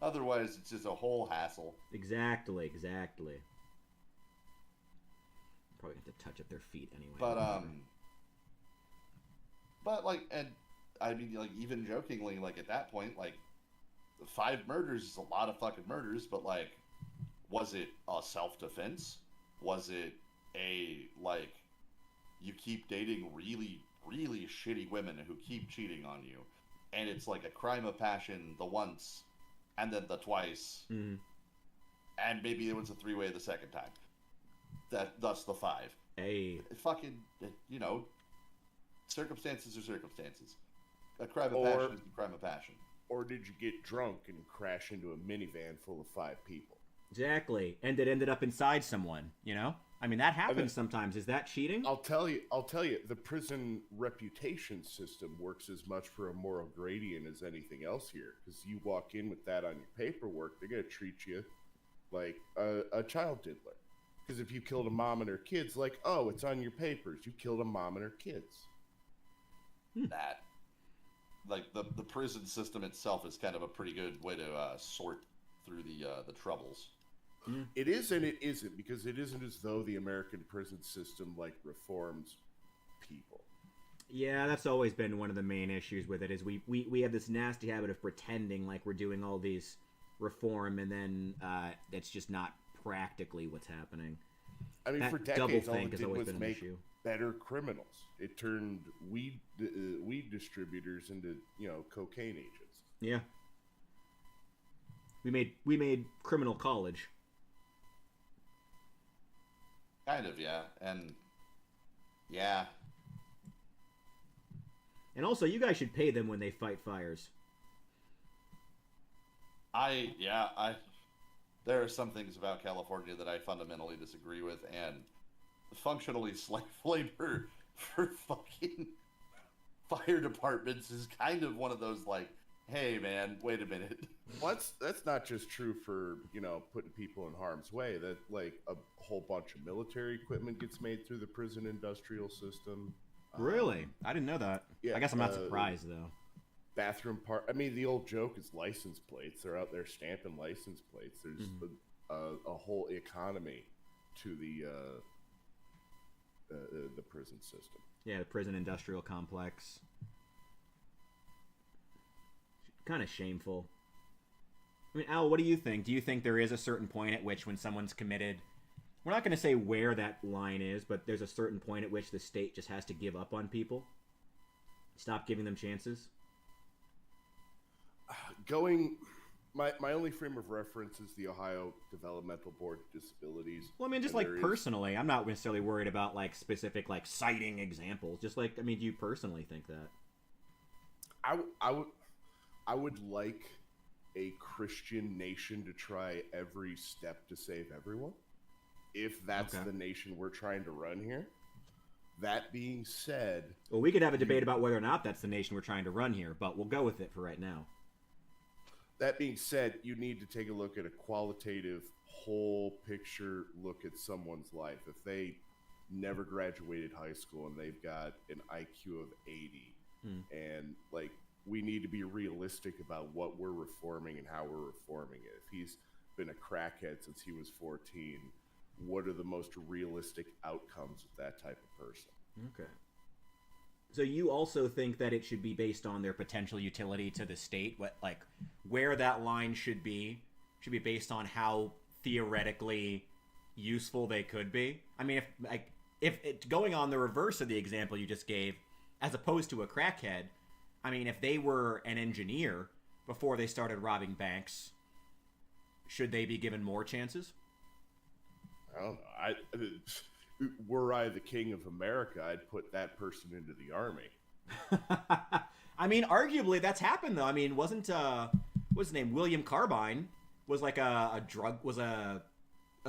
Otherwise, it's just a whole hassle. Exactly. Probably have to touch up their feet anyway. But like, and I mean, like, even jokingly, like, at that point, like, 5 murders is a lot of fucking murders, but like, was it a self-defense? Was it a, like, you keep dating really, really shitty women who keep cheating on you, and it's like a crime of passion the once, and then the twice, and maybe it was a 3-way the second time. Thus the 5. Hey. Fucking, circumstances are circumstances. A crime of passion is a crime of passion. Or did you get drunk and crash into a minivan full of 5 people? Exactly. And it ended up inside someone, I mean, that happens sometimes. Is that cheating? I'll tell you, the prison reputation system works as much for a moral gradient as anything else here. Because you walk in with that on your paperwork, they're going to treat you like a child diddler. Because if you killed a mom and her kids, like, oh, it's on your papers. You killed a mom and her kids. That, like, the prison system itself is kind of a pretty good way to sort through the troubles. It is and it isn't, because it isn't as though the American prison system, like, reforms people. Yeah, that's always been one of the main issues with it, is we have this nasty habit of pretending like we're doing all these reform, and then it's just not practically what's happening. I mean, that for decades, all it has did always was been an make issue. Better criminals. It turned weed distributors into, cocaine agents. Yeah. We made criminal college. Kind of, yeah. And yeah. And also, you guys should pay them when they fight fires. There are some things about California that I fundamentally disagree with, and functionally slave labor for fucking fire departments is kind of one of those, like, hey man, wait a minute. Well, that's not just true for, putting people in harm's way. That, like, a whole bunch of military equipment gets made through the prison industrial system. Really? I didn't know that. Yeah, I guess I'm not surprised, though. Bathroom part. I mean, the old joke is license plates. They're out there stamping license plates. There's a whole economy to the prison system. Yeah, the prison industrial complex. Kind of shameful. I mean, Al, what do you think? Do you think there is a certain point at which, when someone's committed, we're not going to say where that line is, but there's a certain point at which the state just has to give up on people? Stop giving them chances? My only frame of reference is the Ohio Developmental Board of Disabilities. Well, I mean, just like personally, I'm not necessarily worried about like specific like citing examples. Just like, I mean, do you personally think that? I would like a Christian nation to try every step to save everyone, if that's the nation we're trying to run here. That being said... Well, we could have a debate about whether or not that's the nation we're trying to run here, but we'll go with it for right now. That being said, you need to take a look at a qualitative, whole picture look at someone's life. If they never graduated high school and they've got an IQ of 80, and, like, we need to be realistic about what we're reforming and how we're reforming it. If he's been a crackhead since he was 14, what are the most realistic outcomes of that type of person? Okay. So you also think that it should be based on their potential utility to the state? What, like, where that line should be based on how theoretically useful they could be? I mean, if going on the reverse of the example you just gave, as opposed to a crackhead. I mean, if they were an engineer before they started robbing banks, should they be given more chances? I don't know. Were I the king of America, I'd put that person into the army. I mean, arguably that's happened though. I mean, wasn't what's his name? William Carbine was like a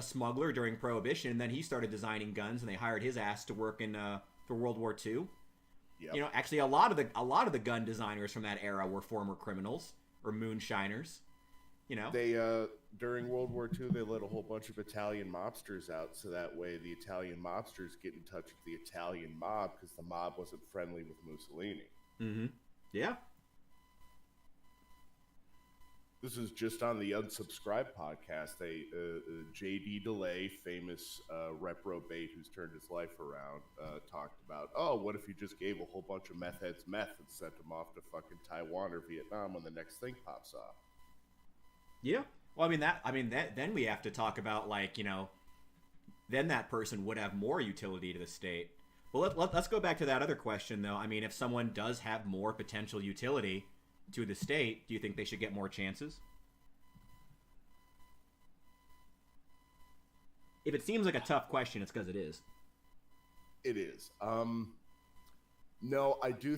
smuggler during Prohibition, and then he started designing guns, and they hired his ass to work in for World War II. Yep. You know, actually, a lot of the gun designers from that era were former criminals or moonshiners. You know, they during World War II, they let a whole bunch of Italian mobsters out, so that way the Italian mobsters get in touch with the Italian mob because the mob wasn't friendly with Mussolini. Mm-hmm. Yeah. This is just on the Unsubscribe podcast. J.D. DeLay, famous reprobate who's turned his life around, talked about, what if you just gave a whole bunch of meth heads meth and sent them off to fucking Taiwan or Vietnam when the next thing pops off? Yeah. Well, then we have to talk about, like, you know, then that person would have more utility to the state. Well, let's go back to that other question, though. I mean, if someone does have more potential utility to the state, do you think they should get more chances? If it seems like a tough question, it's because it is. It is. No, I do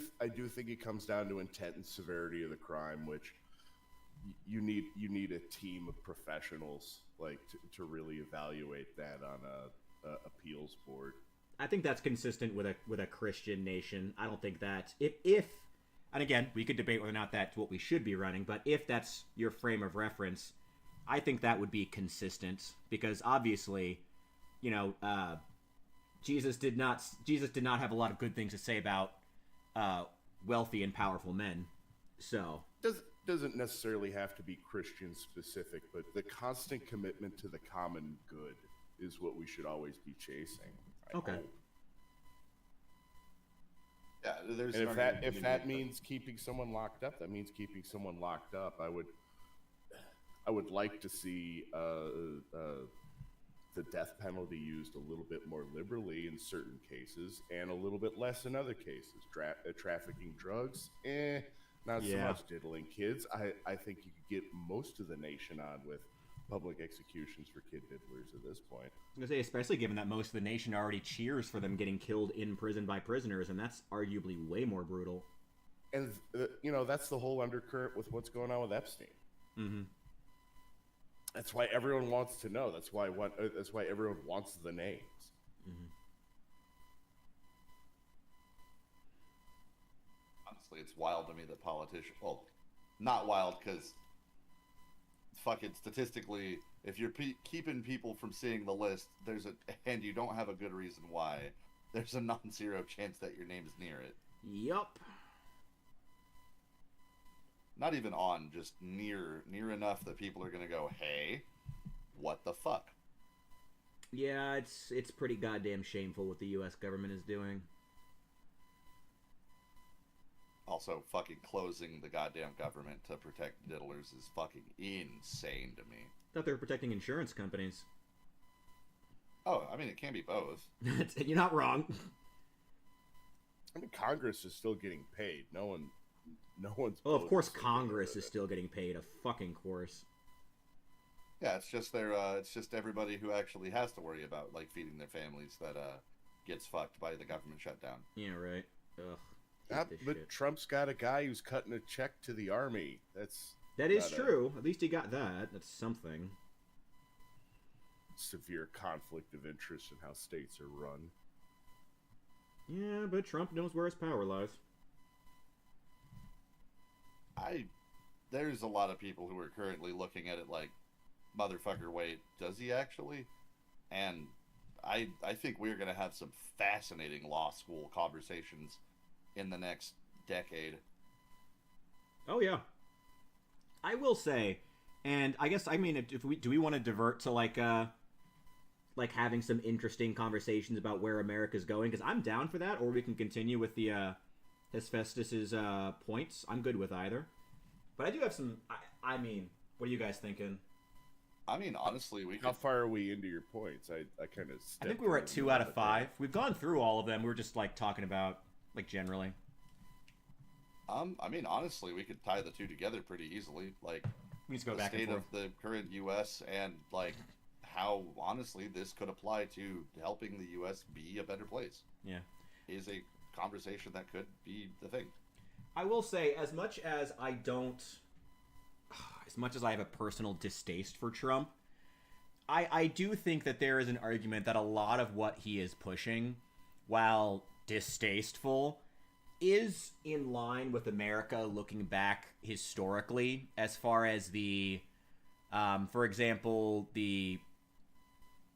think it comes down to intent and severity of the crime, which you need a team of professionals like to really evaluate that on a appeals board. I think that's consistent with a Christian nation. I don't think that if and again, we could debate whether or not that's what we should be running, but if that's your frame of reference, I think that would be consistent, because obviously, you know, Jesus did not have a lot of good things to say about wealthy and powerful men. So doesn't necessarily have to be Christian specific, but the constant commitment to the common good is what we should always be chasing. I hope. Yeah, there's. And if that means keeping someone locked up, that means keeping someone locked up. I would like to see the death penalty used a little bit more liberally in certain cases, and a little bit less in other cases. Trafficking drugs, not so much. Diddling kids, I think you could get most of the nation on with public executions for kid diddlers at this point. I was going to say, especially given that most of the nation already cheers for them getting killed in prison by prisoners, and that's arguably way more brutal. And, you know, that's the whole undercurrent with what's going on with Epstein. Mm-hmm. That's why everyone wants to know. That's why everyone wants the names. Mm-hmm. Honestly, it's wild to me that politicians... Well, not wild because... fucking statistically, if you're keeping people from seeing the list, and you don't have a good reason why, there's a non-zero chance that your name is near it. Yup. Not even on, just near enough that people are gonna go, hey, what the fuck? Yeah, it's pretty goddamn shameful what the U.S. government is doing. Also, fucking closing the goddamn government to protect diddlers is fucking insane to me. I thought they were protecting insurance companies. Oh, I mean, it can be both. You're not wrong. I mean, Congress is still getting paid. No one's... Well, of course Congress is still getting paid. A fucking course. Yeah, it's just it's just everybody who actually has to worry about, like, feeding their families that gets fucked by the government shutdown. Yeah, right. Ugh. But shit. Trump's got a guy who's cutting a check to the army. That is true. At least he got that. That's something. Severe conflict of interest in how states are run. Yeah, but Trump knows where his power lies. There's a lot of people who are currently looking at it like, motherfucker, wait, does he actually? And I think we're going to have some fascinating law school conversations in the next decade. Oh yeah, I will say, and I guess if we want to divert to like having some interesting conversations about where America's going, because I'm down for that, or we can continue with the Hephaestus's points. I'm good with either, but I do have some. I mean, what are you guys thinking? I mean, honestly, How far are we into your points? I kind of. I think we were at 2 out of 5. We've gone through all of them. We were just like talking about. Like, generally. I mean, honestly, we could tie the two together pretty easily. Like, We just go the back and state forth. of the current U.S. and, like, how, honestly, this could apply to helping the U.S. be a better place. Yeah. Is a conversation that could be the thing. I will say, as much as I have a personal distaste for Trump, I do think that there is an argument that a lot of what he is pushing, while distasteful, is in line with America looking back historically, as far as the, for example, the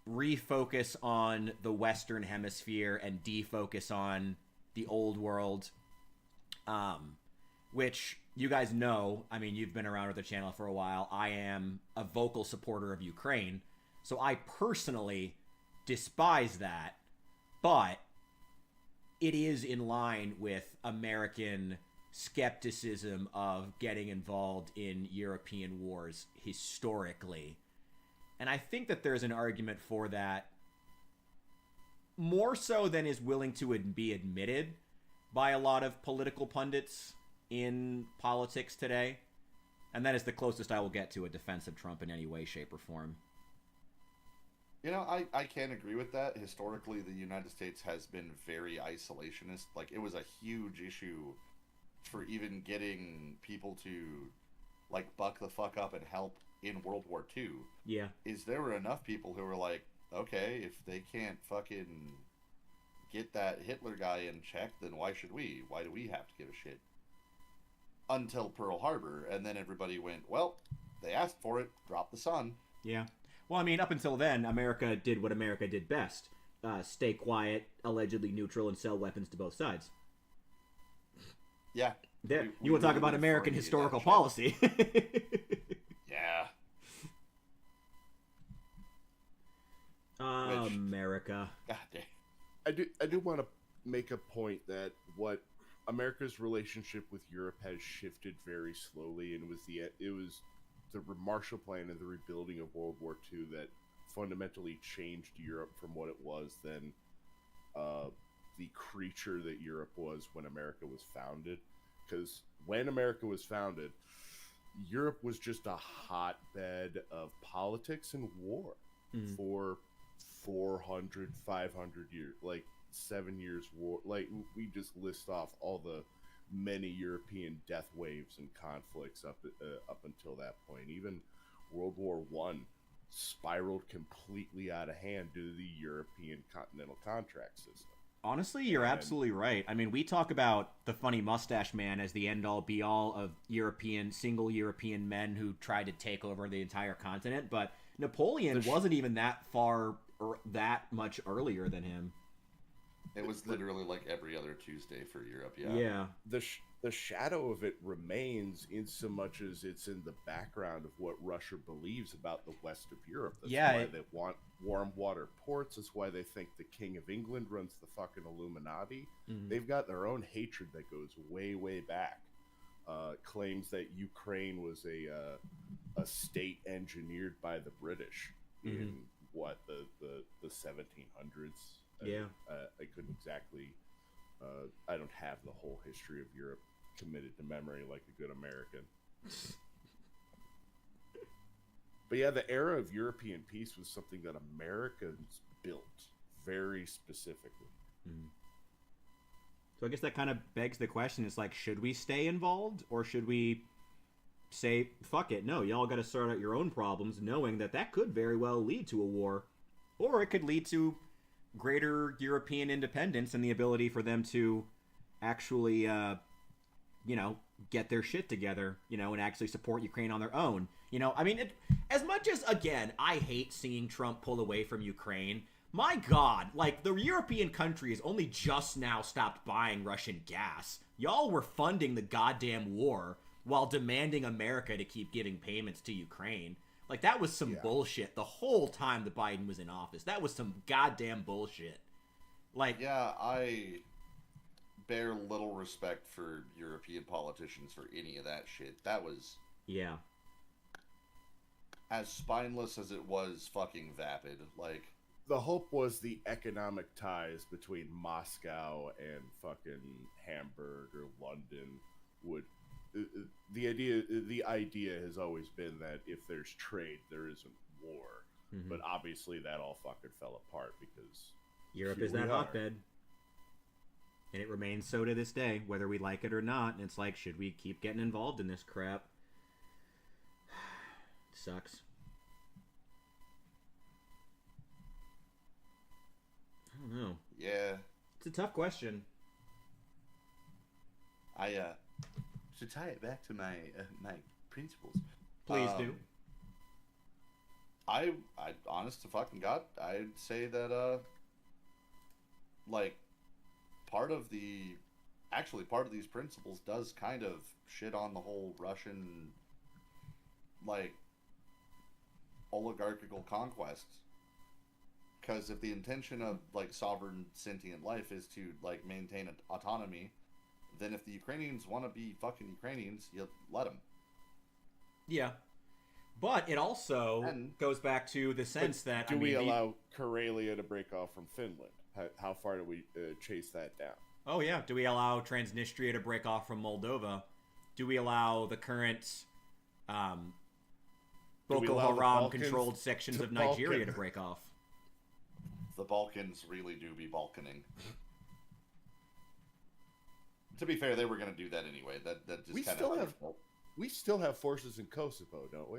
refocus on the Western Hemisphere and defocus on the old world, which you guys know. I mean, you've been around with the channel for a while. I am a vocal supporter of Ukraine, so I personally despise that, but it is in line with American skepticism of getting involved in European wars historically. And I think that there's an argument for that, more so than is willing to be admitted by a lot of political pundits in politics today. And that is the closest I will get to a defense of Trump in any way, shape, or form. You know, I can't agree with that. Historically, the United States has been very isolationist. Like, it was a huge issue for even getting people to, like, buck the fuck up and help in World War II. Yeah. Is there were enough people who were like, okay, if they can't fucking get that Hitler guy in check, then why should we? Why do we have to give a shit? Until Pearl Harbor, and then everybody went, well, they asked for it, drop the sun. Yeah. Well, I mean, up until then, America did what America did best. Stay quiet, allegedly neutral, and sell weapons to both sides. Yeah. You want to talk about American historical policy. Yeah. America. God damn. I do want to make a point that what America's relationship with Europe has shifted very slowly, and it was the Marshall Plan and the rebuilding of World War II that fundamentally changed Europe from what it was then, the creature that Europe was when America was founded. Because when America was founded, Europe was just a hotbed of politics and war for 400, 500 years, like 7 years war. Like, we just list off all the many European death waves and conflicts up until that point. Even World War One spiraled completely out of hand due to the European continental contract system. Honestly, you're absolutely right. I mean, we talk about the funny mustache man as the end-all, be-all of single European men who tried to take over the entire continent, but Napoleon wasn't even that far or that much earlier than him. It was literally like every other Tuesday for Europe, yeah. Yeah. The shadow of it remains in so much as it's in the background of what Russia believes about the west of Europe. That's why they want warm water ports. That's why they think the King of England runs the fucking Illuminati. Mm-hmm. They've got their own hatred that goes way, way back. Claims that Ukraine was a state engineered by the British in the 1700s. Yeah. I couldn't exactly. I don't have the whole history of Europe committed to memory like a good American. But yeah, the era of European peace was something that Americans built very specifically. So I guess that kind of begs the question: is like, should we stay involved, or should we say, fuck it? No, y'all got to sort out your own problems, knowing that could very well lead to a war, or it could lead to greater European independence and the ability for them to actually, get their shit together, and actually support Ukraine on their own. I mean, as much as, again, I hate seeing Trump pull away from Ukraine, my God, like, the European countries only just now stopped buying Russian gas. Y'all were funding the goddamn war while demanding America to keep giving payments to Ukraine. Like, that was some bullshit the whole time that Biden was in office. That was some goddamn bullshit. Like, yeah, I bear little respect for European politicians for any of that shit. That was... yeah. As spineless as it was fucking vapid. Like... The hope was the economic ties between Moscow and fucking Hamburg or London would. The idea has always been that if there's trade, there isn't war. Mm-hmm. But obviously, that all fucking fell apart because Europe is that hotbed, and it remains so to this day, whether we like it or not. And it's like, should we keep getting involved in this crap? Sucks. I don't know. Yeah, it's a tough question. I to tie it back to my my principles. Please do. I honest to fucking God, I'd say that like part of these principles does kind of shit on the whole Russian like oligarchical conquest. Because if the intention of like sovereign sentient life is to like maintain autonomy, then if the Ukrainians want to be fucking Ukrainians, you let them. Yeah. But it also goes back to the sense that... Do we allow Karelia to break off from Finland? How far do we chase that down? Oh, yeah. Do we allow Transnistria to break off from Moldova? Do we allow the current Boko Haram-controlled sections of Nigeria to break off? The Balkans really do be Balkaning. To be fair, they were going to do that anyway. That just kind of... We still have forces in Kosovo, don't we?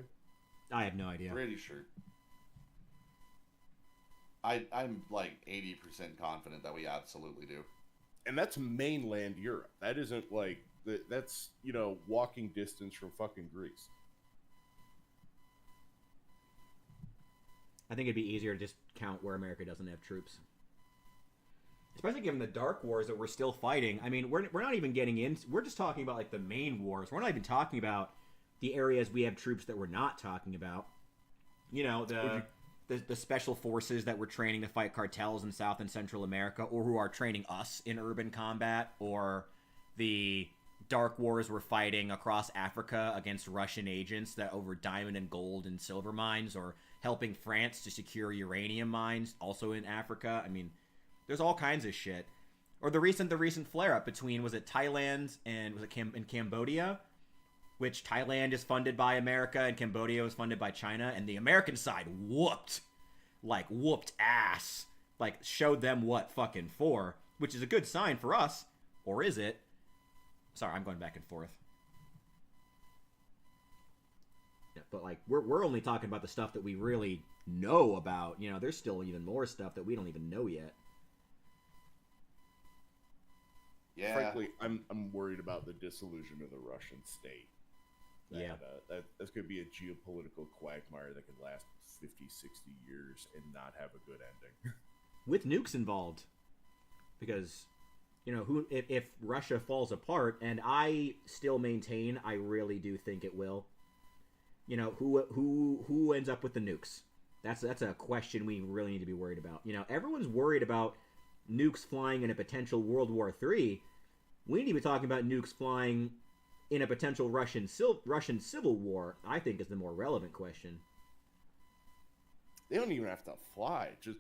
I have no idea. Pretty sure. I'm like 80% confident that we absolutely do. And that's mainland Europe. That isn't like... That's, walking distance from fucking Greece. I think it'd be easier to just count where America doesn't have troops. Especially given the dark wars that we're still fighting. I mean, we're not even getting in. We're just talking about like the main wars. We're not even talking about the areas we have troops that we're not talking about. The special forces that we're training to fight cartels in South and Central America, or who are training us in urban combat, or the dark wars we're fighting across Africa against Russian agents that over diamond and gold and silver mines, or helping France to secure uranium mines also in Africa. I mean, there's all kinds of shit. Or the recent flare-up between, was it Thailand and in Cambodia? Which Thailand is funded by America and Cambodia was funded by China. And the American side whooped ass. Like, showed them what fucking for. Which is a good sign for us. Or is it? Sorry, I'm going back and forth. Yeah, but, like, we're only talking about the stuff that we really know about. There's still even more stuff that we don't even know yet. Yeah. Frankly, I'm worried about the dissolution of the Russian state. That's going to be a geopolitical quagmire that could last 50, 60 years and not have a good ending. With nukes involved. Because, if Russia falls apart, and I still maintain, I really do think it will, who ends up with the nukes? That's a question we really need to be worried about. Everyone's worried about nukes flying in a potential World War III. We need to be talking about nukes flying in a potential Russian civil war, I think, is the more relevant question. They don't even have to fly. Just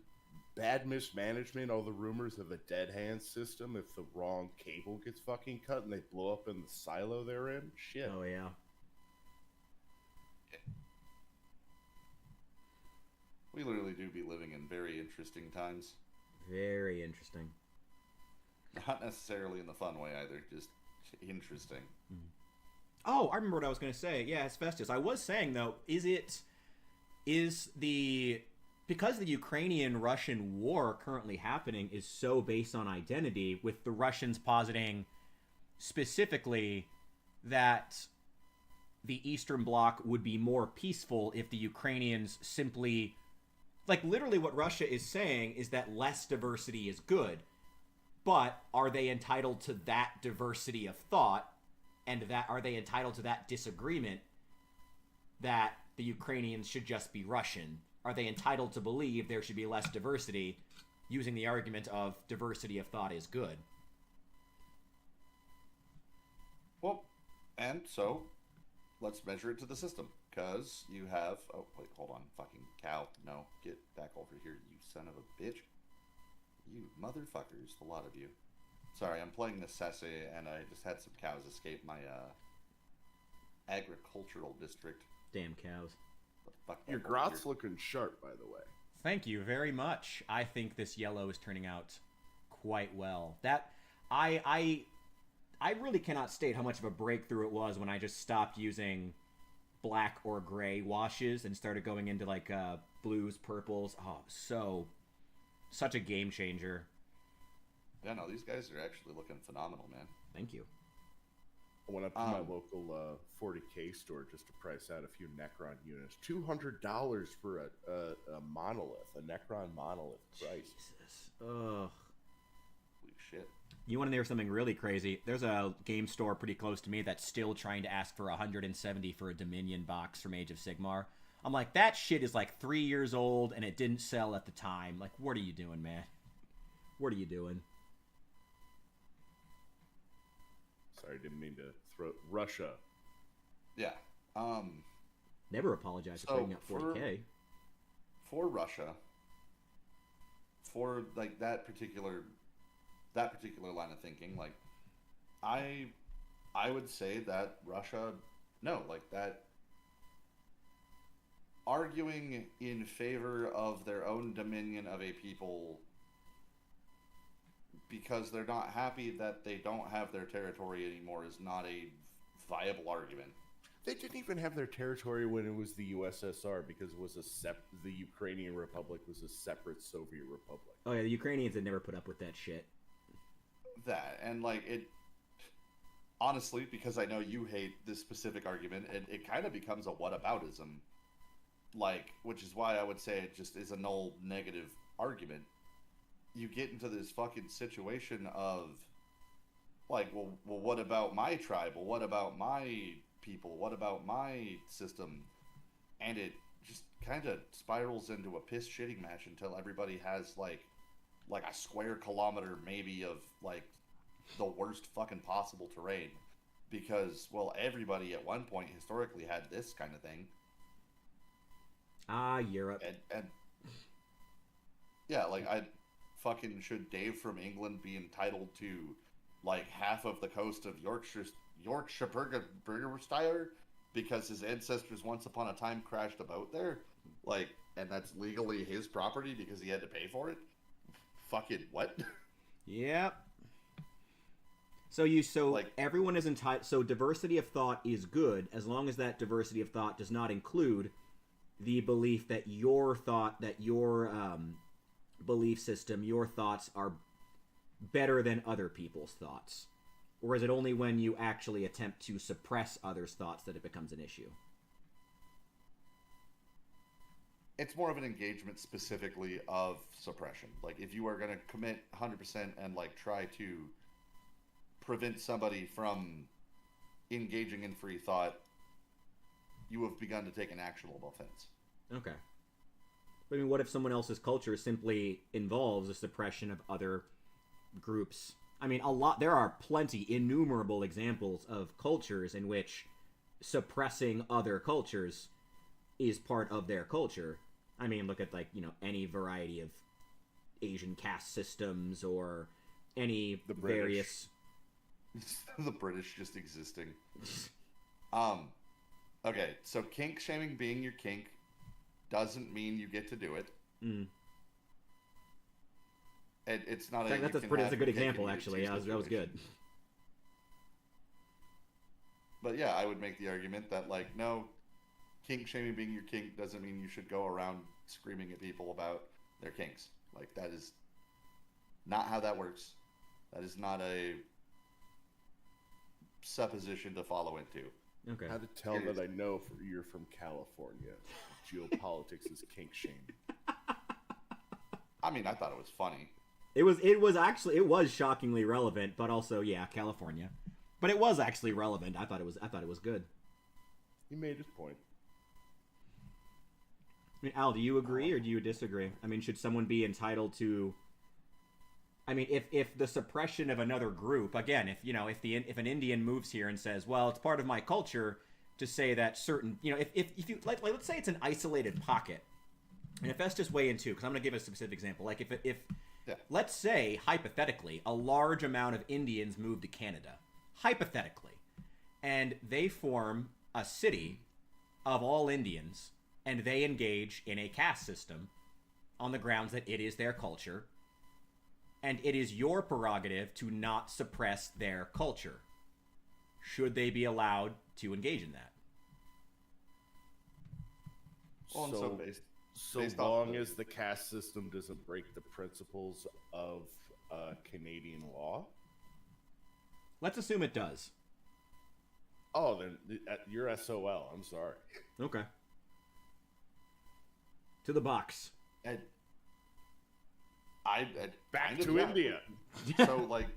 bad mismanagement, all the rumors of a dead hand system. If the wrong cable gets fucking cut and they blow up in the silo they're in, shit. Oh, yeah. We literally do be living in very interesting times. Very interesting. Not necessarily in the fun way either, just interesting. Mm-hmm. Oh, I remember what I was going to say. Yeah, Hephaestus. I was saying, though, because the Ukrainian-Russian war currently happening is so based on identity, with the Russians positing specifically that the Eastern Bloc would be more peaceful if the Ukrainians simply... Like, literally what Russia is saying is that less diversity is good. But are they entitled to that diversity of thought? And are they entitled to that disagreement that the Ukrainians should just be Russian? Are they entitled to believe there should be less diversity, using the argument of diversity of thought is good? Well, and so, let's measure it to the system. Because you have... Oh, wait, hold on. Fucking cow. No, get back over here, you son of a bitch. You motherfuckers, a lot of you. Sorry, I'm playing Necessity, and I just had some cows escape my agricultural district. Damn cows. Your grot's looking sharp, by the way. Thank you very much. I think this yellow is turning out quite well. That I really cannot state how much of a breakthrough it was when I just stopped using black or gray washes and started going into like blues, purples. Oh, such a game changer. Yeah, no, these guys are actually looking phenomenal, man. Thank you. I went up to my local 40K store just to price out a few Necron units. $200 for a monolith, a Necron monolith price. Jesus. Ugh. Holy shit. You want to hear something really crazy? There's a game store pretty close to me that's still trying to ask for $170 for a Dominion box from Age of Sigmar. I'm like, that shit is like 3 years old and it didn't sell at the time. Like, what are you doing, man? What are you doing? Sorry, didn't mean to throw Russia. Yeah. Never apologize for bringing up 40K. For Russia, for like that particular line of thinking, like I would say that Russia, no, like that arguing in favor of their own dominion of a people because they're not happy that they don't have their territory anymore is not a viable argument. They didn't even have their territory when it was the USSR because it was the Ukrainian Republic was a separate Soviet republic. Oh yeah, the Ukrainians had never put up with that shit. That, and like it, honestly, because I know you hate this specific argument, it kind of becomes a whataboutism, like, which is why I would say it just is a null negative argument. You get into this fucking situation of like, well, what about my tribe? Well, what about my people? What about my system? And it just kind of spirals into a piss shitting match until everybody has like a square kilometer maybe of like the worst fucking possible terrain, because well, everybody at one point historically had this kind of thing. Europe. And yeah, like should Dave from England be entitled to like half of the coast of Yorkshire because his ancestors once upon a time crashed a boat there? Like, and that's legally his property because he had to pay for it? Fucking what? Yep. So like, everyone is entitled. So diversity of thought is good as long as that diversity of thought does not include the belief that your belief system, your thoughts are better than other people's thoughts. Or is it only when you actually attempt to suppress others' thoughts that it becomes an issue? It's more of an engagement specifically of suppression. Like, if you are going to commit 100% and, like, try to prevent somebody from engaging in free thought, you have begun to take an actionable offense. Okay. I mean, what if someone else's culture simply involves the suppression of other groups? I mean, there are plenty, innumerable examples of cultures in which suppressing other cultures is part of their culture. I mean, look at, like, you know, any variety of Asian caste systems or any various... The British just existing. Okay, so kink shaming being your kink doesn't mean you get to do it. Mm. It's not that's a good example, actually. Yeah, that was good. But yeah, I would make the argument that, like, no, kink shaming being your kink doesn't mean you should go around screaming at people about their kinks. Like, that is not how that works. That is not a supposition to follow into. Okay. How to tell that I know you're from California. Geopolitics is kink shaming. I mean, I thought it was funny. It was shockingly relevant, but also, yeah, California. But it was actually relevant. I thought it was good. He made his point. I mean, Al, do you agree or do you disagree? I mean, should someone be entitled to? I mean, if the suppression of another group, again, if an Indian moves here and says, well, it's part of my culture to say that certain, you know, if you like let's say it's an isolated pocket, and if that's just way into, because I'm going to give a specific example, like if Yeah. Let's say, hypothetically, a large amount of Indians move to Canada. Hypothetically. And they form a city of all Indians, and they engage in a caste system on the grounds that it is their culture, and it is your prerogative to not suppress their culture. Should they be allowed to engage in that? Well, so long as the caste system doesn't break the principles of Canadian law? Let's assume it does. Oh, then you're SOL. I'm sorry. Okay. To the box. And back to India. So, like,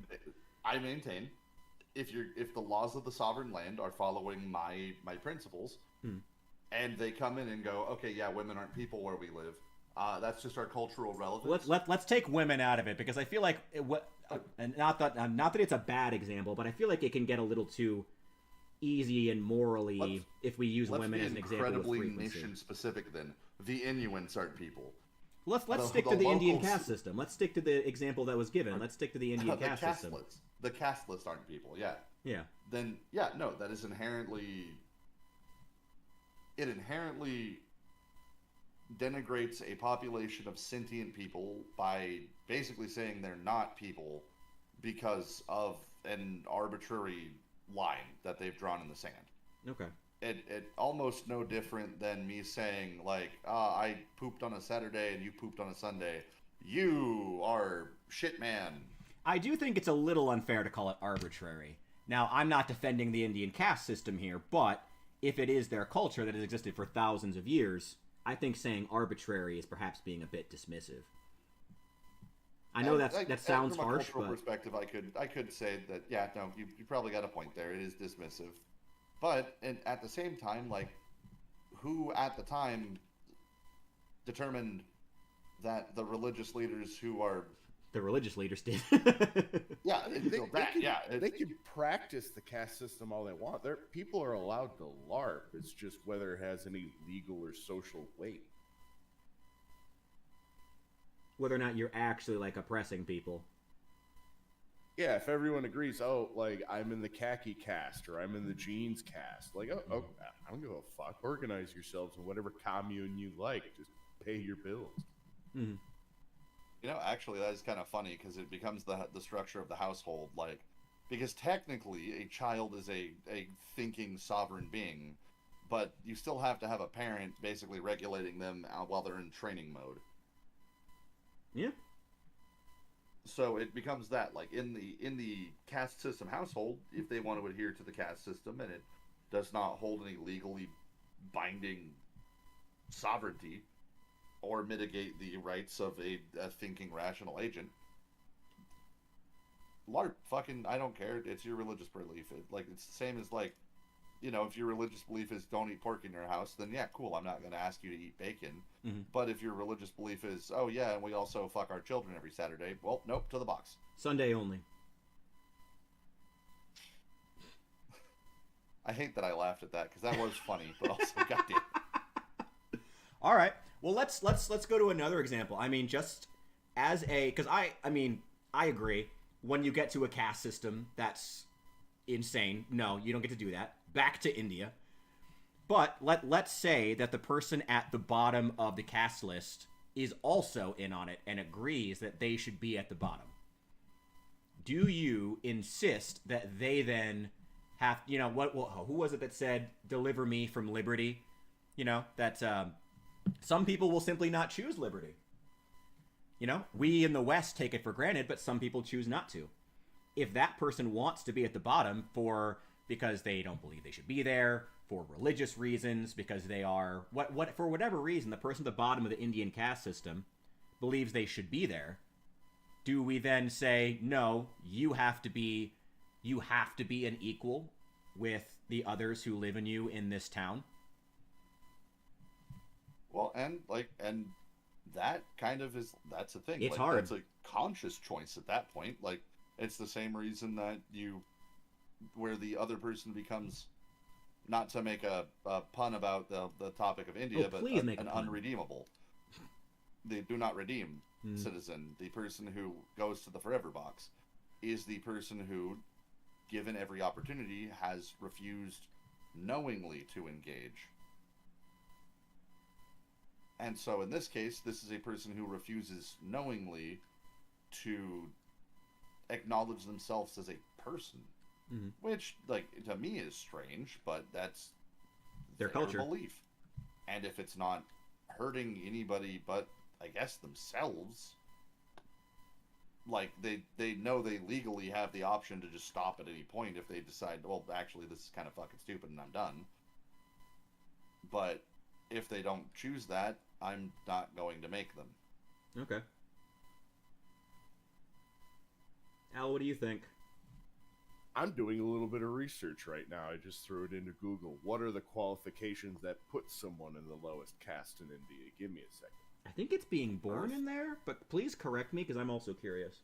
I maintain if the laws of the sovereign land are following my principles, and they come in and go, okay, yeah, women aren't people where we live. That's just our cultural relevance. Let's take women out of it, because I feel like and not that it's a bad example, but I feel like it can get a little too easy and morally if we use women as an example. Incredibly nation specific. Then the Inuits aren't people. Let's stick to the Indian caste system. Let's stick to the example that was given. Let's stick to the Indian caste system. The casteless aren't people. Yeah. Yeah. Then no, that is inherently. It inherently denigrates a population of sentient people by basically saying they're not people because of an arbitrary line that they've drawn in the sand. Okay. It almost no different than me saying, like, I pooped on a Saturday and you pooped on a Sunday. You are shit, man. I do think it's a little unfair to call it arbitrary. Now, I'm not defending the Indian caste system here, but if it is their culture that has existed for thousands of years, I think saying arbitrary is perhaps being a bit dismissive. I know that sounds harsh, from a cultural perspective, I could say that, yeah, no, you probably got a point there. It is dismissive. But at the same time, like, who at the time determined that the religious leaders who are... The religious leaders did. Yeah, they can practice the caste system all they want. People are allowed to LARP. It's just whether it has any legal or social weight. Whether or not you're actually, like, oppressing people. Yeah, if everyone agrees, like, I'm in the khaki caste or I'm in the jeans caste, like, I don't give a fuck. Organize yourselves in whatever commune you like. Just pay your bills. Mm-hmm. You know, actually, that is kind of funny because it becomes the structure of the household, like, because technically a child is a thinking sovereign being, but you still have to have a parent basically regulating them while they're in training mode. Yeah. So it becomes that, like, in the caste system household, if they want to adhere to the caste system and it does not hold any legally binding sovereignty or mitigate the rights of a thinking rational agent, LARP, fucking, I don't care. It's your religious belief. It's the same as, like, you know, if your religious belief is don't eat pork in your house, then yeah, cool, I'm not going to ask you to eat bacon. Mm-hmm. But if your religious belief is, oh yeah, and we also fuck our children every Saturday, well, nope, to the box. Sunday only. I hate that I laughed at that because that was funny, but also goddamn. All right. Well, let's go to another example. I mean, just as because I agree. When you get to a caste system, that's insane. No, you don't get to do that. Back to India. But let's say that the person at the bottom of the caste list is also in on it and agrees that they should be at the bottom. Do you insist that they then have, you know, who was it that said, deliver me from liberty? You know, that some people will simply not choose liberty. You know, we in the West take it for granted, but some people choose not to. If that person wants to be at the bottom because they don't believe they should be there, for religious reasons, because they are for whatever reason, the person at the bottom of the Indian caste system believes they should be there, do we then say, no, you have to be an equal with the others who live in this town? Well, and that kind of that's the thing. It's hard. That's a conscious choice at that point. Like, it's the same reason that where the other person becomes, not to make a pun about the topic of India, but an unredeemable. the do not redeem citizen, the person who goes to the forever box, is the person who, given every opportunity, has refused knowingly to engage. And so in this case, this is a person who refuses knowingly to acknowledge themselves as a person, which, like, to me is strange, but that's their culture belief. And if it's not hurting anybody but, I guess, themselves, like, they know they legally have the option to just stop at any point if they decide, well, actually, this is kind of fucking stupid and I'm done. But if they don't choose that, I'm not going to make them. Okay. Al, what do you think? I'm doing a little bit of research right now. I just threw it into Google. What are the qualifications that put someone in the lowest caste in India? Give me a second. I think it's being born in there, but please correct me because I'm also curious.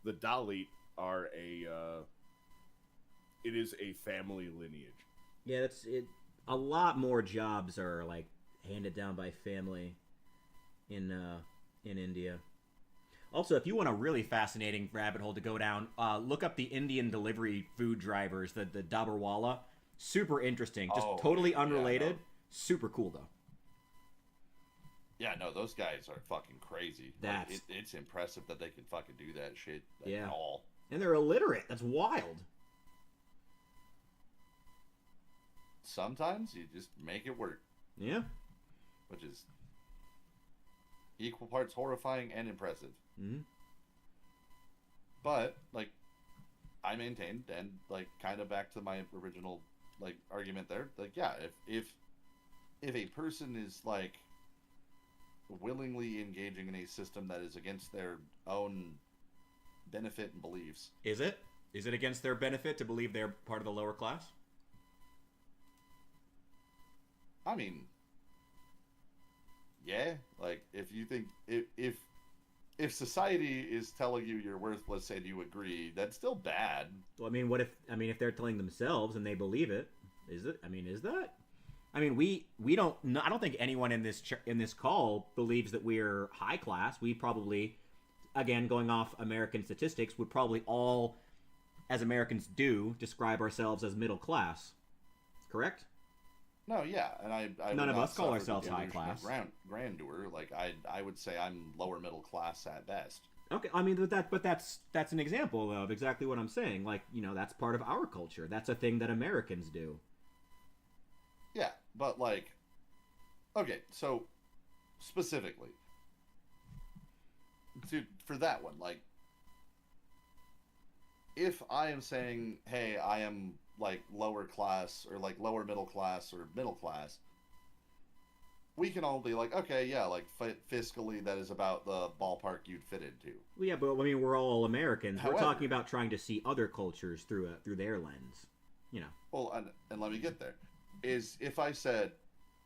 The Dalit are it is a family lineage. Yeah, that's it. A lot more jobs are like handed down by family in India. Also, if you want a really fascinating rabbit hole to go down, look up the Indian delivery food drivers, the Dabarwala. Super interesting. Just totally unrelated. Yeah, no. Super cool, though. Yeah, no, those guys are fucking crazy. That's... Like, it's impressive that they can fucking do that shit at all. And they're illiterate. That's wild. Sometimes you just make it work. Yeah. Which is equal parts horrifying and impressive. Mm-hmm. But, like, I maintained, and, like, kind of back to my original, like, argument there, like, yeah, if a person is, like, willingly engaging in a system that is against their own benefit and beliefs. Is it? Is it against their benefit to believe they're part of the lower class? I mean, yeah, like, if you think, if society is telling you you're worthless and you agree, that's still bad. Well, I mean, if they're telling themselves and they believe it, is it? I mean, is that? I mean, we don't. No, I don't think anyone in this call believes that we're high class. We probably, again, going off American statistics, would probably all, as Americans do, describe ourselves as middle class. Correct? No, yeah, and I none of us call ourselves high class. Grandeur, like I would say I'm lower middle class at best. Okay, I mean, but that's an example of exactly what I'm saying. Like, you know, that's part of our culture. That's a thing that Americans do. Yeah, but like, okay, so specifically, for that one, like, if I am saying, hey, I am like lower class or like lower middle class or middle class, we can all be like, okay, yeah, like fiscally that is about the ballpark you'd fit into. Well, yeah, but I mean, we're all Americans. However, we're talking about trying to see other cultures through their lens, you know. Well, and let me get there. Is if I said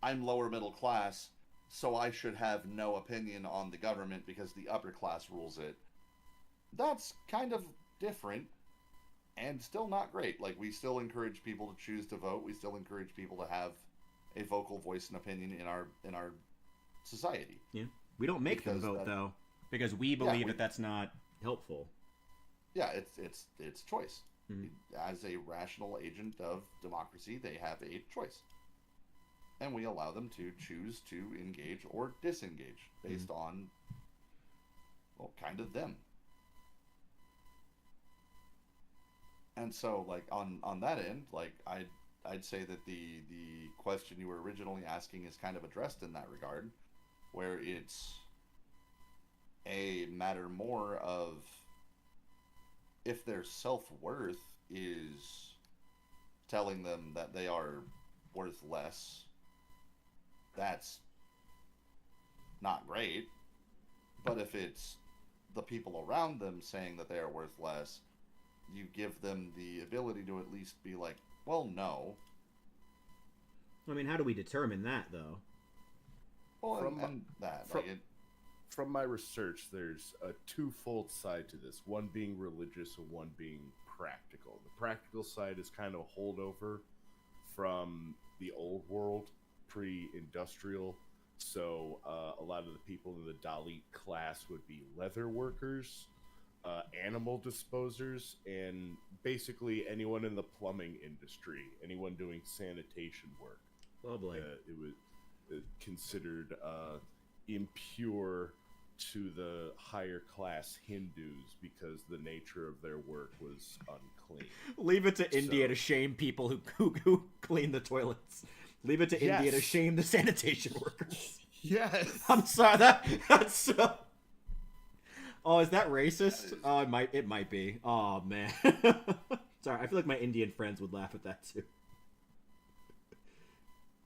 I'm lower middle class, so I should have no opinion on the government because the upper class rules it. That's kind of different. And still not great. Like, we still encourage people to choose to vote. We still encourage people to have a vocal voice and opinion in our society. Yeah, we don't make them vote though, because we believe that that's not helpful. Yeah, it's choice. Mm-hmm. As a rational agent of democracy, they have a choice, and we allow them to choose to engage or disengage based on, well, kind of them. And so, like, on that end, like, I'd say that the question you were originally asking is kind of addressed in that regard, where it's a matter more of if their self-worth is telling them that they are worth less, that's not great. But if it's the people around them saying that they are worth less, you give them the ability to at least be like, well, no. I mean, how do we determine that, though? Well, from my research, there's a twofold side to this. One being religious and one being practical. The practical side is kind of a holdover from the old world, pre-industrial. So a lot of the people in the Dalit class would be leather workers, animal disposers, and basically anyone in the plumbing industry, anyone doing sanitation work. Lovely. It was considered impure to the higher class Hindus because the nature of their work was unclean. Leave it to India to shame people who clean the toilets. Leave it to India to shame the sanitation workers. Yes. I'm sorry. That's so... Oh, is that racist? Oh, it might be. Oh, man. Sorry, I feel like my Indian friends would laugh at that, too.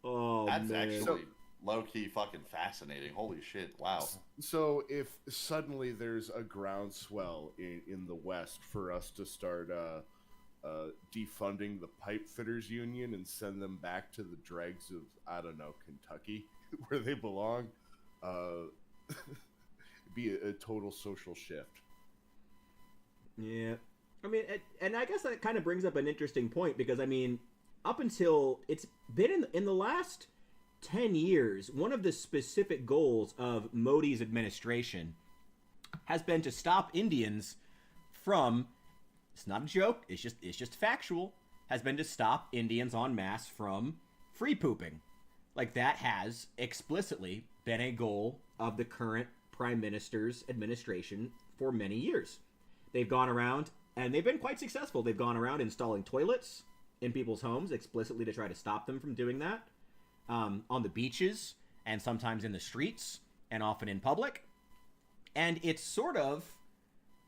Oh, That's man. actually low-key fucking fascinating. Holy shit, wow. So if suddenly there's a groundswell in the West for us to start defunding the pipe fitters union and send them back to the dregs of, I don't know, Kentucky, where they belong, be a total social shift. Yeah. I mean, and I guess that kind of brings up an interesting point because, I mean, up until it's been in the last 10 years, one of the specific goals of Modi's administration has been to stop Indians from, it's not a joke, it's just factual, has been to stop Indians en masse from free pooping. Like, that has explicitly been a goal of the current Prime Minister's administration for many years. They've gone around, and they've been quite successful. They've gone around installing toilets in people's homes explicitly to try to stop them from doing that. On the beaches, and sometimes in the streets, and often in public. And it's sort of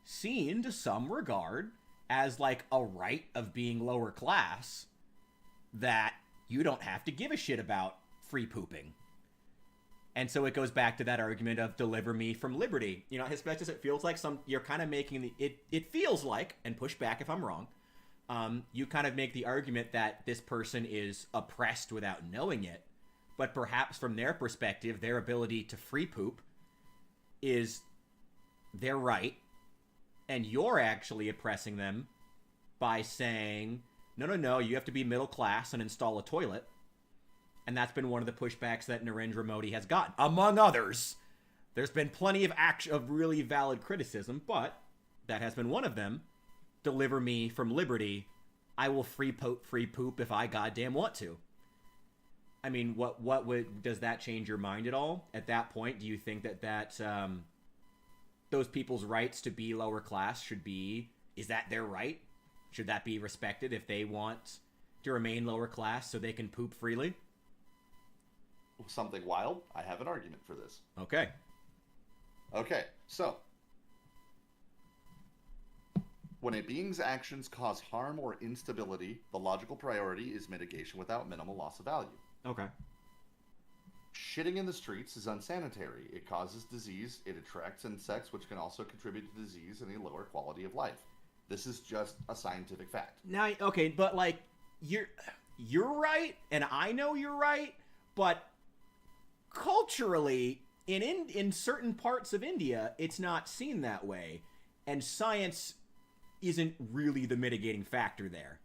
seen to some regard as like a right of being lower class that you don't have to give a shit about free pooping. And so it goes back to that argument of deliver me from liberty. You know, as best as it feels like you're kind of making it feels like, and push back if I'm wrong, you kind of make the argument that this person is oppressed without knowing it, but perhaps from their perspective, their ability to free poop is their right, and you're actually oppressing them by saying, no, you have to be middle class and install a toilet. And that's been one of the pushbacks that Narendra Modi has gotten, among others. There's been plenty of really valid criticism, but that has been one of them. Deliver me from liberty. I will free poop if I goddamn want to. I mean, does that change your mind at all? At that point, do you think that those people's rights to be lower class is that their right? Should that be respected if they want to remain lower class so they can poop freely? Something wild? I have an argument for this. Okay, so when a being's actions cause harm or instability, the logical priority is mitigation without minimal loss of value. Okay. Shitting in the streets is unsanitary. It causes disease. It attracts insects, which can also contribute to disease and a lower quality of life. This is just a scientific fact. Now, okay, but like you're right, and I know you're right, but culturally, in certain parts of India, it's not seen that way, and science isn't really the mitigating factor there.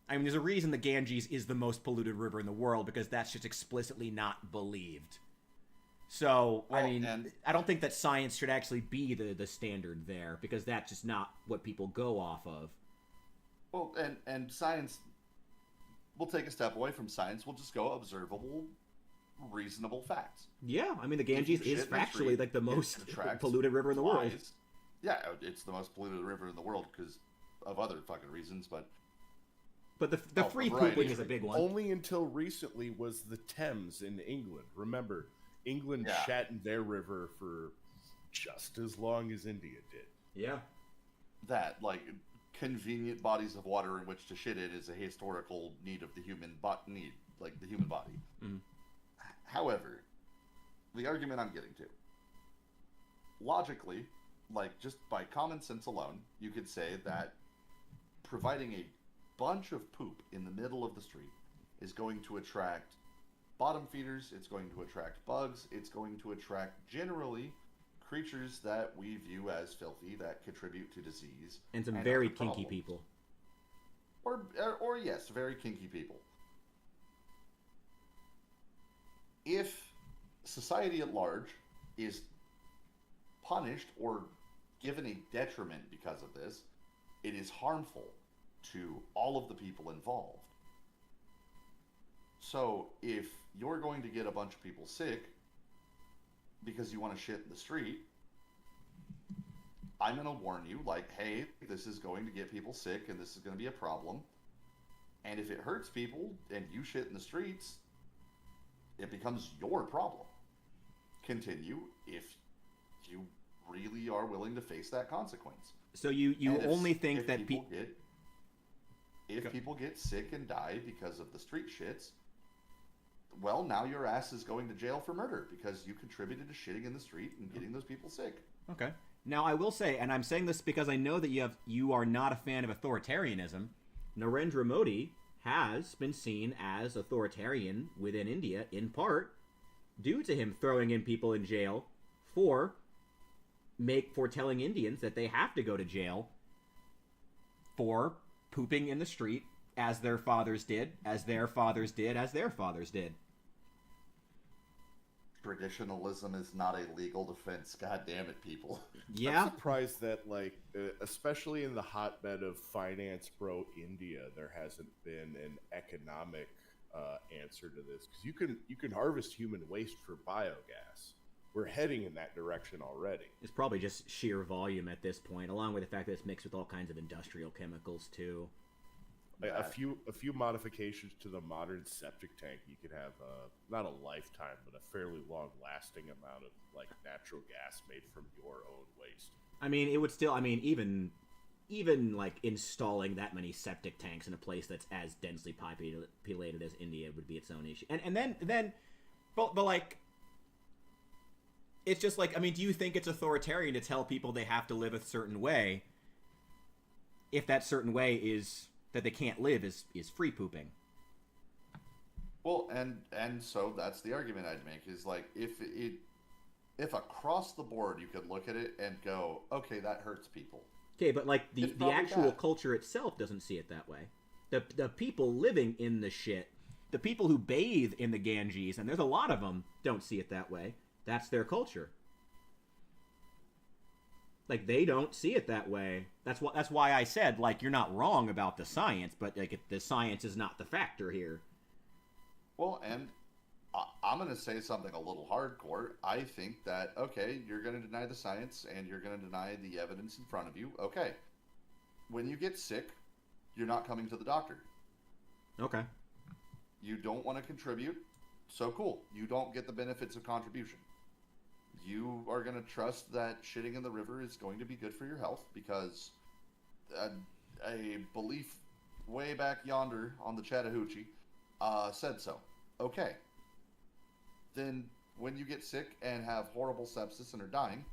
I mean, there's a reason the Ganges is the most polluted river in the world, because that's just explicitly not believed. So, well, I mean, I don't think that science should actually be the standard there, because that's just not what people go off of. Well, and science, we'll take a step away from science. We'll just go observable, reasonable facts. Yeah, I mean, the Ganges is factually like the most polluted river in the world. Yeah, it's the most polluted river in the world because of other fucking reasons, but the free pooping is a big one. Only until recently was the Thames in England. Remember, England shat in their river for just as long as India did. Yeah. That, like, convenient bodies of water in which to shit in is a historical need of the human body. Mm-hmm. However, the argument I'm getting to, logically, like, just by common sense alone, you could say that providing a bunch of poop in the middle of the street is going to attract bottom feeders, it's going to attract bugs, it's going to attract generally creatures that we view as filthy that contribute to disease. And some very kinky people. Or yes, very kinky people. if society at large is punished or given a detriment because of this, it is harmful to all of the people involved. So if you're going to get a bunch of people sick because you want to shit in the street, I'm going to warn you, like, hey, this is going to get people sick and this is going to be a problem. And if it hurts people and you shit in the streets, it becomes your problem. Continue if you really are willing to face that consequence. So you only think that people get sick and die because of the street shits, well, now your ass is going to jail for murder because you contributed to shitting in the street and getting those people sick. Okay. Now I will say, and I'm saying this because I know that you are not a fan of authoritarianism. Narendra Modi has been seen as authoritarian within India, in part due to him throwing in people in jail for telling Indians that they have to go to jail for pooping in the street, as their fathers did, as their fathers did, as their fathers did. Traditionalism is not a legal defense. God damn it, people. Yeah. I'm surprised that, like, especially in the hotbed of finance bro India, there hasn't been an economic answer to this, because you can harvest human waste for biogas. We're heading in that direction already. It's probably just sheer volume at this point, along with the fact that it's mixed with all kinds of industrial chemicals too. A few modifications to the modern septic tank, you could have not a lifetime, but a fairly long-lasting amount of, like, natural gas made from your own waste. I mean, it would still. I mean, even like installing that many septic tanks in a place that's as densely populated as India would be its own issue. And then, but like, it's just like, I mean, do you think it's authoritarian to tell people they have to live a certain way if that certain way is that they can't live is free pooping? Well, and so that's the argument I'd make, is like, if across the board you could look at it and go, okay, that hurts people. Okay, but like the actual culture itself doesn't see it that way. The people living in the shit, the people who bathe in the Ganges, and there's a lot of them, don't see it that way. That's their culture. Like, they don't see it that way. That's why I said, like, you're not wrong about the science, but like, the science is not the factor here. Well, and I'm going to say something a little hardcore. I think that, okay, you're going to deny the science and you're going to deny the evidence in front of you. Okay. When you get sick, you're not coming to the doctor. Okay. You don't want to contribute. So cool. You don't get the benefits of contribution. You are going to trust that shitting in the river is going to be good for your health because a belief way back yonder on the Chattahoochee said so. Okay. Then when you get sick and have horrible sepsis and are dying,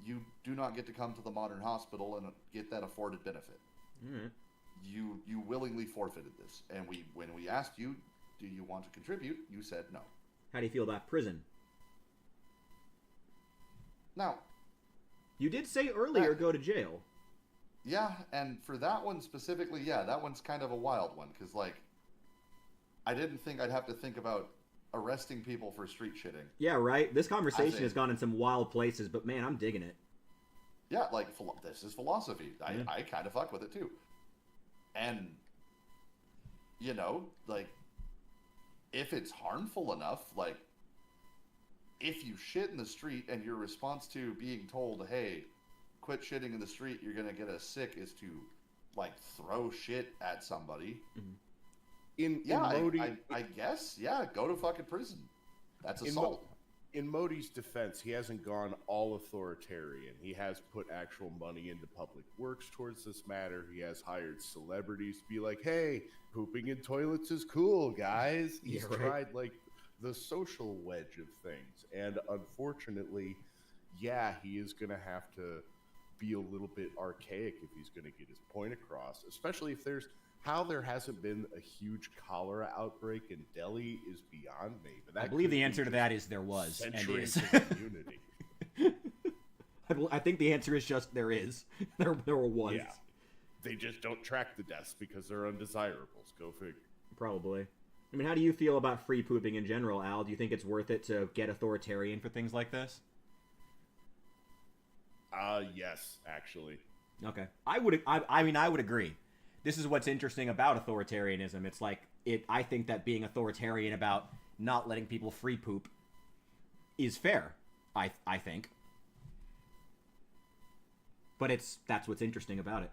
you do not get to come to the modern hospital and get that afforded benefit. Mm-hmm. You willingly forfeited this. And when we asked you, do you want to contribute, you said no. How do you feel about prison? Now, you did say earlier go to jail. Yeah, and for that one specifically, yeah, that one's kind of a wild one, because, like, I didn't think I'd have to think about arresting people for street shitting. Yeah, right? This conversation has gone in some wild places, but man, I'm digging it. Yeah, like, this is philosophy. I kind of fuck with it, too. And, you know, like, if it's harmful enough, like, if you shit in the street and your response to being told, hey, quit shitting in the street, you're going to get us sick, is to, like, throw shit at somebody. Mm-hmm. I guess, yeah, go to fucking prison. That's assault. In Modi's defense, he hasn't gone all authoritarian. He has put actual money into public works towards this matter. He has hired celebrities to be like, hey, pooping in toilets is cool, guys. He's tried, like, the social wedge of things. And unfortunately, yeah, he is going to have to be a little bit archaic if he's going to get his point across, especially if there hasn't been a huge cholera outbreak in Delhi is beyond me. But I believe the answer to that is there was and is. Community. I think the answer is just there is. There was. Yeah. They just don't track the deaths because they're undesirables. Go figure. Probably. I mean, how do you feel about free pooping in general, Al? Do you think it's worth it to get authoritarian for things like this? Yes, actually. Okay. I mean, I would agree. This is what's interesting about authoritarianism. It's like, I think that being authoritarian about not letting people free poop is fair, I think. But that's what's interesting about it.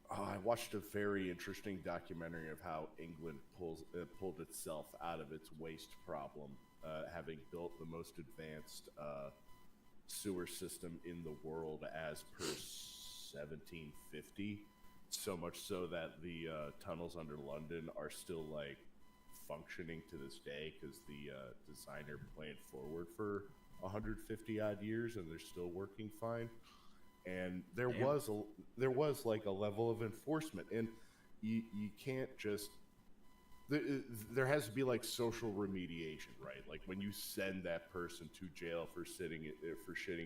I watched a very interesting documentary of how England pulled itself out of its waste problem, having built the most advanced sewer system in the world as per 1750. So much so that the tunnels under London are still like functioning to this day because the designer planned forward for 150 odd years and they're still working fine. And there was like a level of enforcement, and you can't just there has to be like social remediation, right? Like when you send that person to jail for shitting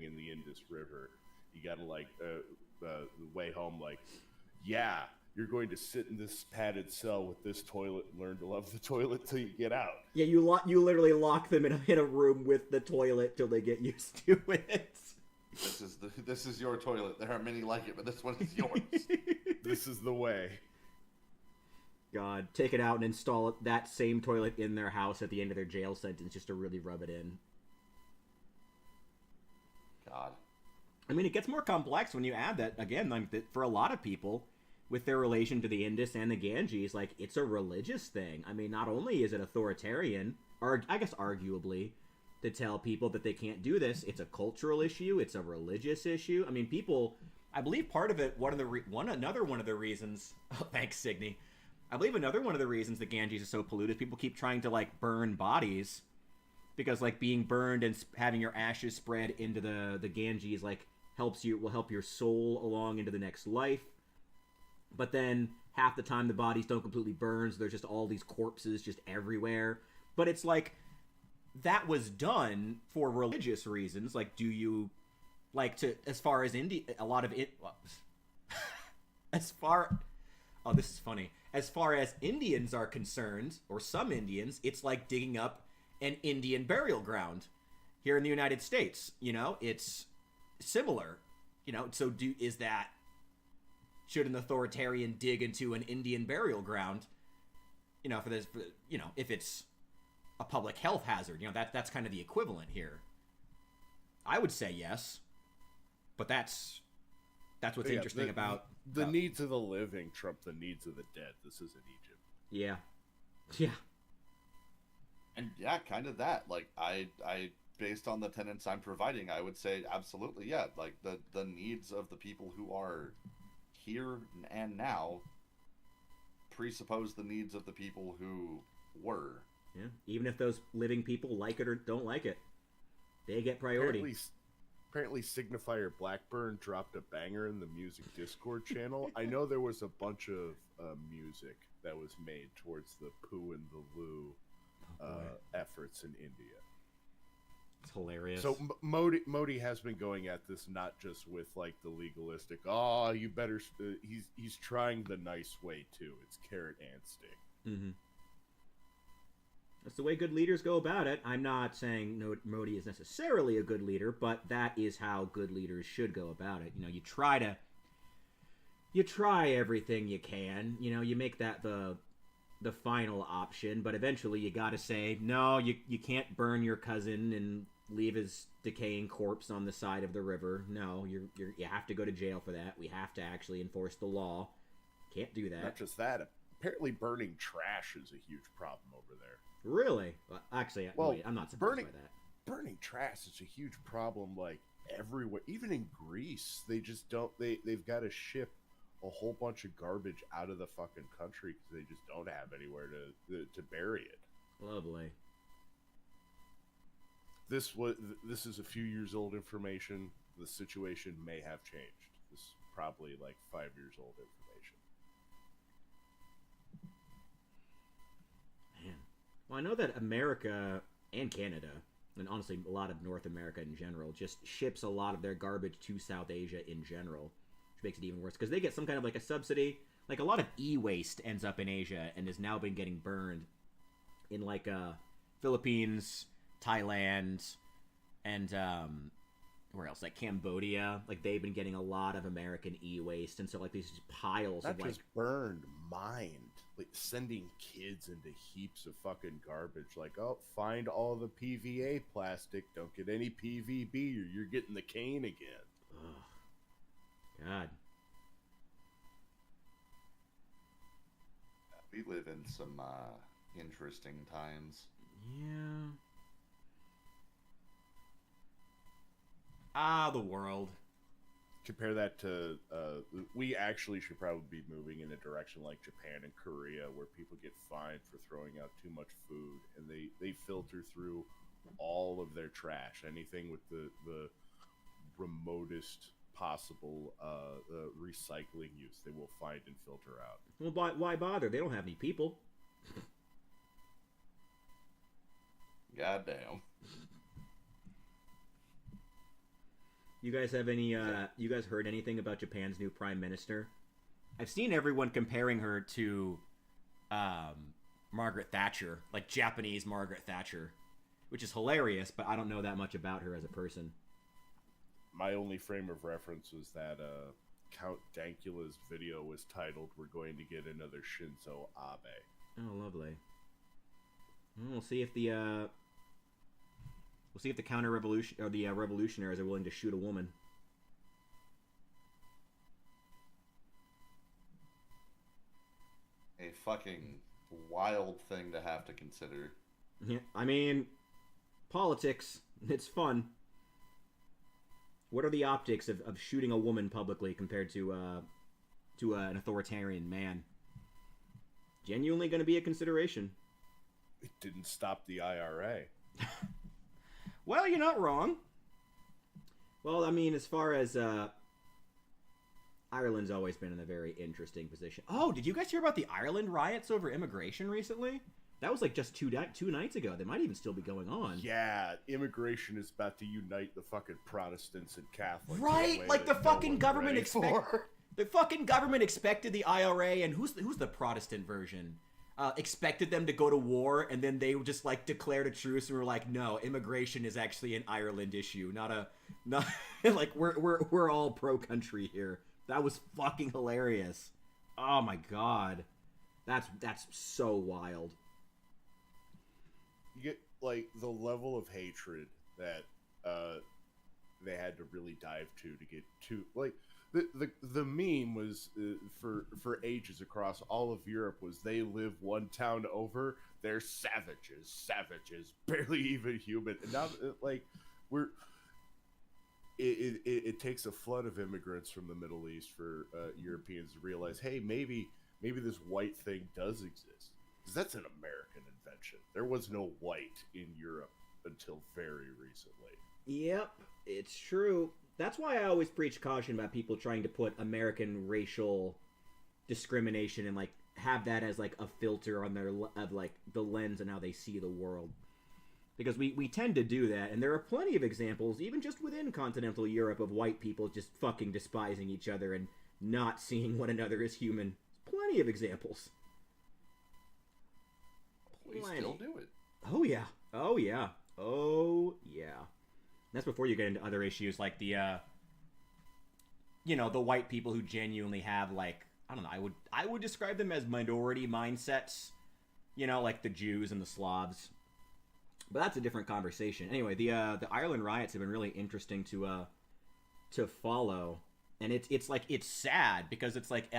in the Indus River, you gotta like the way home, like, yeah, you're going to sit in this padded cell with this toilet and learn to love the toilet till you get out. Yeah, you literally lock them in a room with the toilet till they get used to it. This is your toilet. There are many like it, but this one is yours. This is the way. God, take it out and install that same toilet in their house at the end of their jail sentence just to really rub it in. God. I mean, it gets more complex when you add that, again, like, for a lot of people, with their relation to the Indus and the Ganges, like, it's a religious thing. I mean, not only is it authoritarian, or I guess arguably, to tell people that they can't do this, it's a cultural issue, it's a religious issue. I mean, people, I believe part of it, another one of the reasons, oh, thanks, Signy. I believe another one of the reasons the Ganges is so polluted, people keep trying to, like, burn bodies, because, like, being burned and having your ashes spread into the Ganges, like, will help your soul along into the next life. But then half the time the bodies don't completely burn, so there's just all these corpses just everywhere. But it's like, that was done for religious reasons. Like, do you, like, to, as far as a lot of it, well, oh, this is funny. As far as Indians are concerned, or some Indians, it's like digging up an Indian burial ground here in the United States. You know, it's similar. You know, so should an authoritarian dig into an Indian burial ground? You know, if it's a public health hazard, you know, that's kind of the equivalent here. I would say yes, but that's what's interesting about the needs of the living trump the needs of the dead. This is in Egypt. Yeah. And yeah, kind of that. Like, I based on the tenets I'm providing, I would say absolutely, yeah. Like, the needs of the people who are here and now presuppose the needs of the people who were. Yeah, even if those living people like it or don't like it, they get priority. Apparently Signifier Blackburn dropped a banger in the music Discord channel. I know there was a bunch of music that was made towards the Pooh and the Lou efforts in India. It's hilarious. So Modi has been going at this not just with like the legalistic, oh, you better. He's trying the nice way too. It's carrot and stick. Mm-hmm. That's the way good leaders go about it. I'm not saying Modi is necessarily a good leader, but that is how good leaders should go about it. You know, you try everything you can. You know, you make that the final option, but eventually you got to say, no, you can't burn your cousin and leave his decaying corpse on the side of the river. No, you have to go to jail for that. We have to actually enforce the law. Can't do that. Not just that. Apparently burning trash is a huge problem over there. Really? Well, actually, wait, I'm not surprised by that. Burning trash is a huge problem, like, everywhere. Even in Greece, they just don't. They've got to ship a whole bunch of garbage out of the fucking country because they just don't have anywhere to bury it. Lovely. This is a few years old information. The situation may have changed. This is probably like 5 years old information. Man. Well, I know that America and Canada, and honestly a lot of North America in general, just ships a lot of their garbage to South Asia in general, which makes it even worse because they get some kind of like a subsidy like a lot of e-waste ends up in Asia and has now been getting burned in like Philippines, Thailand, and where else? Like Cambodia. Like they've been getting a lot of American e-waste, and so like these piles Not of like just burned, mined. Like sending kids into heaps of fucking garbage. Like, oh, find all the PVA plastic. Don't get any PVB, or you're getting the cane again. Ugh. God. We live in some interesting times. Yeah. Ah, the world. Compare that to, we actually should probably be moving in a direction like Japan and Korea, where people get fined for throwing out too much food, and they filter through all of their trash. Anything with the remotest possible recycling use, they will find and filter out. Well, why bother? They don't have any people. Goddamn. You guys have any, you guys heard anything about Japan's new prime minister? I've seen everyone comparing her to Margaret Thatcher, like Japanese Margaret Thatcher, which is hilarious, but I don't know that much about her as a person. My only frame of reference was that Count Dankula's video was titled, "We're going to get another Shinzo Abe." Oh, lovely. Well, we'll see if the counter-revolution or the revolutionaries are willing to shoot a woman. A fucking wild thing to have to consider. Yeah, I mean, politics. It's fun. What are the optics of shooting a woman publicly compared to an authoritarian man? Genuinely going to be a consideration. It didn't stop the IRA. Well, you're not wrong. Well, I mean, as far as Ireland's always been in a very interesting position. Oh, did you guys hear about the Ireland riots over immigration recently? That was like just two nights ago. They might even still be going on. Yeah, immigration is about to unite the fucking Protestants and Catholics. Right, like the fucking government the fucking government expected the IRA, and who's the Protestant version? Expected them to go to war, and then they just like declared a truce and were like, no, immigration is actually an Ireland issue, not like we're all pro country here. That was fucking hilarious. Oh my god, that's so wild. You get like the level of hatred that they had to really dive to get to, like the meme was for ages across all of Europe was, they live one town over, they're savages, barely even human. And now like it takes a flood of immigrants from the Middle East for Europeans to realize, hey, maybe this white thing does exist, because that's an American invention. There was no white in Europe until very recently. Yep, it's true. That's why I always preach caution about people trying to put American racial discrimination and like have that as like a filter on their of like the lens and how they see the world. Because we tend to do that, and there are plenty of examples, even just within continental Europe, of white people just fucking despising each other and not seeing one another as human. Plenty of examples. We still do it. Oh yeah. Oh yeah. Oh yeah. That's before you get into other issues like the the white people who genuinely have like, I don't know, I would describe them as minority mindsets, like the Jews and the Slavs. But that's a different conversation. Anyway, the Ireland riots have been really interesting to follow, and it's sad because it's like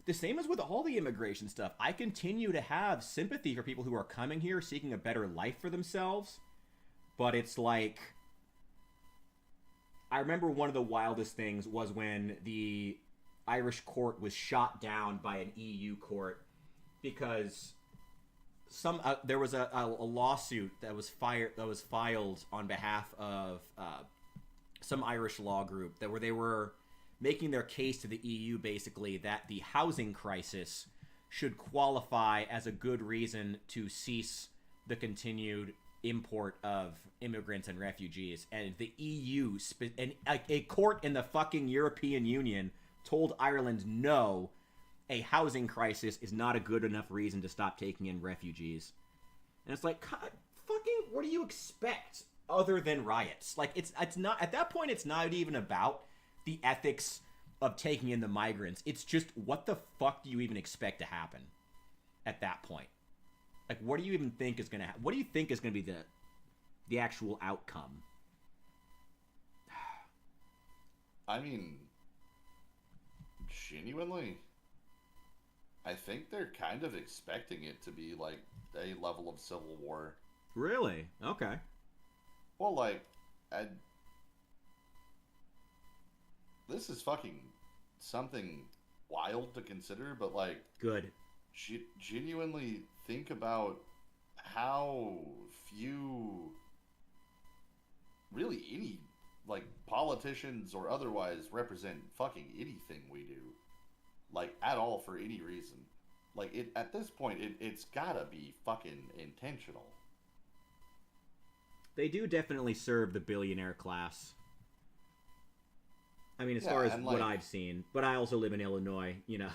the same as with all the immigration stuff. I continue to have sympathy for people who are coming here seeking a better life for themselves, but it's like, I remember one of the wildest things was when the Irish court was shot down by an EU court because there was a lawsuit that was filed on behalf of some Irish law group where they were making their case to the EU basically that the housing crisis should qualify as a good reason to cease the continued import of immigrants and refugees. And the EU and a court in the fucking European Union told Ireland no, a housing crisis is not a good enough reason to stop taking in refugees. And it's like, God, fucking, what do you expect other than riots? Like, it's not, at that point, it's not even about the ethics of taking in the migrants. It's just, what the fuck do you even expect to happen at that point? Like, what do you even think is going to happen? What do you think is going to be the actual outcome? I mean, genuinely, I think they're kind of expecting it to be like a level of civil war. Really? Okay. Well, like, this is fucking something wild to consider, but like, good. Genuinely think about how few, really any, like, politicians or otherwise represent fucking anything we do, like, at all, for any reason. Like, it at this point, it's gotta be fucking intentional. They do definitely serve the billionaire class. I mean, as far as like, what I've seen, but I also live in Illinois, you know.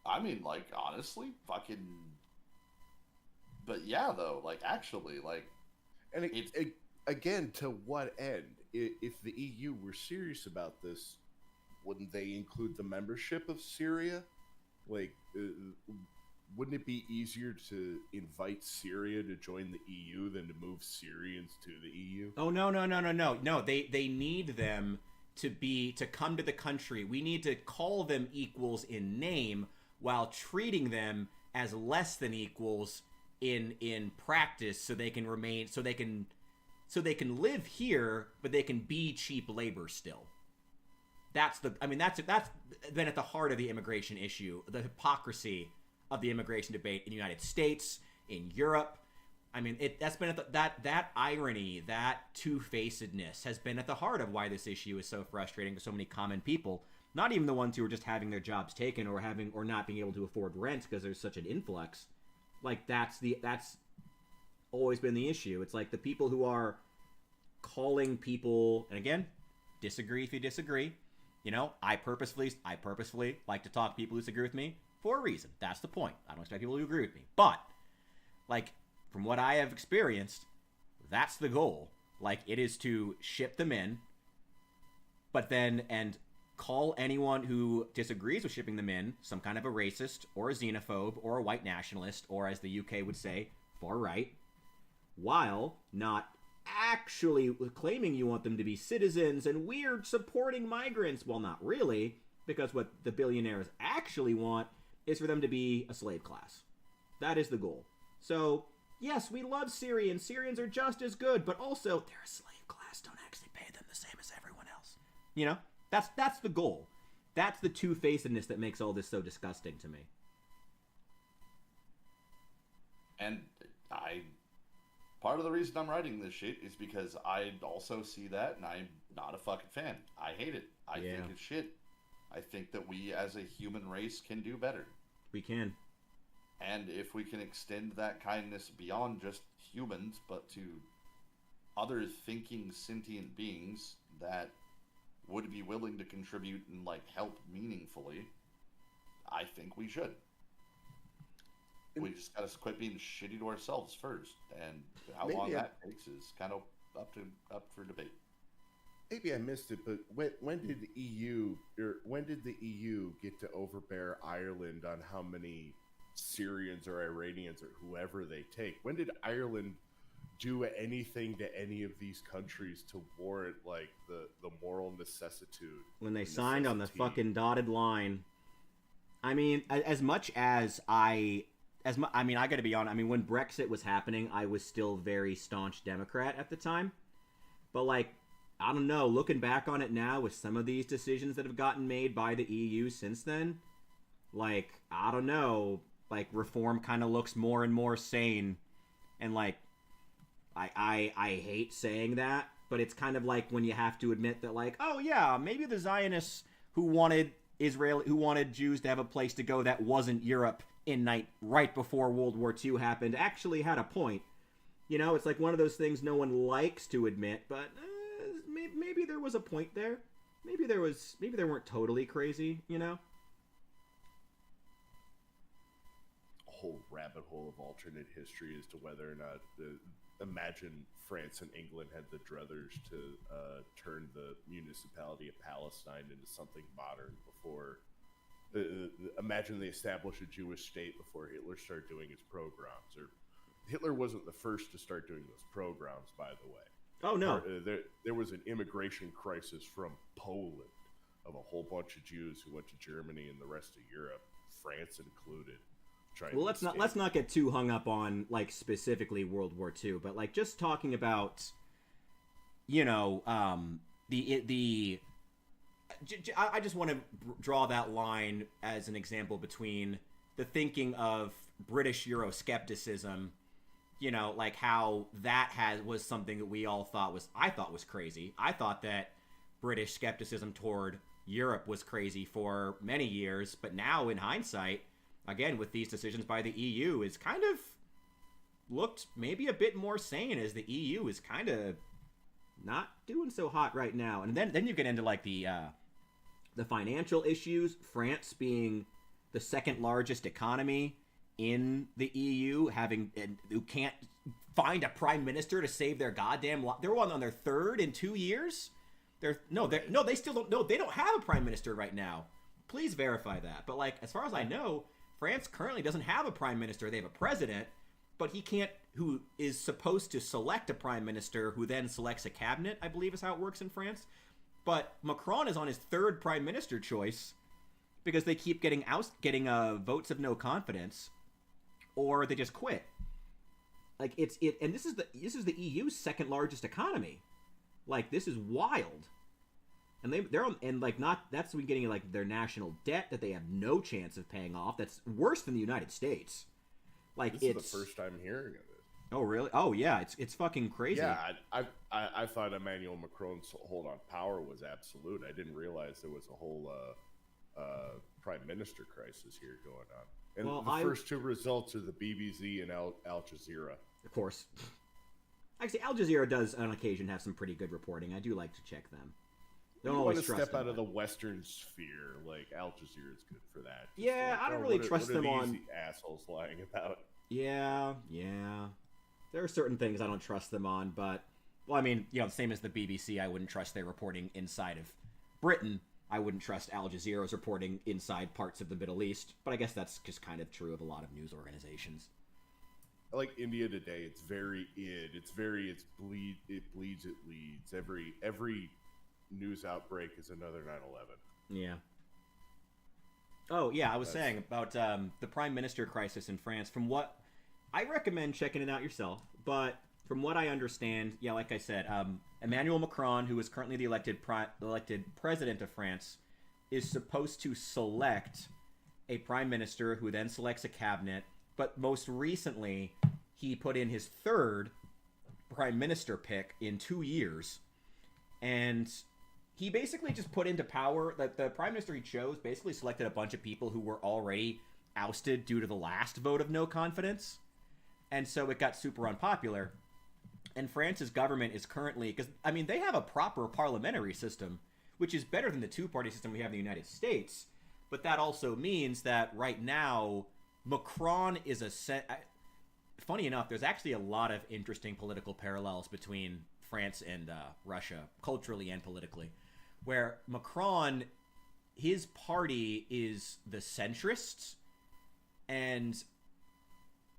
I mean, like, honestly, fucking, but yeah, though, like, actually, like, and again, to what end? If the EU were serious about this, wouldn't they include the membership of Syria? Like, wouldn't it be easier to invite Syria to join the EU than to move Syrians to the EU? Oh, no. They need them to come to the country. We need to call them equals in name while treating them as less than equals in practice, so they can remain, so they can live here, but they can be cheap labor still. That's been at the heart of the immigration issue, the hypocrisy of the immigration debate in the United States, in Europe. I mean, that's been at that irony, that two-facedness has been at the heart of why this issue is so frustrating to so many common people. Not even the ones who are just having their jobs taken or not being able to afford rent because there's such an influx. Like, that's always been the issue. It's like the people who are calling people, and again, disagree if you disagree. You know, I purposefully like to talk to people who disagree with me for a reason. That's the point. I don't expect people to agree with me. But, like, from what I have experienced, that's the goal. Like, it is to ship them in, but then, and call anyone who disagrees with shipping them in some kind of a racist or a xenophobe or a white nationalist, or as the UK would say, far right, while not actually claiming you want them to be citizens and weird supporting migrants. Well, not really, because what the billionaires actually want is for them to be a slave class. That is the goal. So, yes, we love Syrians. Syrians are just as good, but also they're a slave class. Don't actually pay them the same as everyone else. You know? That's the goal. That's the two-facedness that makes all this so disgusting to me. And part of the reason I'm writing this shit is because I also see that, and I'm not a fucking fan. I hate it. I think it's shit. I think that we as a human race can do better. We can. And if we can extend that kindness beyond just humans, but to other thinking sentient beings that would be willing to contribute and, like, help meaningfully, I think we should. We just gotta quit being shitty to ourselves first, and how long that takes is kind of up for debate. Maybe I missed it, but when did the EU get to overbear Ireland on how many Syrians or Iranians or whoever they take? When did Ireland do anything to any of these countries to warrant, like, the moral necessitude? When they signed on the fucking dotted line. I mean, as much as I gotta be honest, I mean, when Brexit was happening, I was still very staunch Democrat at the time. But, like, I don't know, looking back on it now with some of these decisions that have gotten made by the EU since then, like, I don't know, like, reform kind of looks more and more sane. And, like, I hate saying that, but it's kind of like when you have to admit that, like, oh yeah, maybe the Zionists who wanted Jews to have a place to go that wasn't Europe right before World War II happened actually had a point. You know, it's like one of those things no one likes to admit, but maybe there was a point there. Maybe they weren't totally crazy, you know? whole rabbit hole of alternate history as to whether or not imagine France and England had the druthers to turn the municipality of Palestine into something modern before. Imagine they establish a Jewish state before Hitler started doing his pogroms. Or Hitler wasn't the first to start doing those pogroms, by the way. Oh no, there was an immigration crisis from Poland of a whole bunch of Jews who went to Germany and the rest of Europe, France included. Well, let's not get too hung up on like specifically World War II, but like just talking about, you know, I just want to draw that line as an example between the thinking of British Euroscepticism, you know, like how that was something that we all I thought was crazy. I thought that British skepticism toward Europe was crazy for many years, but now in hindsight, again, with these decisions by the EU, is kind of looked maybe a bit more sane, as the EU is kind of not doing so hot right now. And then you get into like the financial issues, France being the second largest economy in the EU, who can't find a prime minister to save their goddamn life. They're on their third in 2 years. They still don't. No, they don't have a prime minister right now. Please verify that. But like, as far as I know, France currently doesn't have a prime minister. They have a president, but he can't. Who is supposed to select a prime minister, who then selects a cabinet, I believe is how it works in France. But Macron is on his third prime minister choice because they keep getting votes of no confidence, or they just quit. Like and this is the EU's second largest economy. Like, this is wild. And they're on, and like, not, that's when getting like their national debt that they have no chance of paying off. That's worse than the United States. Like, this is the first time hearing of it. Oh really? Oh yeah, it's fucking crazy. Yeah, I thought Emmanuel Macron's hold on power was absolute. I didn't realize there was a whole prime minister crisis here going on. And first two results are the BBC and Al Jazeera. Of course. Actually, Al Jazeera does on occasion have some pretty good reporting. I do like to check them. Don't you always want to trust step them, out of the Western sphere. Like, Al Jazeera is good for that. Just yeah, like, I don't really trust them on. These assholes lying about. Yeah. There are certain things I don't trust them on, but well, I mean, you know, the same as the BBC, I wouldn't trust their reporting inside of Britain. I wouldn't trust Al Jazeera's reporting inside parts of the Middle East. But I guess that's just kind of true of a lot of news organizations. I like India Today. It's very it bleeds, it leads. Every news outbreak is another 9/11. Yeah. Oh yeah, I was saying about the prime minister crisis in France. From what I recommend checking it out yourself, but from what I understand, yeah, like I said, Emmanuel Macron, who is currently the elected president of France, is supposed to select a prime minister who then selects a cabinet. But most recently, he put in his third prime minister pick in 2 years. And he basically just put into power that the prime minister he chose basically selected a bunch of people who were already ousted due to the last vote of no confidence. And so it got super unpopular. And France's government is currently, because, I mean, they have a proper parliamentary system, which is better than the two-party system we have in the United States. But that also means that right now, Macron is funny enough, there's actually a lot of interesting political parallels between France and Russia, culturally and politically, where Macron, his party is the centrists, and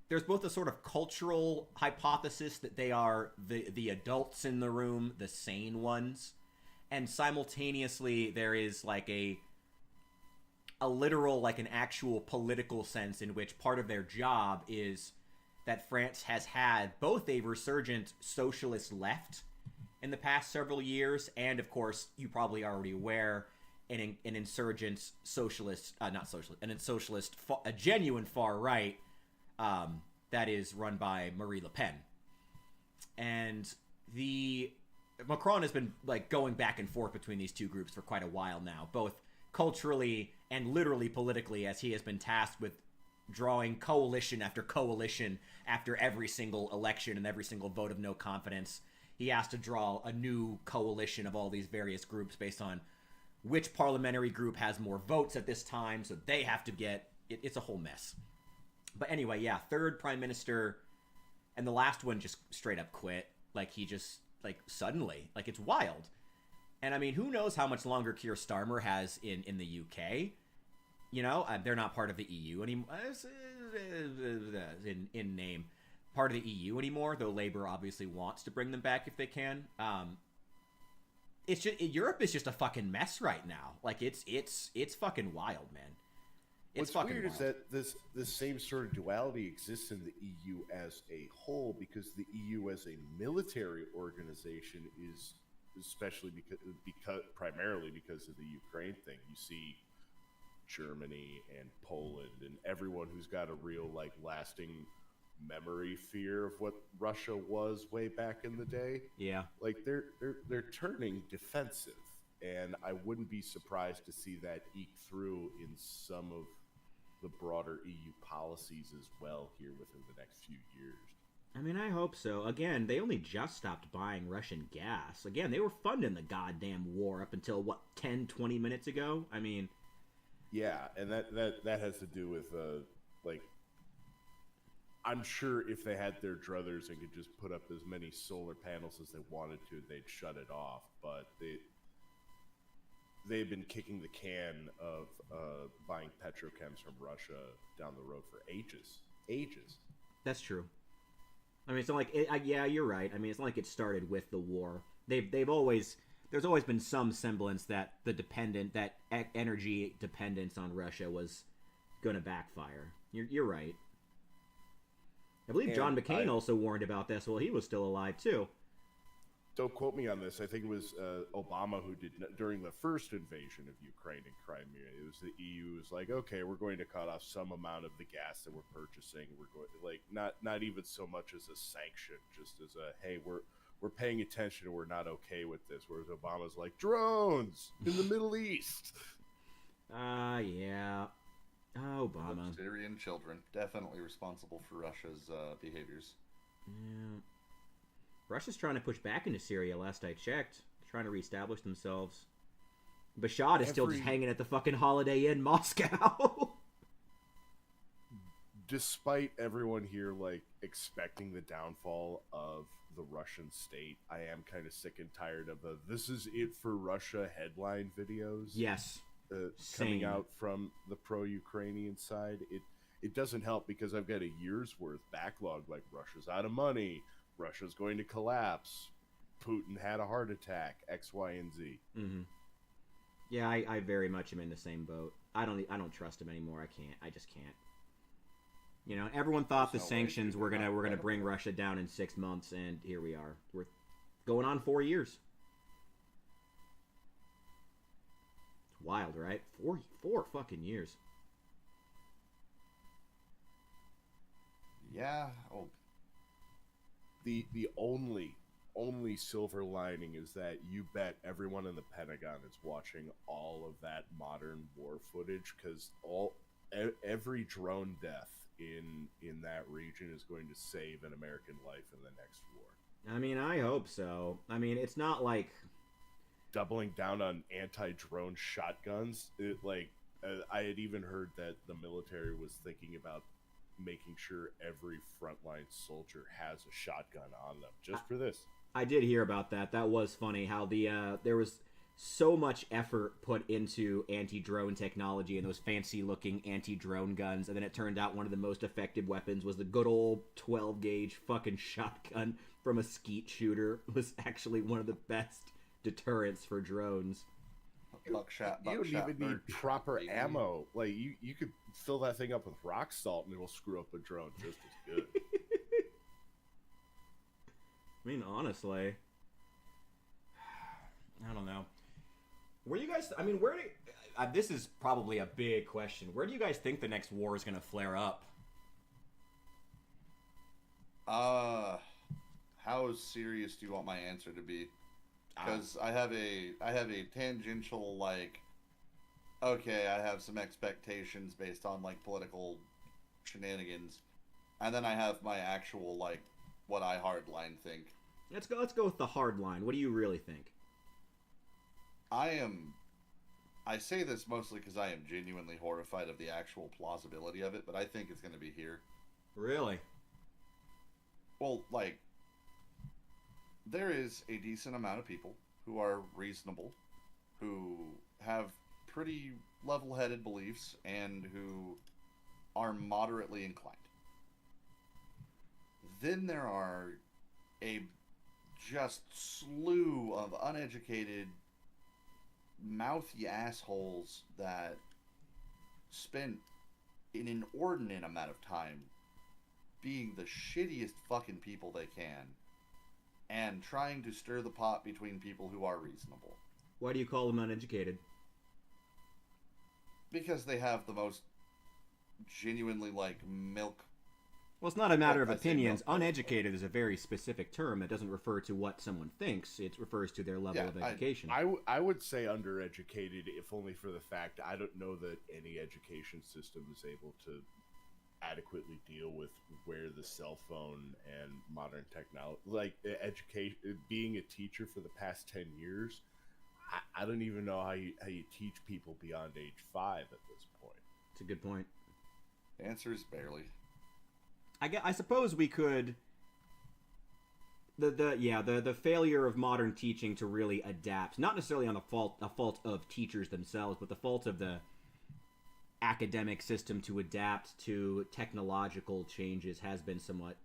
there's both a sort of cultural hypothesis that they are the adults in the room, the sane ones, and simultaneously there is like a literal, like an actual political sense in which part of their job is that France has had both a resurgent socialist left in the past several years, and of course, you probably are already aware, an insurgent socialist, a genuine far right that is run by Marie Le Pen. And Macron has been like going back and forth between these two groups for quite a while now, both culturally and literally politically, as he has been tasked with drawing coalition after every single election and every single vote of no confidence. He has to draw a new coalition of all these various groups based on which parliamentary group has more votes at this time, so they have to get it's a whole mess. But anyway, yeah, third prime minister, and the last one just straight up quit. Like, he just, like, suddenly. Like, it's wild. And, I mean, who knows how much longer Keir Starmer has in the UK. You know, they're not part of the EU anymore. In name. Part of the EU anymore, though Labour obviously wants to bring them back if they can. It's just, Europe is just a fucking mess right now. Like, it's fucking wild, man. It's What's fucking weird wild. is that this same sort of duality exists in the EU as a whole, because the EU as a military organization is, especially because primarily because of the Ukraine thing, you see Germany and Poland and everyone who's got a real, like, lasting memory fear of what Russia was way back in the day. Yeah. Like, they're turning defensive, and I wouldn't be surprised to see that eke through in some of the broader EU policies as well here within the next few years. I mean, I hope so. Again, they only just stopped buying Russian gas. Again, they were funding the goddamn war up until, what, 10, 20 minutes ago? I mean... Yeah, and that has to do with, like... I'm sure if they had their druthers and could just put up as many solar panels as they wanted to, they'd shut it off. But they've been kicking the can of buying petrochems from Russia down the road for ages. That's true. I mean, it's not like yeah, you're right. I mean, it's not like it started with the war. There's always been some semblance that that energy dependence on Russia was going to backfire. You're right. I believe John McCain also warned about this while he was still alive too. Don't quote me on this. I think it was Obama who did during the first invasion of Ukraine and Crimea. It was the EU was like, okay, we're going to cut off some amount of the gas that we're purchasing. We're going like not even so much as a sanction, just as a hey, we're paying attention and we're not okay with this. Whereas Obama's like drones in the Middle East. Yeah. Obama. Syrian children definitely responsible for Russia's behaviors. Yeah. Russia's trying to push back into Syria, last I checked. Trying to reestablish themselves. Bashad is still just hanging at the fucking Holiday Inn Moscow. Despite everyone here, like, expecting the downfall of the Russian state, I am kind of sick and tired of the "this is it for Russia" headline videos. Yes. Coming out from the pro-Ukrainian side. It doesn't help because I've got a year's worth backlog, like Russia's out of money, Russia's going to collapse, Putin had a heart attack, X, Y, and Z. Mm-hmm. Yeah, I very much am in the same boat. I don't trust him anymore. I just can't. You know, everyone thought the sanctions were gonna bring Russia down in 6 months, and here we are. We're going on 4 years. It's wild, right? Four fucking years. Yeah. Oh. The only silver lining is that you bet everyone in the Pentagon is watching all of that modern war footage, because every drone death in that region is going to save an American life in the next war. I mean, I hope so. I mean, it's not like doubling down on anti-drone shotguns. I had even heard that the military was thinking about making sure every frontline soldier has a shotgun on them just for this. I did hear about that. That was funny how there was so much effort put into anti-drone technology and those fancy-looking anti-drone guns, and then it turned out one of the most effective weapons was the good old 12-gauge fucking shotgun from a skeet shooter. It was actually one of the best deterrents for drones. Buckshot, you don't even need proper ammo. Like, you could fill that thing up with rock salt and it'll screw up a drone just as good. I mean, honestly, I don't know. Where do you guys? I mean, where do? This is probably a big question. Where do you guys think the next war is going to flare up? How serious do you want my answer to be? Because I have a tangential, like, okay, I have some expectations based on, like, political shenanigans, and then I have my actual, like, what I hardline think. Let's go with the hard line. What do you really think? I am I say this mostly because I am genuinely horrified of the actual plausibility of it, but I think it's going to be here. Really? Well, like, there is a decent amount of people who are reasonable, who have pretty level-headed beliefs, and who are moderately inclined. Then there are a just slew of uneducated, mouthy assholes that spend an inordinate amount of time being the shittiest fucking people they can and trying to stir the pot between people who are reasonable. Why do you call them uneducated? Because they have the most genuinely, like, milk. Well, it's not a matter of opinions. Uneducated is a very specific term. It doesn't refer to what someone thinks. It refers to their level of education. I would say undereducated, if only for the fact I don't know that any education system is able to adequately deal with where the cell phone and modern technology, like education, being a teacher for the past 10 years, I don't even know how you teach people beyond age 5 at this point. It's a good point. The answer is barely. I suppose we could. The failure of modern teaching to really adapt, not necessarily on a fault of teachers themselves, but the fault of the academic system to adapt to technological changes has been somewhat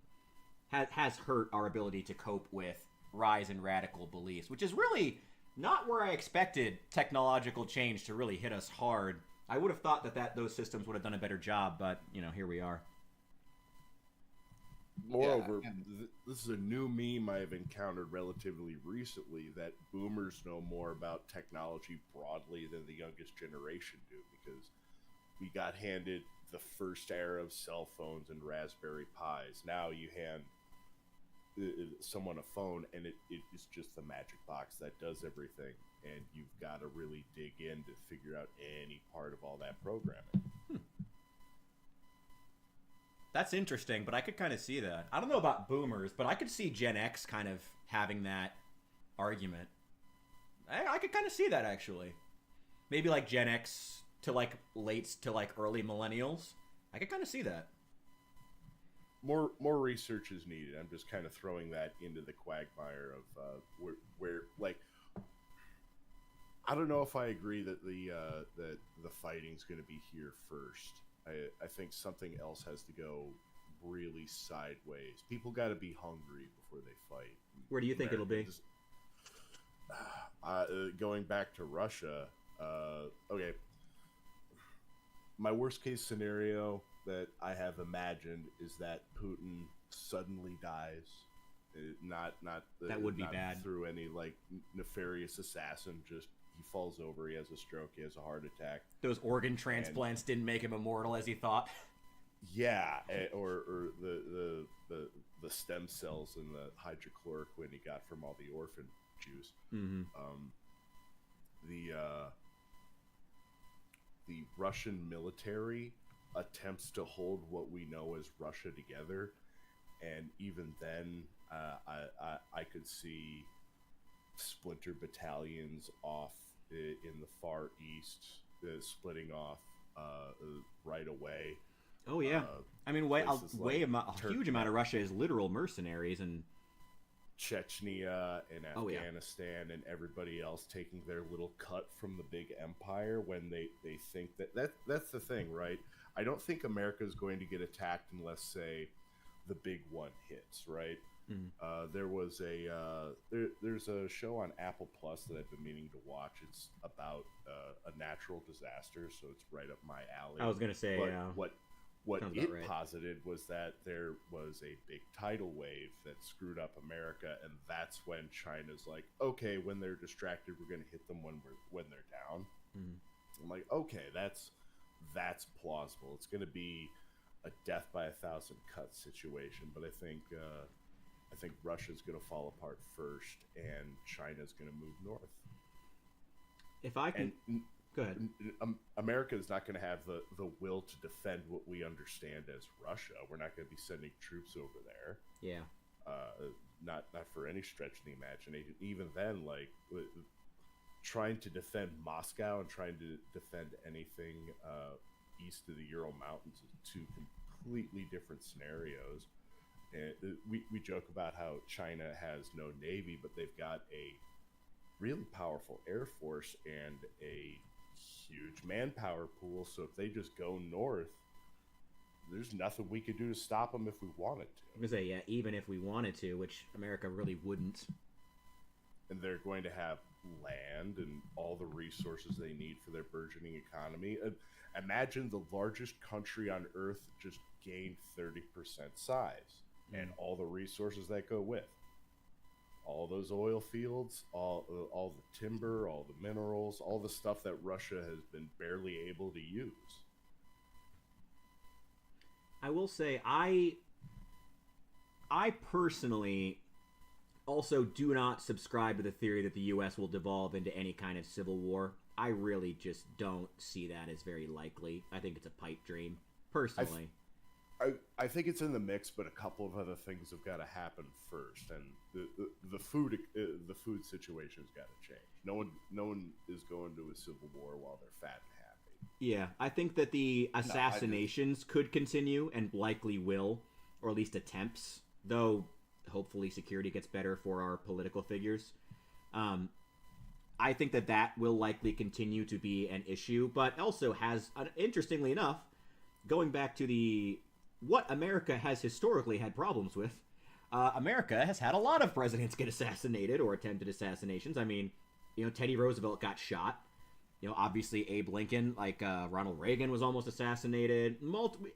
has hurt our ability to cope with rise in radical beliefs, which is really not where I expected technological change to really hit us hard. I would have thought that those systems would have done a better job, but here we are. Moreover, this is a new meme I have encountered relatively recently, that boomers know more about technology broadly than the youngest generation do, because we got handed the first era of cell phones and Raspberry Pis. Now you hand someone a phone and it is just the magic box that does everything, and you've got to really dig in to figure out any part of all that programming. That's interesting, but I could kind of see that. I don't know about boomers, but I could see Gen X kind of having that argument. I could kind of see that, actually. Maybe like Gen X to like late to like early millennials. I could kind of see that. More research is needed. I'm just kind of throwing that into the quagmire of where like, I don't know if I agree that the fighting's going to be here first. I think something else has to go really sideways. People got to be hungry before they fight. Where do you think it'll be? Going back to Russia. Okay. My worst case scenario that I have imagined is that Putin suddenly dies. That would be bad. Through any like nefarious assassin, just he falls over, he has a stroke, he has a heart attack. Those organ transplants didn't make him immortal as he thought. Yeah, or the stem cells and the hydrochloroquine he got from all the orphan Jews. Mm-hmm. The Russian military attempts to hold what we know as Russia together, and even then, I could see splinter battalions off in the far east, splitting off right away. Oh yeah, I mean, a huge amount of Russia is literal mercenaries, and Chechnya and Afghanistan and everybody else taking their little cut from the big empire when they think that's the thing, right? I don't think America is going to get attacked unless, say, the big one hits, right? Mm-hmm. There was there's a show on Apple Plus that I've been meaning to watch. It's about a natural disaster, so it's right up my alley. I was gonna say, what it posited was that there was a big tidal wave that screwed up America, and that's when China's like, okay, when they're distracted, we're gonna hit them when they're down. Mm-hmm. I'm like, okay, that's plausible. It's gonna be a death by 1,000 cuts situation, but I think Russia's going to fall apart first, and China's going to move north. If I can, go ahead. America is not going to have the will to defend what we understand as Russia. We're not going to be sending troops over there. Yeah. Not for any stretch of the imagination. Even then, like, trying to defend Moscow and trying to defend anything east of the Ural Mountains is two completely different scenarios. And we joke about how China has no navy, but they've got a really powerful air force and a huge manpower pool. So if they just go north, there's nothing we could do to stop them if we wanted to. I was gonna say, yeah, even if we wanted to, which America really wouldn't. And they're going to have land and all the resources they need for their burgeoning economy. Imagine the largest country on Earth just gained 30% size, and all the resources that go with. All those oil fields, all the timber, all the minerals, all the stuff that Russia has been barely able to use. I will say, I personally also do not subscribe to the theory that the U.S. will devolve into any kind of civil war. I really just don't see that as very likely. I think it's a pipe dream, personally. I think it's in the mix, but a couple of other things have got to happen first, and the food situation's got to change. No one is going to a civil war while they're fat and happy. Yeah, I think that the assassinations could continue and likely will, or at least attempts, though hopefully security gets better for our political figures. I think that will likely continue to be an issue, but also has, interestingly enough, going back to what America has historically had problems with, America has had a lot of presidents get assassinated or attempted assassinations. I mean, Teddy Roosevelt got shot. Obviously Abe Lincoln, like Ronald Reagan was almost assassinated.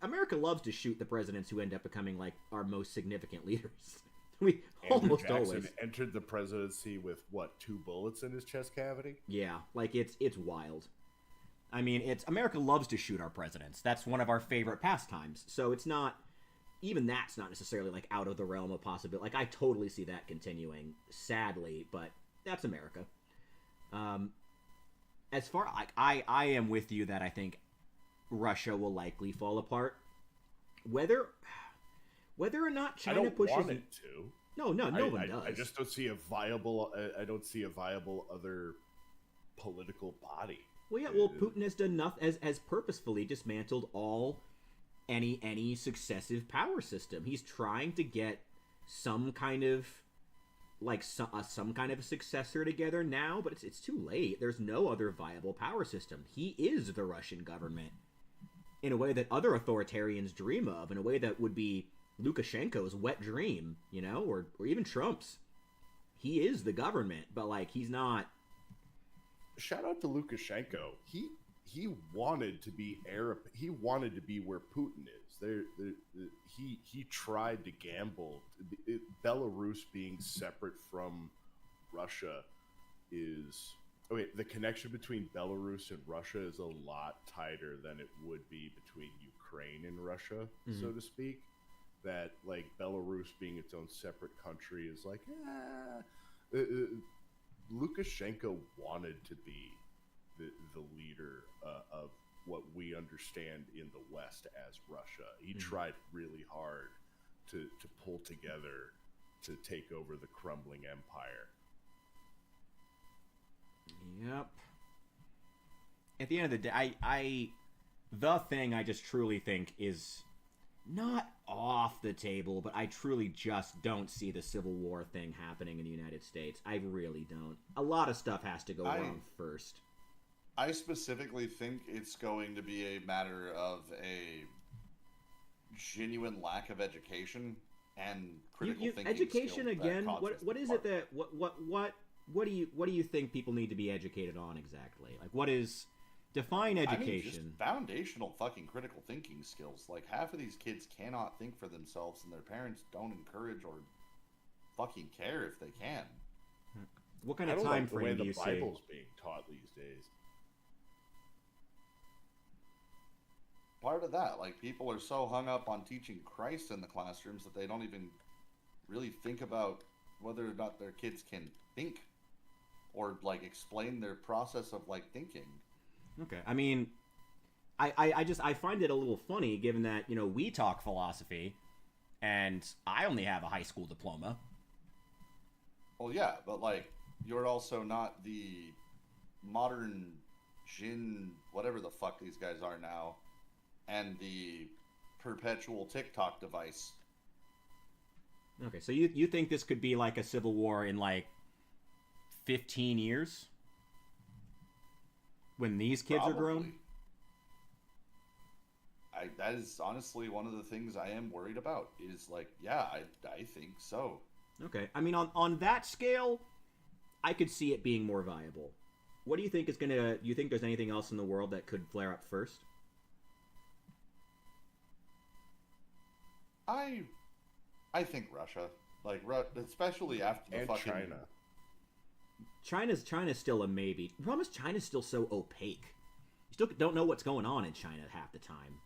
America loves to shoot the presidents who end up becoming like our most significant leaders. We Andrew almost Jackson always entered the presidency with 2 bullets in his chest cavity? Yeah, like it's wild. I mean, America loves to shoot our presidents. That's one of our favorite pastimes. So it's not, even that's not necessarily like out of the realm of possibility. Like I totally see that continuing, sadly, but that's America. As far like I am with you that I think Russia will likely fall apart. Whether or not China pushes want it to. No one does. I just don't see a viable. I don't see a viable other political body. Well, yeah. Well, Putin has done nothing, has purposefully dismantled any successive power system. He's trying to get some kind of some kind of a successor together now, but it's too late. There's no other viable power system. He is the Russian government in a way that other authoritarians dream of, in a way that would be Lukashenko's wet dream, or even Trump's. He is the government, but like he's not. Shout out to Lukashenko. He wanted to be Arab. He wanted to be where Putin is. He tried to gamble. Belarus being separate from Russia is the connection between Belarus and Russia is a lot tighter than it would be between Ukraine and Russia, so to speak. That like Belarus being its own separate country is like, Lukashenko wanted to be the leader of what we understand in the West as Russia. He tried really hard to pull together to take over the crumbling empire. Yep. At the end of the day, the thing I just truly think is not off the table, but I truly just don't see the Civil War thing happening in the United States. I really don't. A lot of stuff has to go wrong first. I specifically think it's going to be a matter of a genuine lack of education and critical thinking. Education again. What is it that what do you think people need to be educated on exactly? Like what is define education? I mean, just foundational fucking critical thinking skills. Like half of these kids cannot think for themselves, and their parents don't encourage or fucking care if they can. What kind of time frame do you see? The Bible's being taught these days. Part of that, like people are so hung up on teaching Christ in the classrooms that they don't even really think about whether or not their kids can think or like explain their process of like thinking. Okay, I mean, I find it a little funny given that we talk philosophy, and I only have a high school diploma. Well, yeah, but like you're also not the modern Jin, whatever the fuck these guys are now, and the perpetual TikTok device. Okay, so you think this could be like a civil war in like 15 years? When these kids Probably. are grown? That is honestly one of the things I am worried about. Is like, yeah, I think so. Okay, I mean, on that scale, I could see it being more viable. What do you think is gonna? Do you think there's anything else in the world that could flare up first? I think Russia, like especially after the fucking China. China's still a maybe. The problem is China's still so opaque. You still don't know what's going on in China half the time.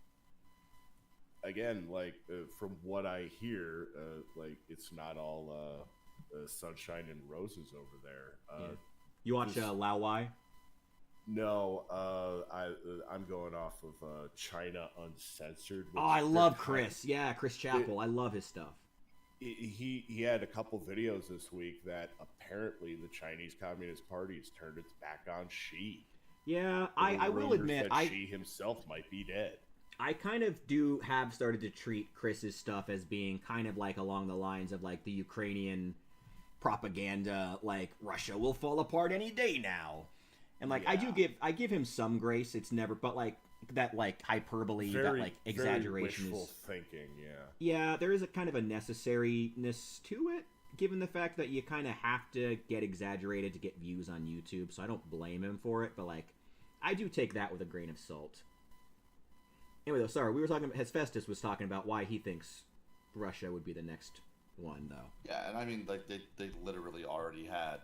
Again, like from what I hear, like it's not all sunshine and roses over there. Yeah. You watch Lao Wai? No, I'm going off of China Uncensored. Oh, I love Chris. Yeah, Chris Chappell. I love his stuff. He had a couple videos this week that apparently the Chinese Communist Party has turned its back on Xi. Yeah, I will admit, Xi himself might be dead. I kind of have started to treat Chris's stuff as being kind of like along the lines of like the Ukrainian propaganda, like Russia will fall apart any day now, and like yeah. I give him some grace. It's never, but like that like hyperbole, that like exaggeration very wishful is thinking. Yeah, there is a kind of a necessariness to it, given the fact that you kind of have to get exaggerated to get views on YouTube. So I don't blame him for it, but like I do take that with a grain of salt. Anyway, though, sorry, we were talking. Hesfestus was talking about why he thinks Russia would be the next one, though. Yeah, and I mean, like they literally already had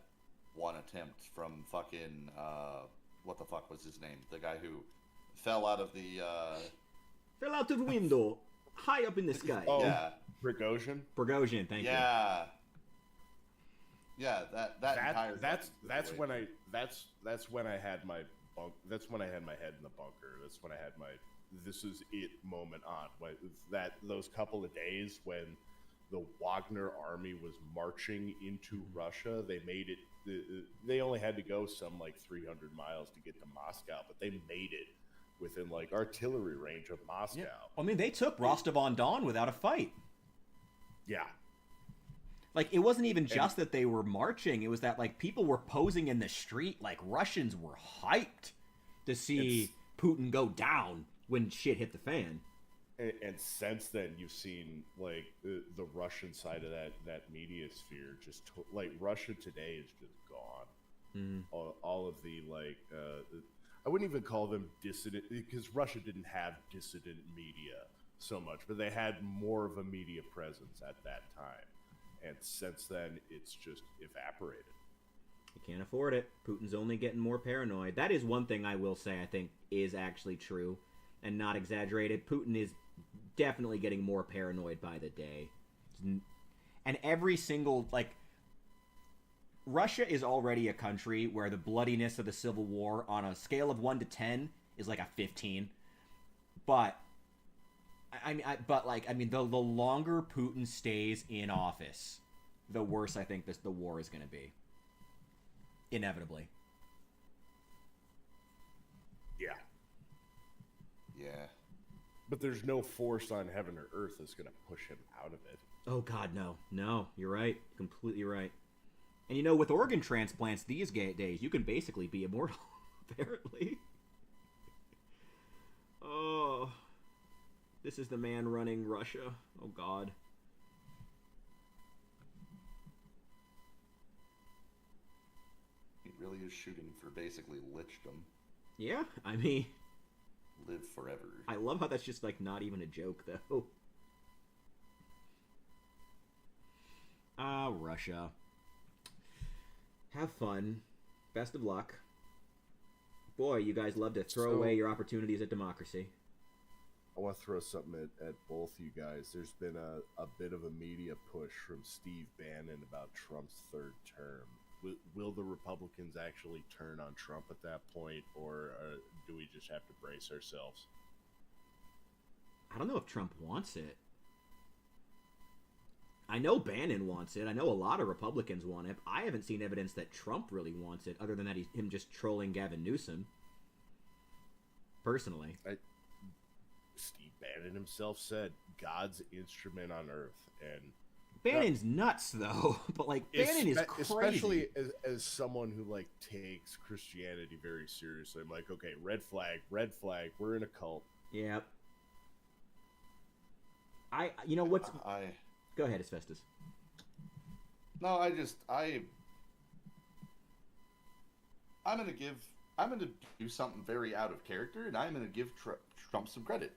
one attempt from fucking what the fuck was his name? The guy who fell out of the fell out of the window, high up in the sky. Oh, yeah, Prigozhin. Thank you. Yeah. Yeah, that's when I had my that's when I had my head in the bunker. That's when I had my this is it moment on. Those couple of days when the Wagner army was marching into Russia, they made it. They only had to go some like 300 miles to get to Moscow, but they made it within like artillery range of Moscow. Yeah. I mean, they took Rostov-on-Don without a fight. Yeah. Like, it wasn't even just that they were marching. It was that, like, people were posing in the street. Like, Russians were hyped to see Putin go down when shit hit the fan. And since then, you've seen, like, the Russian side of that media sphere just, like, Russia today is just gone. Mm. All of the, like, I wouldn't even call them dissident, because Russia didn't have dissident media so much, but they had more of a media presence at that time. And since then, it's just evaporated. You can't afford it. Putin's only getting more paranoid. That is one thing I will say I think is actually true and not exaggerated. Putin is definitely getting more paranoid by the day. And every single, like, Russia is already a country where the bloodiness of the Civil War on a scale of 1 to 10 is like a 15. But the longer Putin stays in office, the worse I think the war is going to be. Inevitably. Yeah. Yeah. But there's no force on heaven or earth that's going to push him out of it. Oh, God, no. No, you're right. Completely right. And, you know, with organ transplants these days, you can basically be immortal, apparently. Oh... This is the man running Russia. Oh, God. He really is shooting for basically lichdom. Yeah, I mean... Live forever. I love how that's just, like, not even a joke, though. Ah, Russia. Have fun. Best of luck. Boy, you guys love to throw away your opportunities at democracy. I want to throw something at both you guys. There's been a bit of a media push from Steve Bannon about Trump's third term. Will the Republicans actually turn on Trump at that point, or do we just have to brace ourselves? I don't know if Trump wants it. I know Bannon wants it. I know a lot of Republicans want it. I haven't seen evidence that Trump really wants it, other than that him just trolling Gavin Newsom. Personally. Steve Bannon himself said, God's instrument on earth. And Bannon's nuts, though. But, like, Bannon is crazy. Especially as someone who, like, takes Christianity very seriously. I'm like, okay, red flag, we're in a cult. Yeah. You know what's... Go ahead, Asbestos. No, I'm going to do something very out of character, and I'm going to give Trump some credit.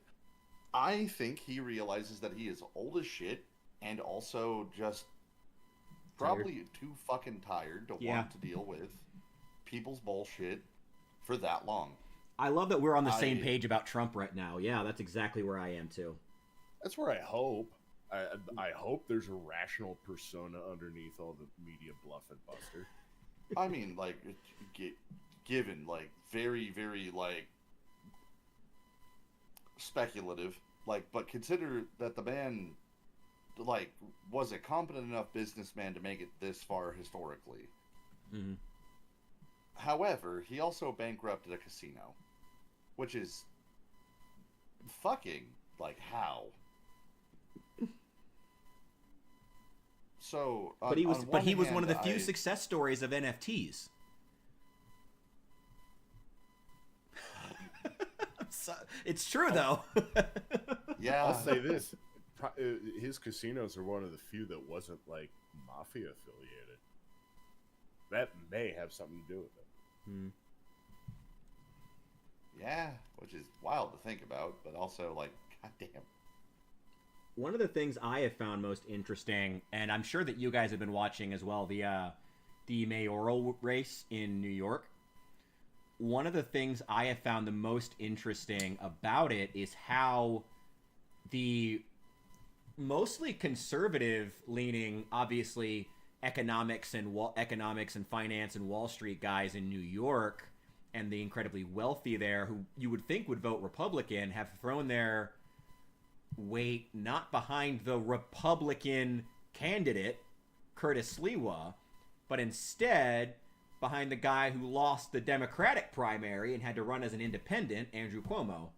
I think he realizes that he is old as shit, and also just probably too fucking tired to want to deal with people's bullshit for that long. I love that we're on the same page about Trump right now. Yeah, that's exactly where I am, too. That's where I hope. I hope there's a rational persona underneath all the media bluff and buster. I mean, like, given, like, very, very, like, speculative, like, but consider that the man, like, was a competent enough businessman to make it this far historically. Mm-hmm. However, he also bankrupted a casino, which is fucking, like, how? So, but he was one of the few success stories of NFTs. It's true, though. Yeah, I'll say this: his casinos are one of the few that wasn't like mafia affiliated. That may have something to do with it. Yeah, which is wild to think about, but also like, goddamn. One of the things I have found most interesting, and I'm sure that you guys have been watching as well, the mayoral race in New York. One of the things I have found the most interesting about it is how the mostly conservative-leaning, obviously economics and finance and Wall Street guys in New York, and the incredibly wealthy there, who you would think would vote Republican, have thrown their weight not behind the Republican candidate, Curtis Sliwa, but instead behind the guy who lost the Democratic primary and had to run as an independent, Andrew Cuomo.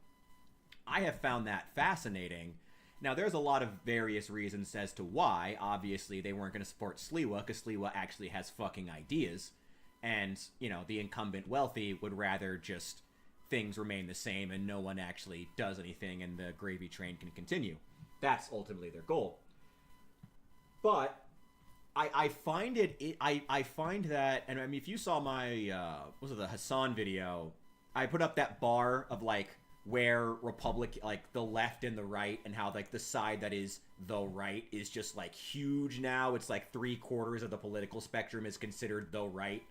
I have found that fascinating. Now, there's a lot of various reasons as to why. Obviously, they weren't going to support Sliwa because Sliwa actually has fucking ideas. And, you know, the incumbent wealthy would rather just things remain the same and no one actually does anything and the gravy train can continue. That's ultimately their goal. But I find that, and I mean, if you saw my the Hassan video, I put up that bar of like where like the left and the right, and how like the side that is the right is just like huge now. It's like 3/4 of the political spectrum is considered the right.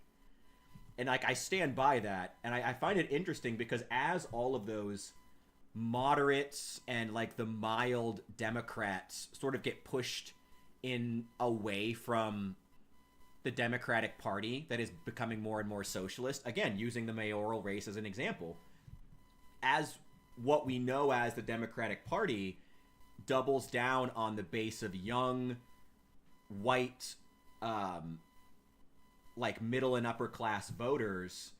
And, like, I stand by that, and I find it interesting because as all of those moderates and, like, the mild Democrats sort of get pushed in away from the Democratic Party that is becoming more and more socialist, again, using the mayoral race as an example, as what we know as the Democratic Party doubles down on the base of young, white, like middle and upper class voters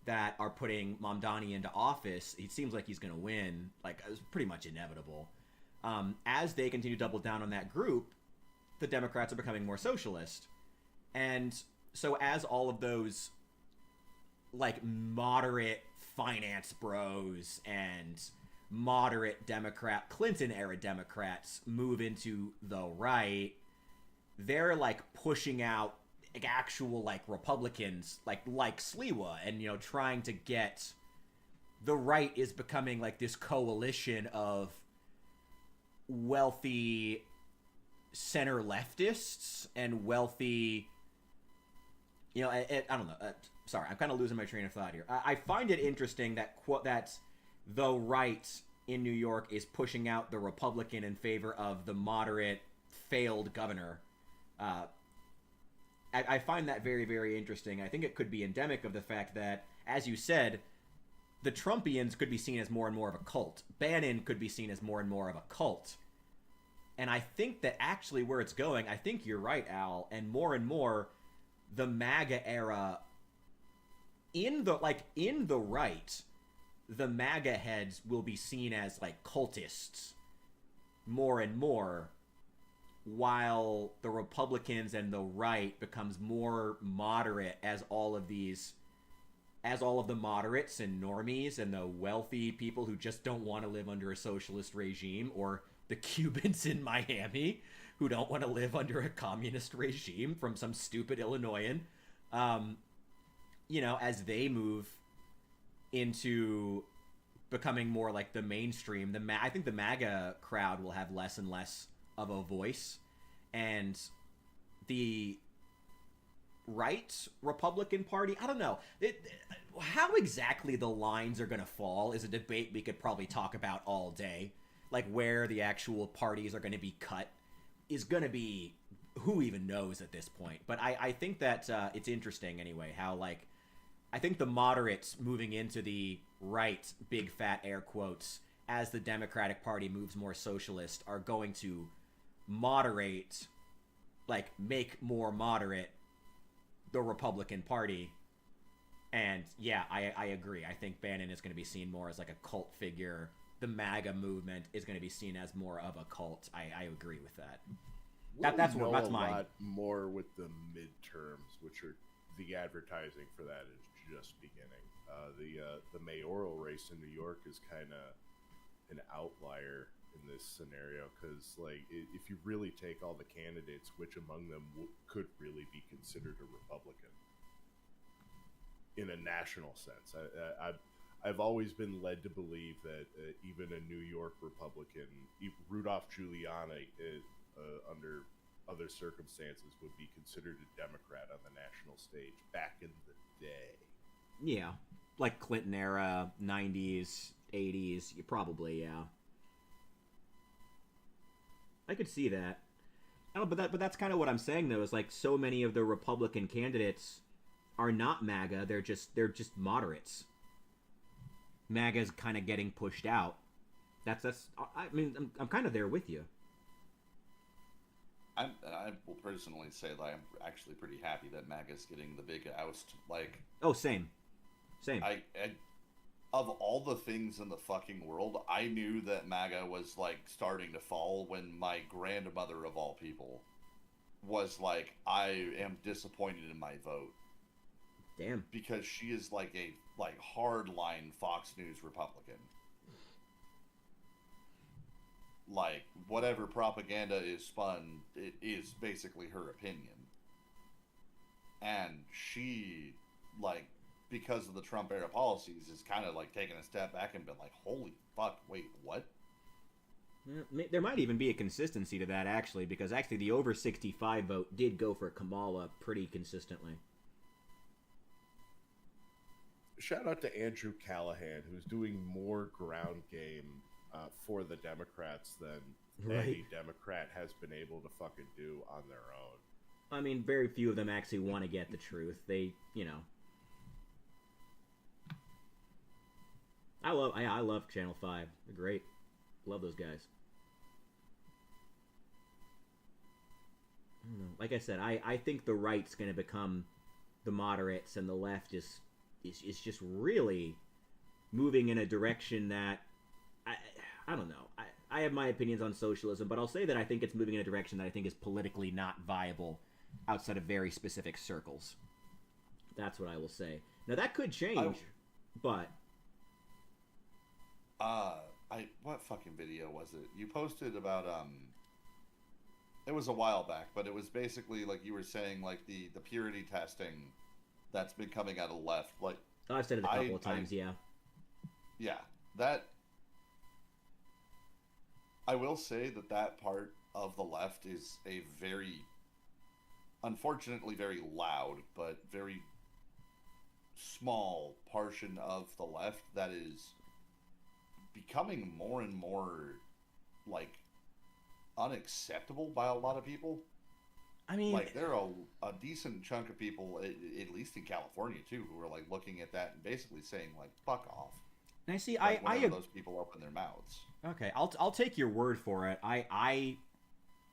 that are putting Mamdani into office, it seems like he's going to win. Like, it was pretty much inevitable. As they continue to double down on that group, the Democrats are becoming more socialist. And so as all of those, like, moderate finance bros and moderate Clinton-era Democrats move into the right, they're, like, pushing out actual like Republicans like Sliwa, and you know, trying to get the right is becoming like this coalition of wealthy center leftists and wealthy, you know, I don't know, sorry, I'm kind of losing my train of thought here. I find it interesting that the right in New York is pushing out the Republican in favor of the moderate failed governor. I find that very, very interesting. I think it could be endemic of the fact that, as you said, the Trumpians could be seen as more and more of a cult. Bannon could be seen as more and more of a cult. And I think that actually where it's going, I think you're right, Al, and more, the MAGA era, in the right, the MAGA heads will be seen as, like, cultists more and more, while the Republicans and the right becomes more moderate as all of the moderates and normies and the wealthy people who just don't want to live under a socialist regime, or the Cubans in Miami who don't want to live under a communist regime from some stupid Illinoisan, as they move into becoming more like the mainstream, I think the MAGA crowd will have less and less of a voice, and the right Republican Party, I don't know. How exactly the lines are going to fall is a debate we could probably talk about all day. Like, where the actual parties are going to be cut is going to be, who even knows at this point. But I think that it's interesting anyway, how, like, I think the moderates moving into the right, big fat air quotes, as the Democratic Party moves more socialist, are going to moderate, like, make more moderate the Republican Party. And yeah, I agree. I think Bannon is going to be seen more as like a cult figure. The MAGA movement is going to be seen as more of a cult. I agree with that. That's my a lot more with the midterms, which are the advertising for that is just beginning. The mayoral race in New York is kind of an outlier in this scenario, because like if you really take all the candidates, which among them could really be considered a Republican in a national sense? I've always been led to believe that even a New York Republican, Rudolph Giuliani, under other circumstances, would be considered a Democrat on the national stage back in the day. Yeah, like Clinton era, 90s, 80s, you probably, yeah. I could see that. But that's kind of what I'm saying, though, is like so many of the Republican candidates are not MAGA. They're just moderates. MAGA's kind of getting pushed out. I mean, I'm kind of there with you. I will personally say that I'm actually pretty happy that MAGA's getting the big oust. Like, oh, same. I of all the things in the fucking world, I knew that MAGA was like starting to fall when my grandmother of all people was like, I am disappointed in my vote. Damn. Because she is like a hardline Fox News Republican. Like, whatever propaganda is spun, it is basically her opinion. And she, like, because of the Trump era policies, is kind of like taking a step back and been like, holy fuck, wait, what? There might even be a consistency to that, actually, because actually the over 65 vote did go for Kamala pretty consistently. Shout out to Andrew Callahan, who's doing more ground game for the Democrats than any Democrat has been able to fucking do on their own. I mean, very few of them actually want to get the truth. They, I love Channel 5. They're great. Love those guys. I don't know. Like I said, I think the right's going to become the moderates, and the left is just really moving in a direction that I don't know. I have my opinions on socialism, but I'll say that I think it's moving in a direction that I think is politically not viable outside of very specific circles. That's what I will say. Now that could change, but what fucking video was it? You posted about it was a while back, but it was basically like you were saying, like the purity testing that's been coming out of the left. Like, I've said it a couple of times, yeah. Yeah, that I will say that part of the left is a very, unfortunately, very loud, but very small portion of the left that is becoming more and more, like, unacceptable by a lot of people. I mean, like, there are a decent chunk of people, at least in California too, who are like looking at that and basically saying, like, "Fuck off." And I see, like, those people open their mouths. Okay, I'll take your word for it. I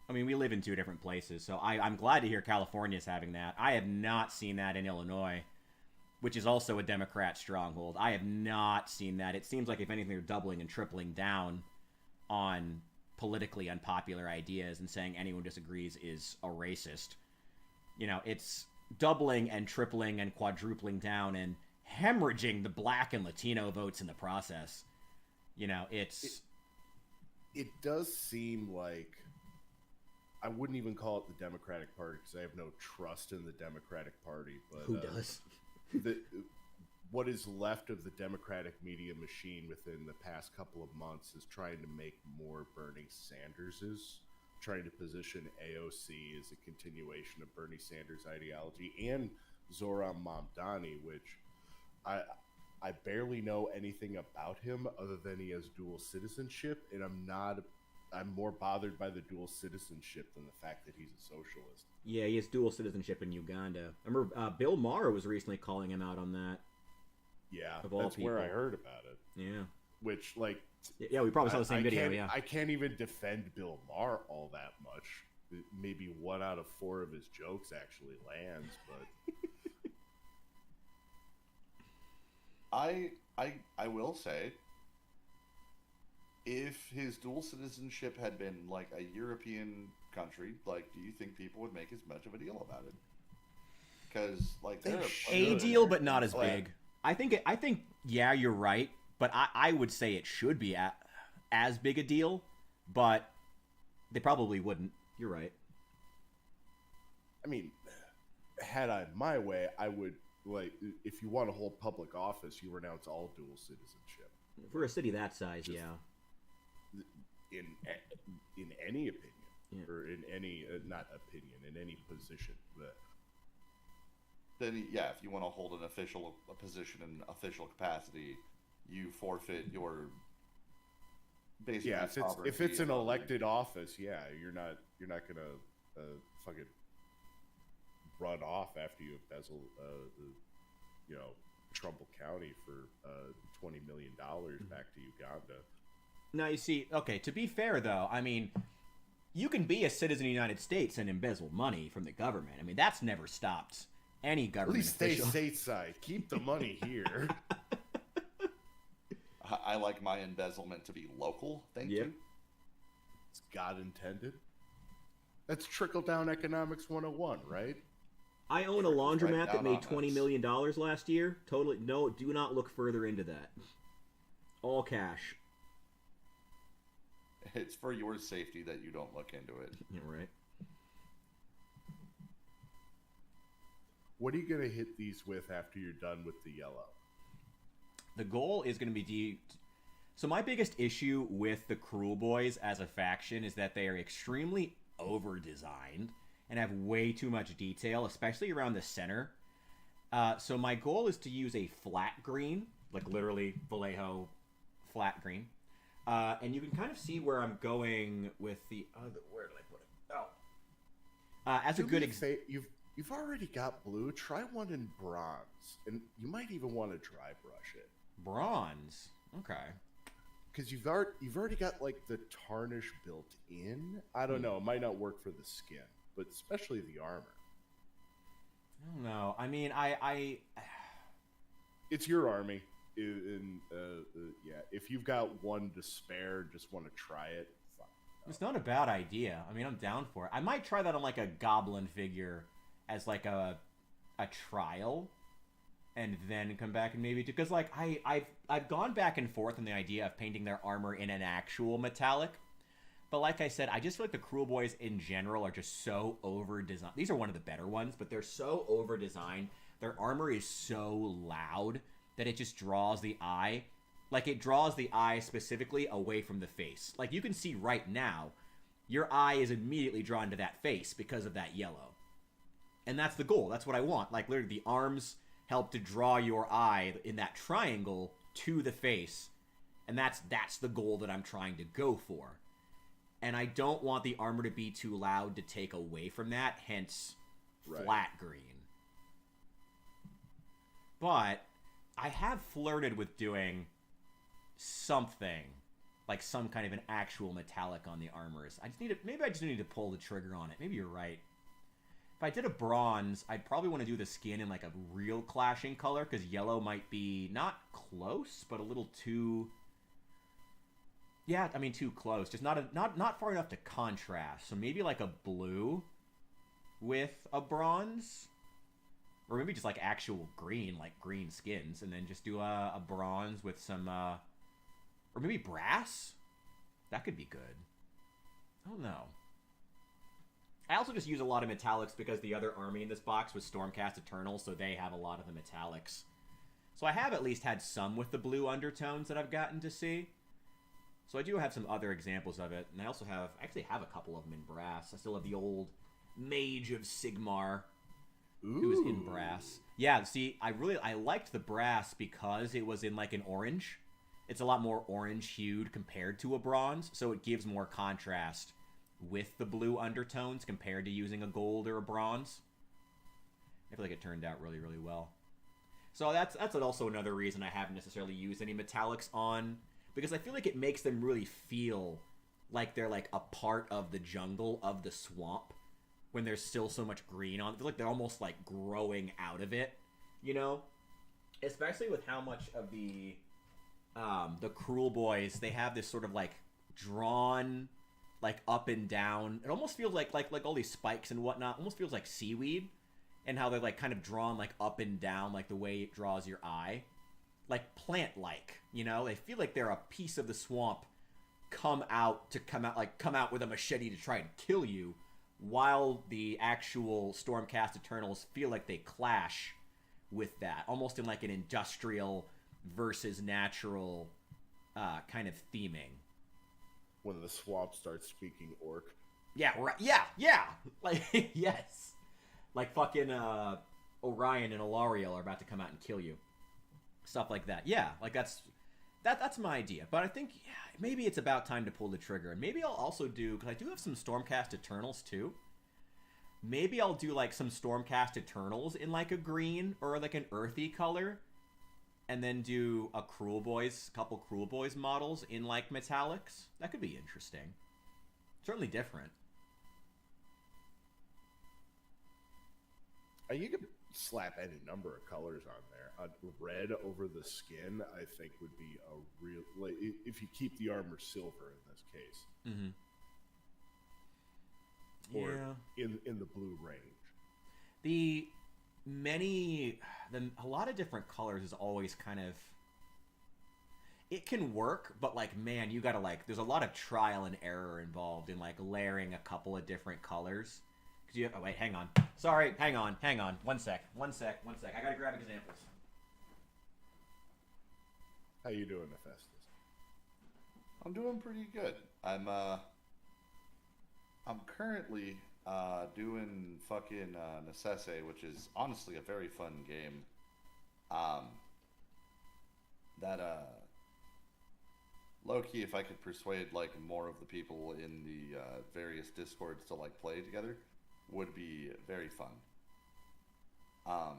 I mean, we live in two different places, so I'm glad to hear California's having that. I have not seen that in Illinois, which is also a Democrat stronghold. I have not seen that. It seems like, if anything, they're doubling and tripling down on politically unpopular ideas and saying anyone who disagrees is a racist. You know, it's doubling and tripling and quadrupling down and hemorrhaging the black and Latino votes in the process. You know, it does seem like, I wouldn't even call it the Democratic Party because I have no trust in the Democratic Party. But who does? What is left of the Democratic media machine within the past couple of months is trying to make more Bernie Sanderses, trying to position AOC as a continuation of Bernie Sanders' ideology, and Zohran Mamdani, which I barely know anything about him other than he has dual citizenship, and I'm more bothered by the dual citizenship than the fact that he's a socialist. Yeah, he has dual citizenship in Uganda. I remember Bill Maher was recently calling him out on that. Yeah, of all that's people. Where I heard about it. Yeah. Which, like... Yeah, we probably saw the same video, yeah. I can't even defend Bill Maher all that much. Maybe 1 out of 4 of his jokes actually lands, but... I will say, if his dual citizenship had been like a European country, like, do you think people would make as much of a deal about it? Because like they're a deal, but not as big. I think yeah, you're right, but I would say it should be as big a deal, but they probably wouldn't. You're right. I mean, had I my way, I would, like, if you want to hold public office, you renounce all dual citizenship. For a city that size, yeah. In any opinion, or in any not opinion, in any position. But then, yeah, if you want to hold a position in official capacity, you forfeit your basically. Yeah, if it's an elected office, yeah, you're not gonna fucking run off after you embezzle, Trumbull County for $20 million back to Uganda. Now, you see, okay, to be fair, though, I mean, you can be a citizen of the United States and embezzle money from the government. I mean, that's never stopped any government official. At least stay stateside. Keep the money here. I like my embezzlement to be local. Thank you. It's God intended. That's trickle-down economics 101, right? I own a laundromat that made $20 million last year. Totally, no, do not look further into that. All cash. It's for your safety that you don't look into it. Yeah, right. What are you going to hit these with after you're done with the yellow? The goal is going to be... So my biggest issue with the Cruel Boys as a faction is that they are extremely over-designed and have way too much detail, especially around the center. So my goal is to use a flat green, like literally Vallejo flat green. And you can kind of see where I'm going with the other... Where did I put it? Oh. As a good example... You've already got blue. Try one in bronze. And you might even want to dry brush it. Bronze? Okay. Because you've already got, like, the tarnish built in. I don't know. It might not work for the skin. But especially the armor. I don't know. I mean, It's your army. Yeah, if you've got one to spare, just want to try it, fine. It's not a bad idea. I mean, I'm down for it. I might try that on, like, a goblin figure as, like, a trial, and then come back and maybe do... Because, like, I've gone back and forth on the idea of painting their armor in an actual metallic. But like I said, I just feel like the Cruel Boys in general are just so over-designed. These are one of the better ones, but they're so over-designed. Their armor is so loud that it just draws the eye. Like, it draws the eye specifically away from the face. Like, you can see right now, your eye is immediately drawn to that face because of that yellow. And that's the goal. That's what I want. Like, literally, the arms help to draw your eye in that triangle to the face. And that's the goal that I'm trying to go for. And I don't want the armor to be too loud to take away from that, hence flat green. But I have flirted with doing something like some kind of an actual metallic on the armors. Maybe I just need to pull the trigger on it. Maybe you're right. If I did a bronze, I'd probably want to do the skin in like a real clashing color, because yellow might be not close, but a little too. Yeah, I mean too close. Just not far enough to contrast. So maybe like a blue with a bronze, or maybe just like actual green, like green skins, and then just do a bronze with some, or maybe brass. That could be good. I don't know. I also just use a lot of metallics because the other army in this box was Stormcast Eternals, so they have a lot of the metallics. So I have at least had some with the blue undertones that I've gotten to see. So I do have some other examples of it, and I also actually have a couple of them in brass. I still have the old Mage of Sigmar, who was in brass. Yeah, see, I liked the brass because it was in like an orange. It's a lot more orange hued compared to a bronze, so it gives more contrast with the blue undertones compared to using a gold or a bronze. I feel like it turned out really, really well. So that's also another reason I haven't necessarily used any metallics on, because I feel like it makes them really feel like they're like a part of the jungle, of the swamp, when there's still so much green on it. I feel like they're almost like growing out of it, you know? Especially with how much of the Cruel Boys, they have this sort of like drawn like up and down. It almost feels like all these spikes and whatnot almost feels like seaweed, and how they're like kind of drawn like up and down, like the way it draws your eye, like plant-like, you know? They feel like they're a piece of the swamp come out with a machete to try and kill you, while the actual Stormcast Eternals feel like they clash with that, almost in like an industrial versus natural kind of theming. When the swamp starts speaking orc. Yeah, right. Yeah. Like, yes. Like fucking Orion and Alariel are about to come out and kill you. Stuff like that. Yeah, like that's my idea. But I think maybe it's about time to pull the trigger. And maybe I'll also do, because I do have some Stormcast Eternals too. Maybe I'll do like some Stormcast Eternals in like a green or like an earthy color. And then do a couple Cruel Boys models in like metallics. That could be interesting. Certainly different. You could slap any number of colors on there. Red over the skin, I think, would be a real, like, if you keep the armor silver in this case. Mm-hmm. Or in the blue range. A lot of different colors is always kind of, it can work, but like, man, you gotta like, there's a lot of trial and error involved in like layering a couple of different colors. Oh wait, hang on. Sorry, hang on. One sec. I gotta grab examples. How you doing, Hephaestus? I'm doing pretty good. I'm currently doing fucking Necesse, which is honestly a very fun game. Low-key, if I could persuade like more of the people in the various discords to like play together, would be very fun. I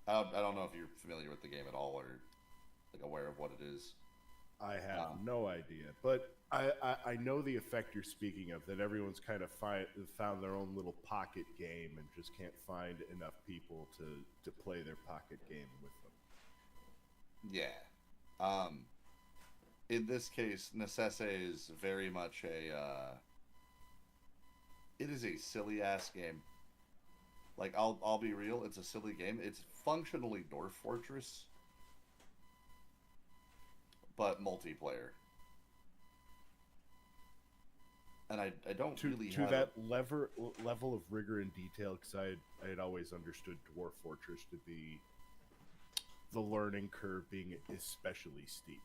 don't know if you're familiar with the game at all, or like aware of what it is. I have no idea, but I know the effect you're speaking of, that everyone's kind of found their own little pocket game and just can't find enough people to play their pocket game with them. Yeah. In this case, Necesse is very much it is a silly ass game. Like, I'll be real, it's a silly game. It's functionally Dwarf Fortress, but multiplayer. And I don't really to have... that level of rigor and detail, because I had always understood Dwarf Fortress to be the learning curve being especially steep.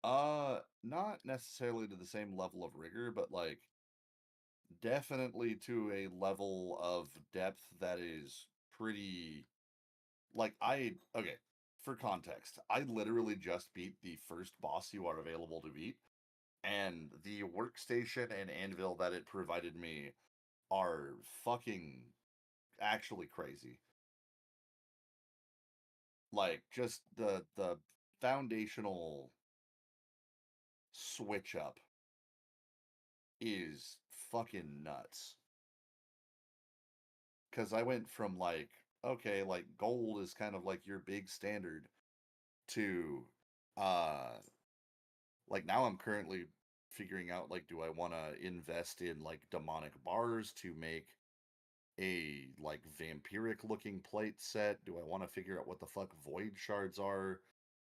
Not necessarily to the same level of rigor, but like definitely to a level of depth that is pretty, like, okay, for context, I literally just beat the first boss you are available to beat, and the workstation and anvil that it provided me are fucking actually crazy. Like, just the foundational switch up is fucking nuts. Because I went from like, okay, like gold is kind of like your big standard to like now I'm currently figuring out like, do I want to invest in like demonic bars to make a like vampiric looking plate set? Do I want to figure out what the fuck void shards are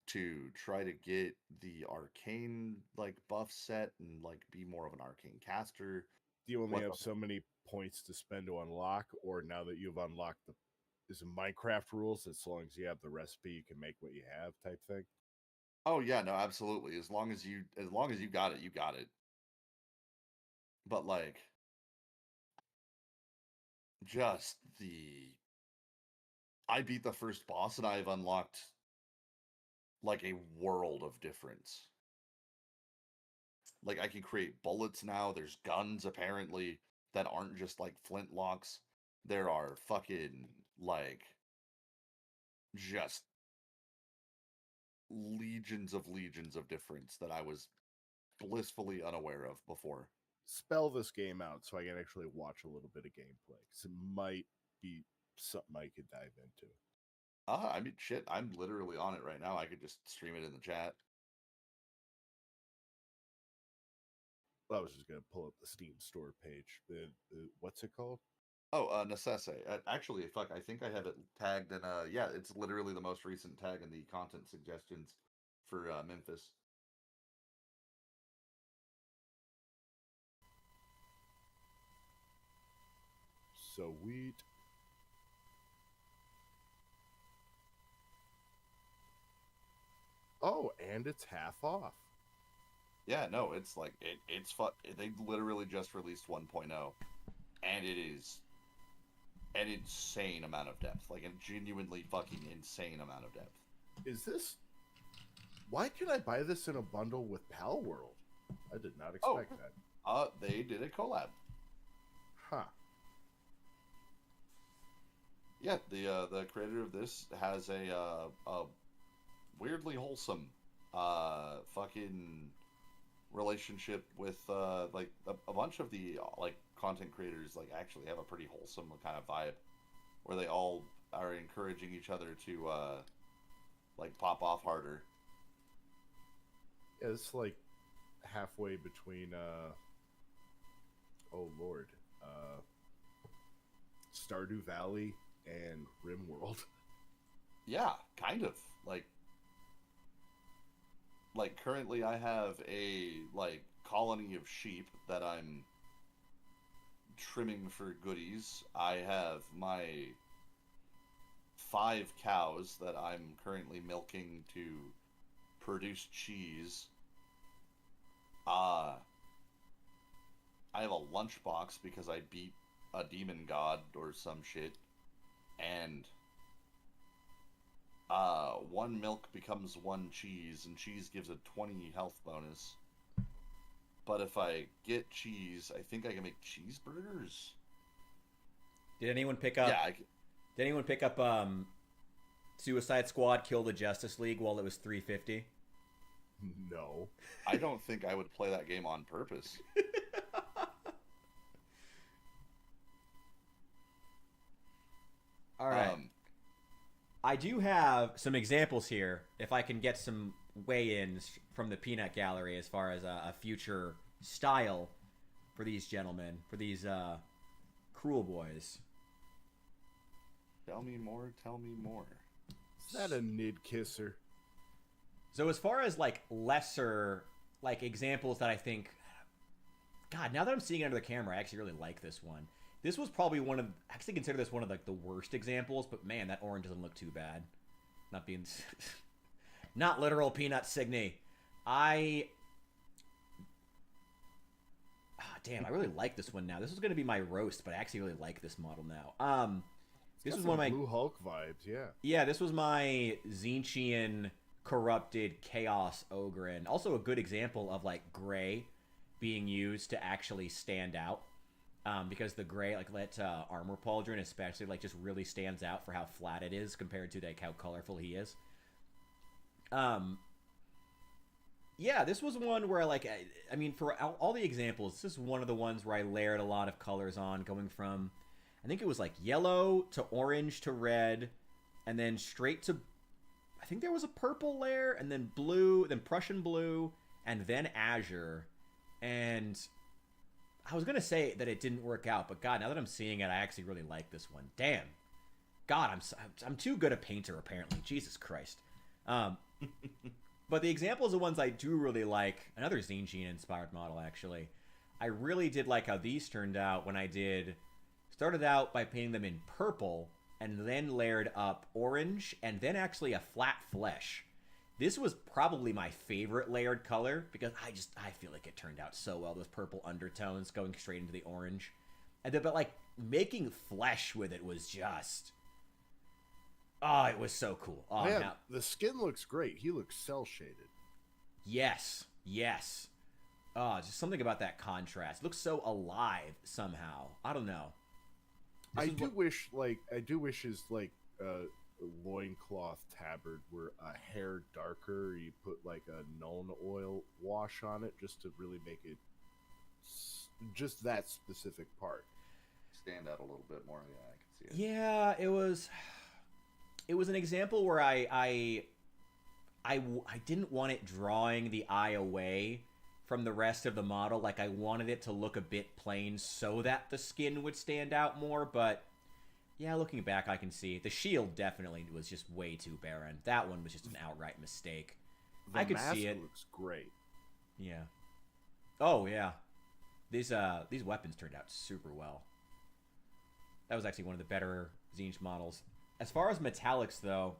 to try to get the arcane like buff set and like be more of an arcane caster? Do you only have so many points to spend to unlock, or now that you've unlocked the is it Minecraft rules, as long as you have the recipe you can make what you have type thing? Oh yeah, no, absolutely. As long as you got it, you got it. But like just the I beat the first boss and I've unlocked like a world of difference. Like I can create bullets now. There's guns apparently that aren't just like flintlocks. There are fucking like just legions of difference that I was blissfully unaware of before. Spell this game out so I can actually watch a little bit of gameplay, because it might be something I could dive into. I mean, shit, I'm literally on it right now. I could just stream it in the chat. I was just gonna pull up the Steam store page. What's it called? Oh, Necesse. Actually, fuck, I think I have it tagged in. Yeah, it's literally the most recent tag in the content suggestions for Memphis. Sweet. Oh, and it's half off. Yeah, no, it's like it's fun. They literally just released 1.0, and it is an insane amount of depth, like a genuinely fucking insane amount of depth. Is this? Why can I buy this in a bundle with Pal World? I did not expect that. They did a collab. Huh. Yeah, the creator of this has a weirdly wholesome fucking relationship with like a bunch of the like content creators. Like actually have a pretty wholesome kind of vibe where they all are encouraging each other to like pop off harder. Yeah, it's like halfway between oh lord, Stardew Valley and RimWorld. Yeah, kind of like currently I have a like colony of sheep that I'm trimming for goodies. I have my 5 cows that I'm currently milking to produce cheese. I have a lunchbox because I beat a demon god or some shit, and one milk becomes 1 cheese, and cheese gives a 20 health bonus. But if I get cheese, I think I can make cheeseburgers. Did anyone pick up? Yeah. Did anyone pick up Suicide Squad: Kill the Justice League while it was $3.50? No. I don't think I would play that game on purpose. All right. I do have some examples here, if I can get some weigh-ins from the peanut gallery as far as a future style for these gentlemen, for these cruel boys. Tell me more, tell me more. Is that a nid kisser? So as far as like lesser like examples that I think, God, now that I'm seeing it under the camera, I actually really like this one. This was probably I actually consider this one of like the worst examples, but man, that orange doesn't look too bad. Not being, not literal peanut Signy. Damn, I really like this one now. This was going to be my roast, but I actually really like this model now. This was one of my Blue Hulk vibes, yeah. Yeah, this was my Zinchian corrupted Chaos Ogren. Also a good example of like gray being used to actually stand out. Because the gray, like let Armor Pauldron especially, like just really stands out for how flat it is compared to like how colorful he is. Yeah, this was one where, like, I mean, for all the examples, this is one of the ones where I layered a lot of colors on, going from, I think it was like yellow to orange to red, and then straight to, I think there was a purple layer, and then blue, then Prussian blue, and then azure. And I was going to say that it didn't work out, but God, now that I'm seeing it, I actually really like this one. Damn. God, I'm too good a painter, apparently. Jesus Christ. But the examples of ones I do really like, another Zine Gene inspired model, actually. I really did like how these turned out when I started out by painting them in purple, and then layered up orange, and then actually a flat flesh. This was probably my favorite layered color, because I feel like it turned out so well, those purple undertones going straight into the orange. And then, but like, making flesh with it was just... Oh, it was so cool. Oh, man, now, the skin looks great. He looks cel-shaded. Yes. Oh, just something about that contrast. It looks so alive somehow. I don't know. I do wish his, like, loincloth tabard were a hair darker. You put, like, a Nuln Oil wash on it just to really make it... just that specific part. Stand out a little bit more. Yeah, I can see it. Yeah, it was an example where I didn't want it drawing the eye away from the rest of the model. Like, I wanted it to look a bit plain so that the skin would stand out more, but yeah, looking back, I can see the shield definitely was just way too barren. That one was just an outright mistake. I could see it. Looks great. Yeah. Oh yeah. These weapons turned out super well. That was actually one of the better Zinch models. As far as metallics, though,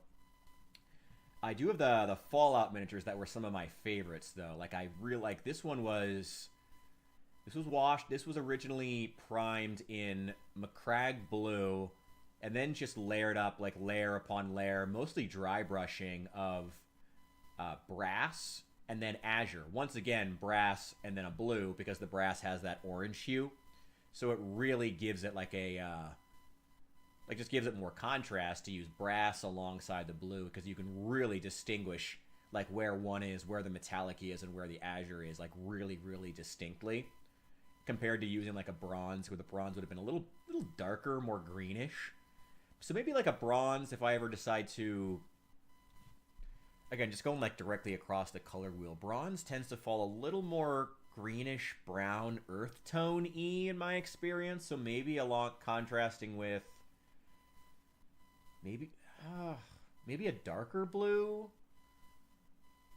I do have the Fallout miniatures that were some of my favorites, though. Like, I really like this one was... This was washed. This was originally primed in Macragge Blue, and then just layered up, like, layer upon layer, mostly dry brushing of brass, and then azure. Once again, brass, and then a blue, because the brass has that orange hue. So it really gives it, like, a... like, just gives it more contrast to use brass alongside the blue, because you can really distinguish, like, where one is, where the metallic is, and where the azure is, like, really, really distinctly, compared to using, like, a bronze, where the bronze would have been a little darker, more greenish. So maybe, like, a bronze, if I ever decide to... Again, just going, like, directly across the color wheel. Bronze tends to fall a little more greenish, brown, earth tone-y in my experience, so maybe along contrasting with... Maybe a darker blue.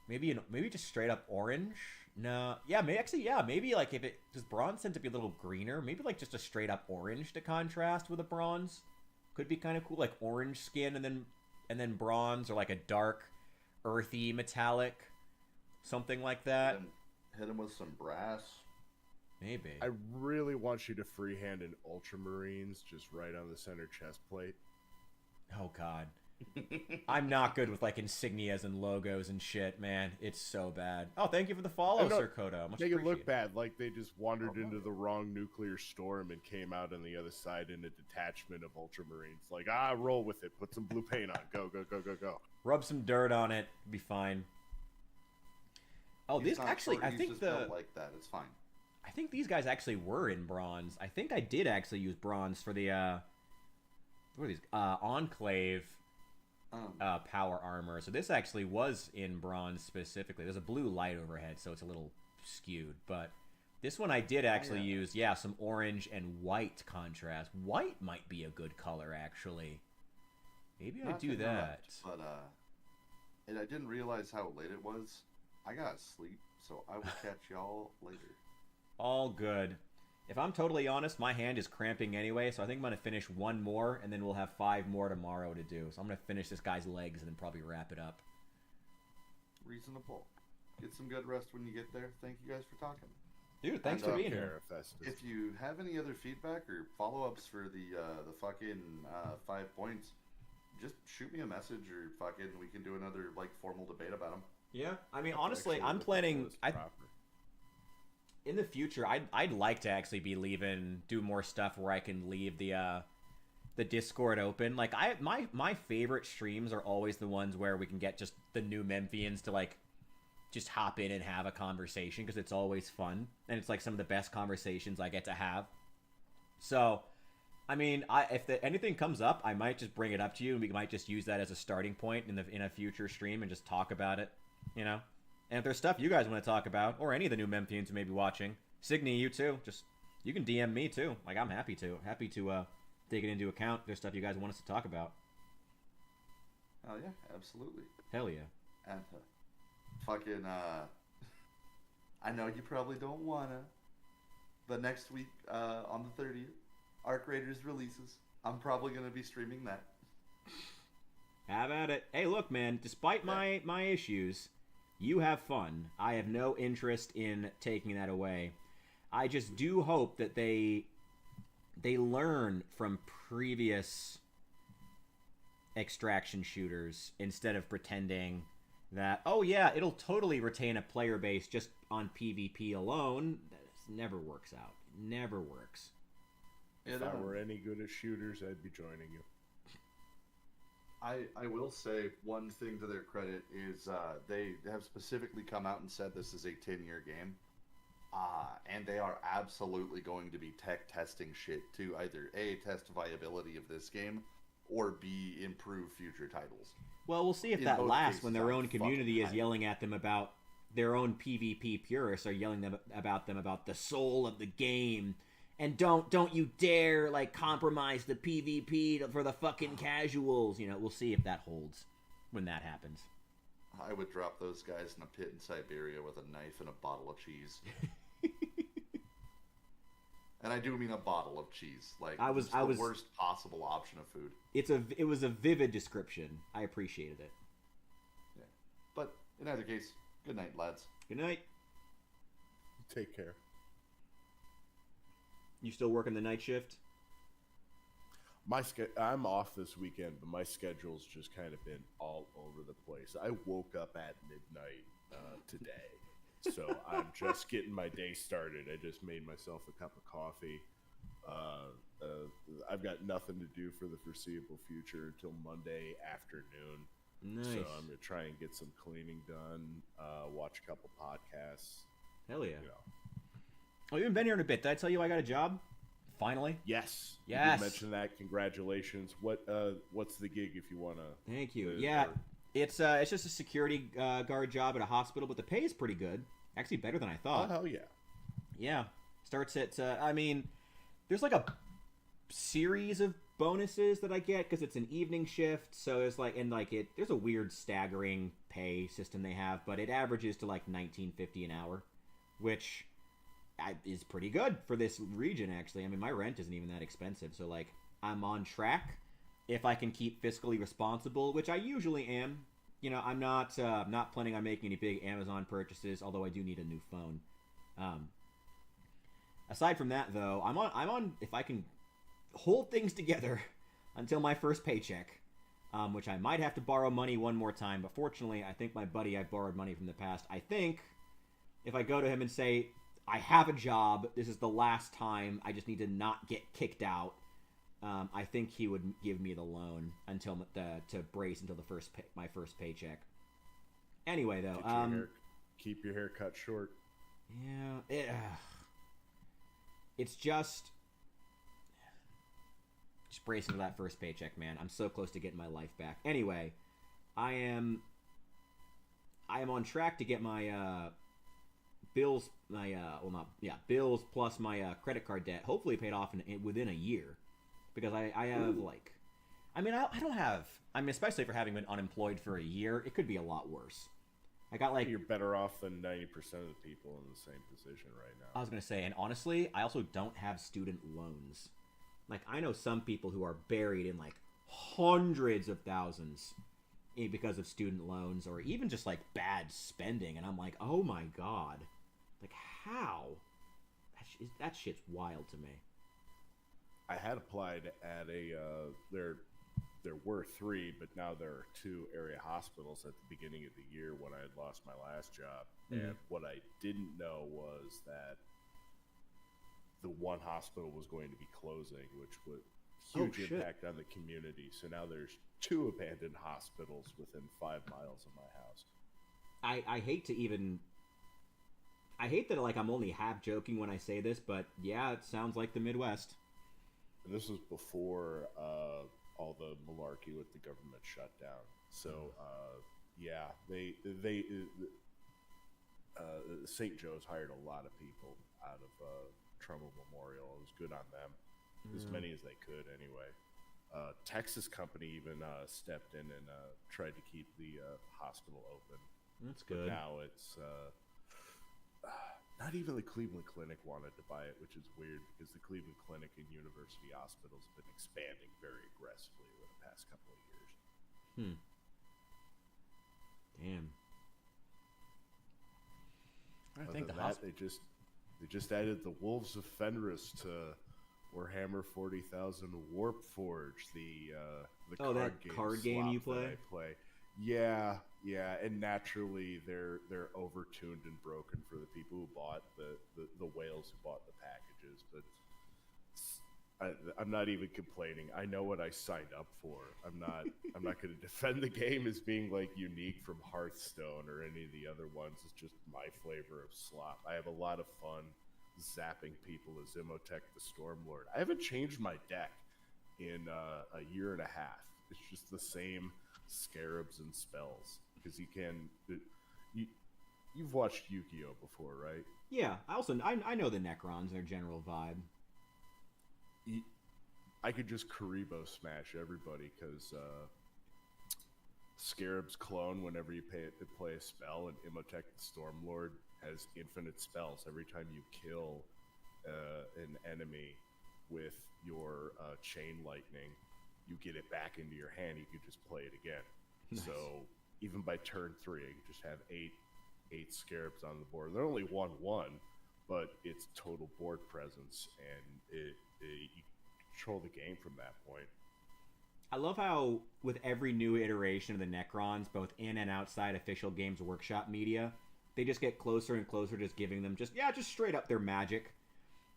Maybe just straight up orange. No, yeah, maybe like if it does bronze tend to be a little greener. Maybe like just a straight up orange to contrast with a bronze could be kind of cool. Like orange skin and then bronze, or like a dark, earthy metallic, something like that. Hit him with some brass. Maybe. I really want you to freehand an Ultramarines just right on the center chest plate. Oh, God. I'm not good with, like, insignias and logos and shit, man. It's so bad. Oh, thank you for the follow, Sir Kodo. Make it look bad, like they just wandered into the wrong nuclear storm and came out on the other side in a detachment of Ultramarines. Like, roll with it. Put some blue paint on. Go, go, go, go, go. Rub some dirt on it. Be fine. Oh, these actually, I think don't like that. It's fine. I think these guys actually were in bronze. I think I did actually use bronze for the, what are these? Enclave power armor. So this actually was in bronze specifically. There's a blue light overhead, so it's a little skewed. But this one I did actually use, some orange and white contrast. White might be a good color, actually. Maybe I do that. But and I didn't realize how late it was. I got sleep, so I will catch y'all later. All good. If I'm totally honest, my hand is cramping anyway, so I think I'm going to finish one more, and then we'll have 5 more tomorrow to do. So I'm going to finish this guy's legs and then probably wrap it up. Reasonable. Get some good rest when you get there. Thank you guys for talking. Dude, thanks for being here. If you have any other feedback or follow-ups for the fucking 5 points, just shoot me a message or fucking we can do another like formal debate about them. Yeah, I mean, honestly, I'm planning... In the future, I'd like to actually be do more stuff where I can leave the Discord open. Like, my favorite streams are always the ones where we can get just the new Memphians to, like, just hop in and have a conversation because it's always fun. And it's like some of the best conversations I get to have. So, I mean, if anything comes up, I might just bring it up to you, and we might just use that as a starting point in a future stream and just talk about it, you know? And if there's stuff you guys want to talk about, or any of the new Memphians who may be watching, Signy, you too, you can DM me too. Like, I'm happy to take it into account. If there's stuff you guys want us to talk about. Oh yeah, absolutely. Hell yeah. And fucking I know you probably don't wanna, but next week on the 30th, Arc Raiders releases. I'm probably gonna be streaming that. Have at it. Hey, look, man. Despite my issues, you have fun. I have no interest in taking that away. I just do hope that they learn from previous extraction shooters instead of pretending that, oh yeah, it'll totally retain a player base just on PvP alone. That never works out. It never works. If I were any good at shooters, I'd be joining you. I will say one thing to their credit is they have specifically come out and said this is a 10-year game. And they are absolutely going to be tech testing shit to either A, test viability of this game, or B, improve future titles. Well, we'll see if that lasts when their own community is yelling at them about their own PvP purists are yelling about the soul of the game. And don't you dare, like, compromise the PvP for the fucking casuals. You know, we'll see if that holds when that happens. I would drop those guys in a pit in Siberia with a knife and a bottle of cheese. And I do mean a bottle of cheese. Like, I was the worst possible option of food. It was a vivid description. I appreciated it. Yeah. But in either case, good night, lads. Good night. Take care. You still working the night shift? I'm off this weekend, but my schedule's just kind of been all over the place. I woke up at midnight today, so I'm just getting my day started. I just made myself a cup of coffee. I've got nothing to do for the foreseeable future until Monday afternoon. Nice. So I'm gonna try and get some cleaning done, watch a couple podcasts. Hell yeah. You know. Oh, you haven't been here in a bit. Did I tell you I got a job? Finally? Yes. Yes. You did mention that. Congratulations. What's the gig if you want to... Thank you. Yeah, it's just a security guard job at a hospital, but the pay is pretty good. Actually, better than I thought. Oh, hell yeah. Yeah. Starts at, I mean, there's like a series of bonuses that I get because it's an evening shift. So there's there's a weird staggering pay system they have, but it averages to like $19.50 an hour, which... is pretty good for this region, actually. I mean, my rent isn't even that expensive, so, like, I'm on track if I can keep fiscally responsible, which I usually am. You know, I'm not planning on making any big Amazon purchases, although I do need a new phone. Aside from that, though, I'm on if I can hold things together until my first paycheck, which I might have to borrow money one more time, but fortunately, I think my buddy I've borrowed money from the past, I think if I go to him and say, I have a job. This is the last time. I just need to not get kicked out. I think he would give me the loan until to brace until my first paycheck. Anyway, though, keep your hair cut short. Yeah, it's just bracing for that first paycheck, man. I'm so close to getting my life back. Anyway, I am on track to get my bills bills plus my credit card debt hopefully paid off within a year, because I have especially for having been unemployed for a year, it could be a lot worse. I got you're better off than 90% of the people in the same position right now. I was gonna say, and honestly, I also don't have student loans. Like, I know some people who are buried in like hundreds of thousands because of student loans, or even just like bad spending, and I'm like, oh my god. Like, how? That shit's wild to me. I had applied at there were 3, but now there are 2 area hospitals at the beginning of the year when I had lost my last job. Mm-hmm. And what I didn't know was that the one hospital was going to be closing, which would huge impact on the community. So now there's 2 abandoned hospitals within 5 miles of my house. I hate to even. I hate that like I'm only half joking when I say this, but yeah, it sounds like the Midwest. And this was before all the malarkey with the government shutdown. So yeah, they St. Joe's hired a lot of people out of Trumbull Memorial. It was good on them, as many as they could anyway. Texas company even stepped in and tried to keep the hospital open. That's good. But now it's not even the Cleveland Clinic wanted to buy it, which is weird because the Cleveland Clinic and University Hospitals have been expanding very aggressively over the past couple of years. Damn. I Other think the than that, they just added the Wolves of Fenris to Warhammer 40,000 Warp Forge, the card game you play? I play. Yeah, and naturally they're overtuned and broken for the people who bought the whales who bought the packages, but I'm not even complaining. I know what I signed up for. I'm not going to defend the game as being like unique from Hearthstone or any of the other ones. It's just my flavor of slop. I have a lot of fun zapping people as Imhotep the Stormlord. I haven't changed my deck in a year and a half. It's just the same scarabs and spells because you've watched Yu-Gi-Oh before, right? Yeah, I know the Necrons and their general vibe. I could just Karibo smash everybody because Scarab's clone whenever you play a spell, and Imhotep the Stormlord has infinite spells. Every time you kill an enemy with your chain lightning, you get it back into your hand. You can just play it again. Nice. So even by turn 3, you just have eight Scarabs on the board. They're only 1/1, but it's total board presence, and you control the game from that point. I love how with every new iteration of the Necrons, both in and outside official Games Workshop media, they just get closer and closer, just giving them just straight up their magic.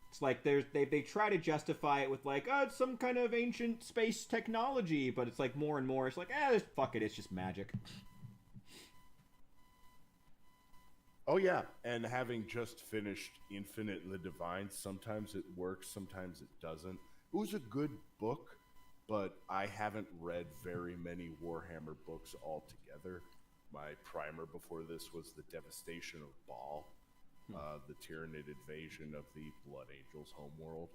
It's like they try to justify it with like, oh, it's some kind of ancient space technology, but it's like more and more, it's like, fuck it, it's just magic. Oh yeah, and having just finished Infinite and the Divine, sometimes it works, sometimes it doesn't. It was a good book, but I haven't read very many Warhammer books altogether. My primer before this was The Devastation of Baal, the Tyranid invasion of the Blood Angels' homeworld,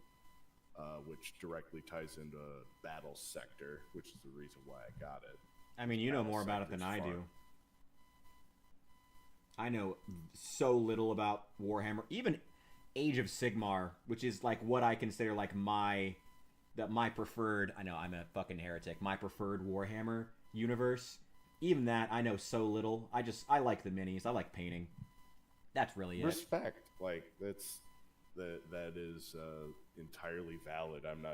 which directly ties into Battle Sector, which is the reason why I got it. I mean, you know more about it than I do. I know so little about Warhammer. Even Age of Sigmar, which is like what I consider like my preferred. I know I'm a fucking heretic. My preferred Warhammer universe. Even that, I know so little. I like the minis. I like painting. That's really it. Respect. Like that is entirely valid. I'm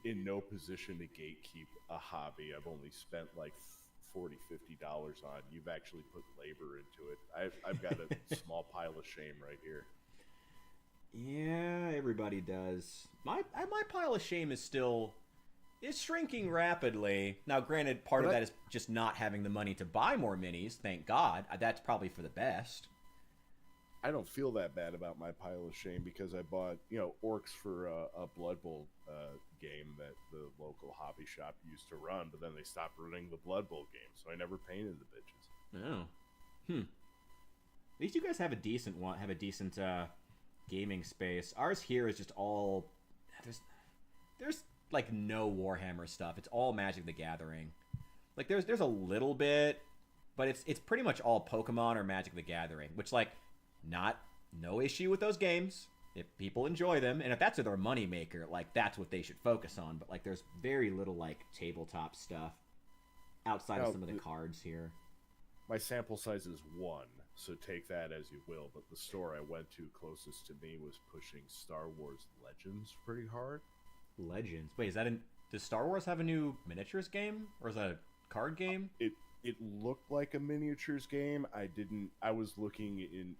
in no position to gatekeep a hobby. I've only spent like $40-50 on. You've actually put labor into it. I've got a small pile of shame right here. Yeah, everybody does. My pile of shame is shrinking rapidly. Now, granted, part of that is just not having the money to buy more minis. Thank God. That's probably for the best. I don't feel that bad about my pile of shame because I bought, orcs for a Blood Bowl game that the local hobby shop used to run, but then they stopped running the Blood Bowl game, so I never painted the bitches. Oh. At least you guys have a decent gaming space. Ours here is just all there's like no Warhammer stuff. It's all Magic the Gathering. Like there's a little bit, but it's pretty much all Pokemon or Magic the Gathering, which like no issue with those games if people enjoy them, and if that's their money maker, like that's what they should focus on. But like there's very little like tabletop stuff outside of some of the cards here. My sample size is 1, so take that as you will, but the store I went to closest to me was pushing Star Wars Legends pretty hard. Legends? Wait, does Star Wars have a new miniatures game, or is that a card game? It looked like a miniatures game. I was looking in,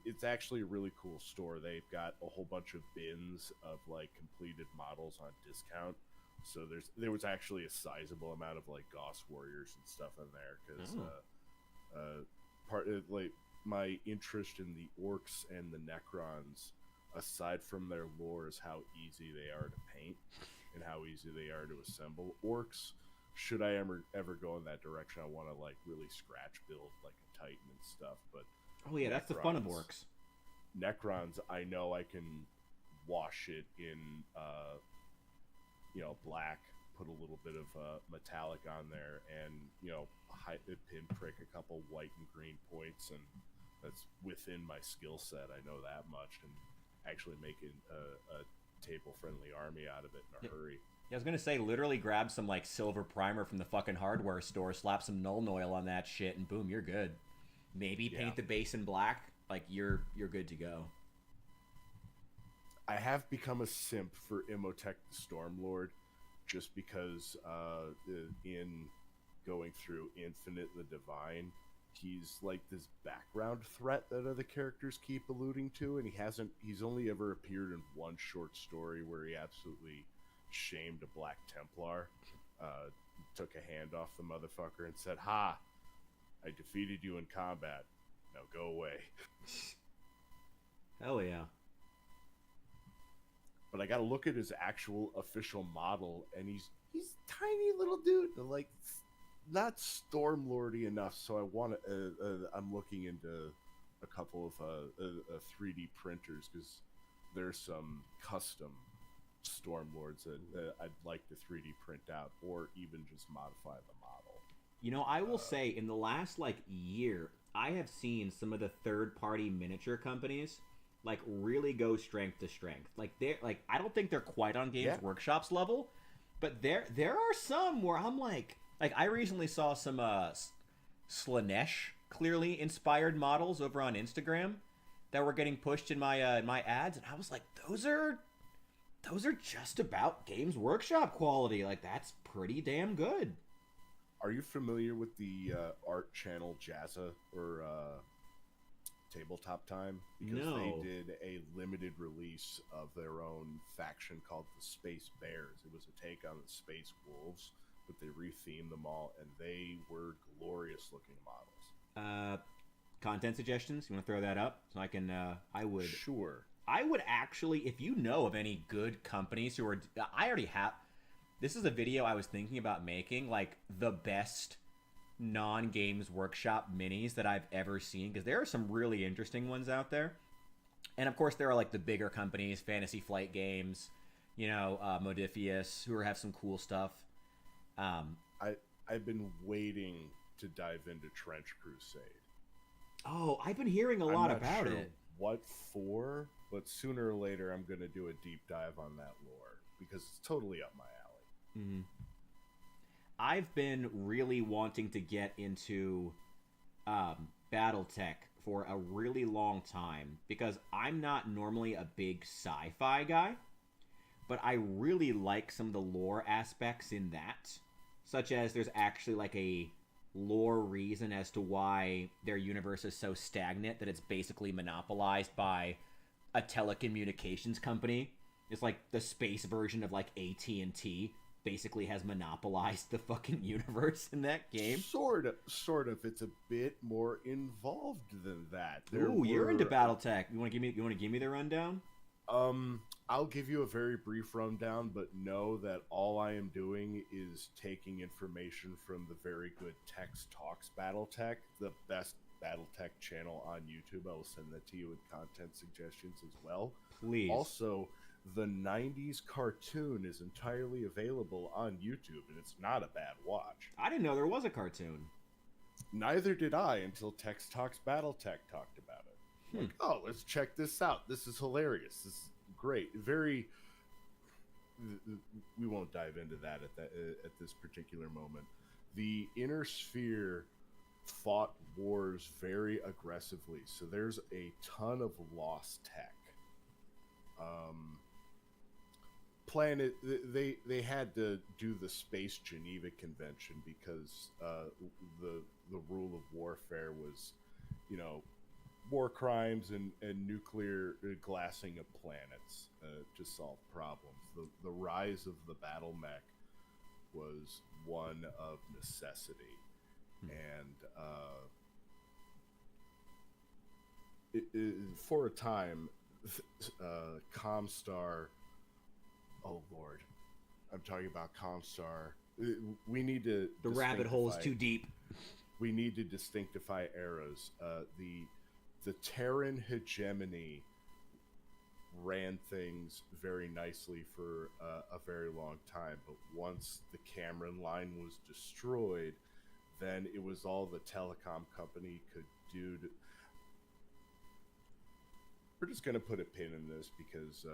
it's actually a really cool store. They've got a whole bunch of bins of like completed models on discount. So there was actually a sizable amount of like Gauss Warriors and stuff in there because Like my interest in the orcs and the Necrons, aside from their lore, is how easy they are to paint and how easy they are to assemble. Orcs, should I ever go in that direction, I want to like really scratch build like a Titan and stuff. But oh yeah, that's the fun of orcs. Necrons, I know I can wash it in black, put a little bit of metallic on there, and pinprick a couple white and green points, and that's within my skill set. I know that much, and actually making a table-friendly army out of it in a hurry. Yeah, I was gonna say, literally grab some like silver primer from the fucking hardware store, slap some Nuln Oil on that shit, and boom, you're good. Maybe paint the base in black, like you're good to go. I have become a simp for Imhotep the Stormlord, just because in going through Infinite the Divine, he's like this background threat that other characters keep alluding to, and he's only ever appeared in one short story where he absolutely shamed a Black Templar, took a hand off the motherfucker and said, "Ha, I defeated you in combat, now go away." Hell yeah. But I gotta look at his actual official model, and he's tiny little dude, like not Stormlordy enough. So I want to. I'm looking into a couple of 3D printers, because there's some custom Stormlords that I'd like to 3D print out, or even just modify the model. You know, I will say, in the last like year, I have seen some of the third-party miniature companies like really go strength to strength. Like they're like, I don't think they're quite on Games Workshop's level, but there are some where I'm like I recently saw some Slanesh clearly inspired models over on Instagram that were getting pushed in my my ads, and I was like, those are just about Games Workshop quality. Like, that's pretty damn good. Are you familiar with the art channel Jazza or Tabletop Time? Because they did a limited release of their own faction called the Space Bears. It was a take on the Space Wolves, but they rethemed them all, and they were glorious looking models. Content suggestions? You want to throw that up so I can? I would. Sure. I would actually, if you know of any good companies who are, I already have. This is a video I was thinking about making, like the best non-Games Workshop minis that I've ever seen, because there are some really interesting ones out there. And of course there are like the bigger companies, Fantasy Flight Games, Modifius, who have some cool stuff. I've been waiting to dive into Trench Crusade. Oh, I've been hearing a lot about it. What for? But sooner or later I'm going to do a deep dive on that lore, because it's totally up my alley. Mm-hmm. I've been really wanting to get into BattleTech for a really long time, because I'm not normally a big sci-fi guy, but I really like some of the lore aspects in that, such as there's actually like a lore reason as to why their universe is so stagnant that it's basically monopolized by a telecommunications company. It's like the space version of like AT&T basically has monopolized the fucking universe in that game. Sort of. It's a bit more involved than that. You're into BattleTech. You want to give me the rundown? I'll give you a very brief rundown, but know that all I am doing is taking information from the very good Tex Talks BattleTech, the best BattleTech channel on YouTube. I will send that to you with content suggestions as well. Please. Also, the 90s cartoon is entirely available on YouTube, and it's not a bad watch. I didn't know there was a cartoon. Neither did I until Tex Talks BattleTech talked about it. Like, oh, let's check this out. This is hilarious. This is great. Very. We won't dive into that at this particular moment. The Inner Sphere fought wars very aggressively, so there's a ton of lost tech. Planet, they had to do the Space Geneva Convention because the rule of warfare was, war crimes and nuclear glassing of planets to solve problems. The rise of the battle mech was one of necessity, and for a time, Comstar. Oh Lord, I'm talking about Comstar. We need to. The rabbit hole is too deep. We need to distinctify eras. The Terran hegemony ran things very nicely for a very long time, but once the Cameron line was destroyed, then it was all the telecom company could do to... We're just going to put a pin in this because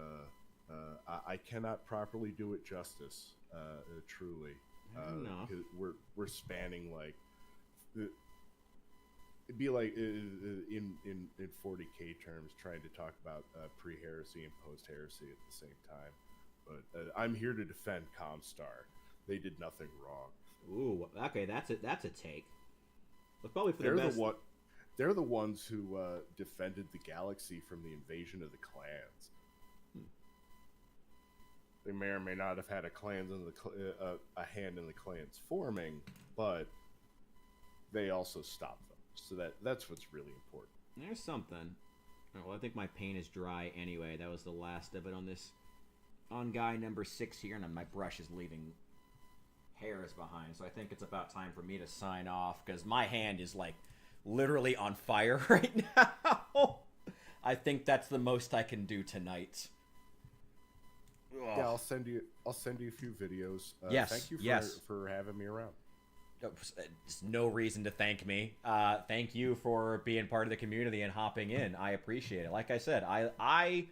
I cannot properly do it justice, truly. We're spanning like... It'd be like in 40K terms trying to talk about pre-heresy and post-heresy at the same time. But I'm here to defend Comstar. They did nothing wrong. Ooh, okay, that's a take. But probably for the best. They're the ones who defended the galaxy from the invasion of the clans. They may or may not have had a hand in the clans forming, but they also stopped them. So that's what's really important. There's something. Oh, well, I think my paint is dry anyway. That was the last of it on guy number 6 here, and my brush is leaving hairs behind. So I think it's about time for me to sign off because my hand is like literally on fire right now. I think that's the most I can do tonight. Yeah, I'll send you a few videos. Yes. Thank you for having me around. There's no reason to thank me. Thank you for being part of the community and hopping in. I appreciate it. Like I said, I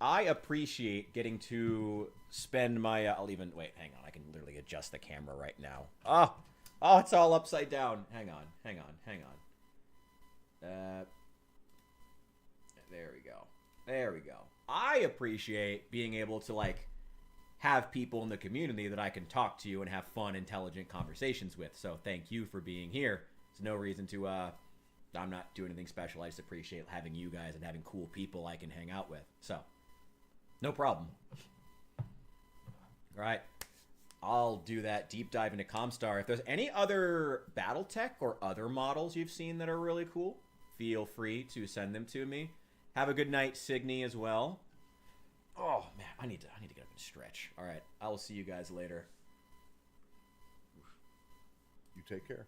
appreciate getting to spend my. I'll even wait. Hang on. I can literally adjust the camera right now. Oh, it's all upside down. Hang on. There we go. I appreciate being able to like have people in the community that I can talk to and have fun, intelligent conversations with. So thank you for being here. There's no reason to, I'm not doing anything special. I just appreciate having you guys and having cool people I can hang out with. So, no problem. All right. I'll do that deep dive into Comstar. If there's any other Battletech or other models you've seen that are really cool, feel free to send them to me. Have a good night, Signy, as well. Oh, man, I need to get up and stretch. All right, I will see you guys later. You take care.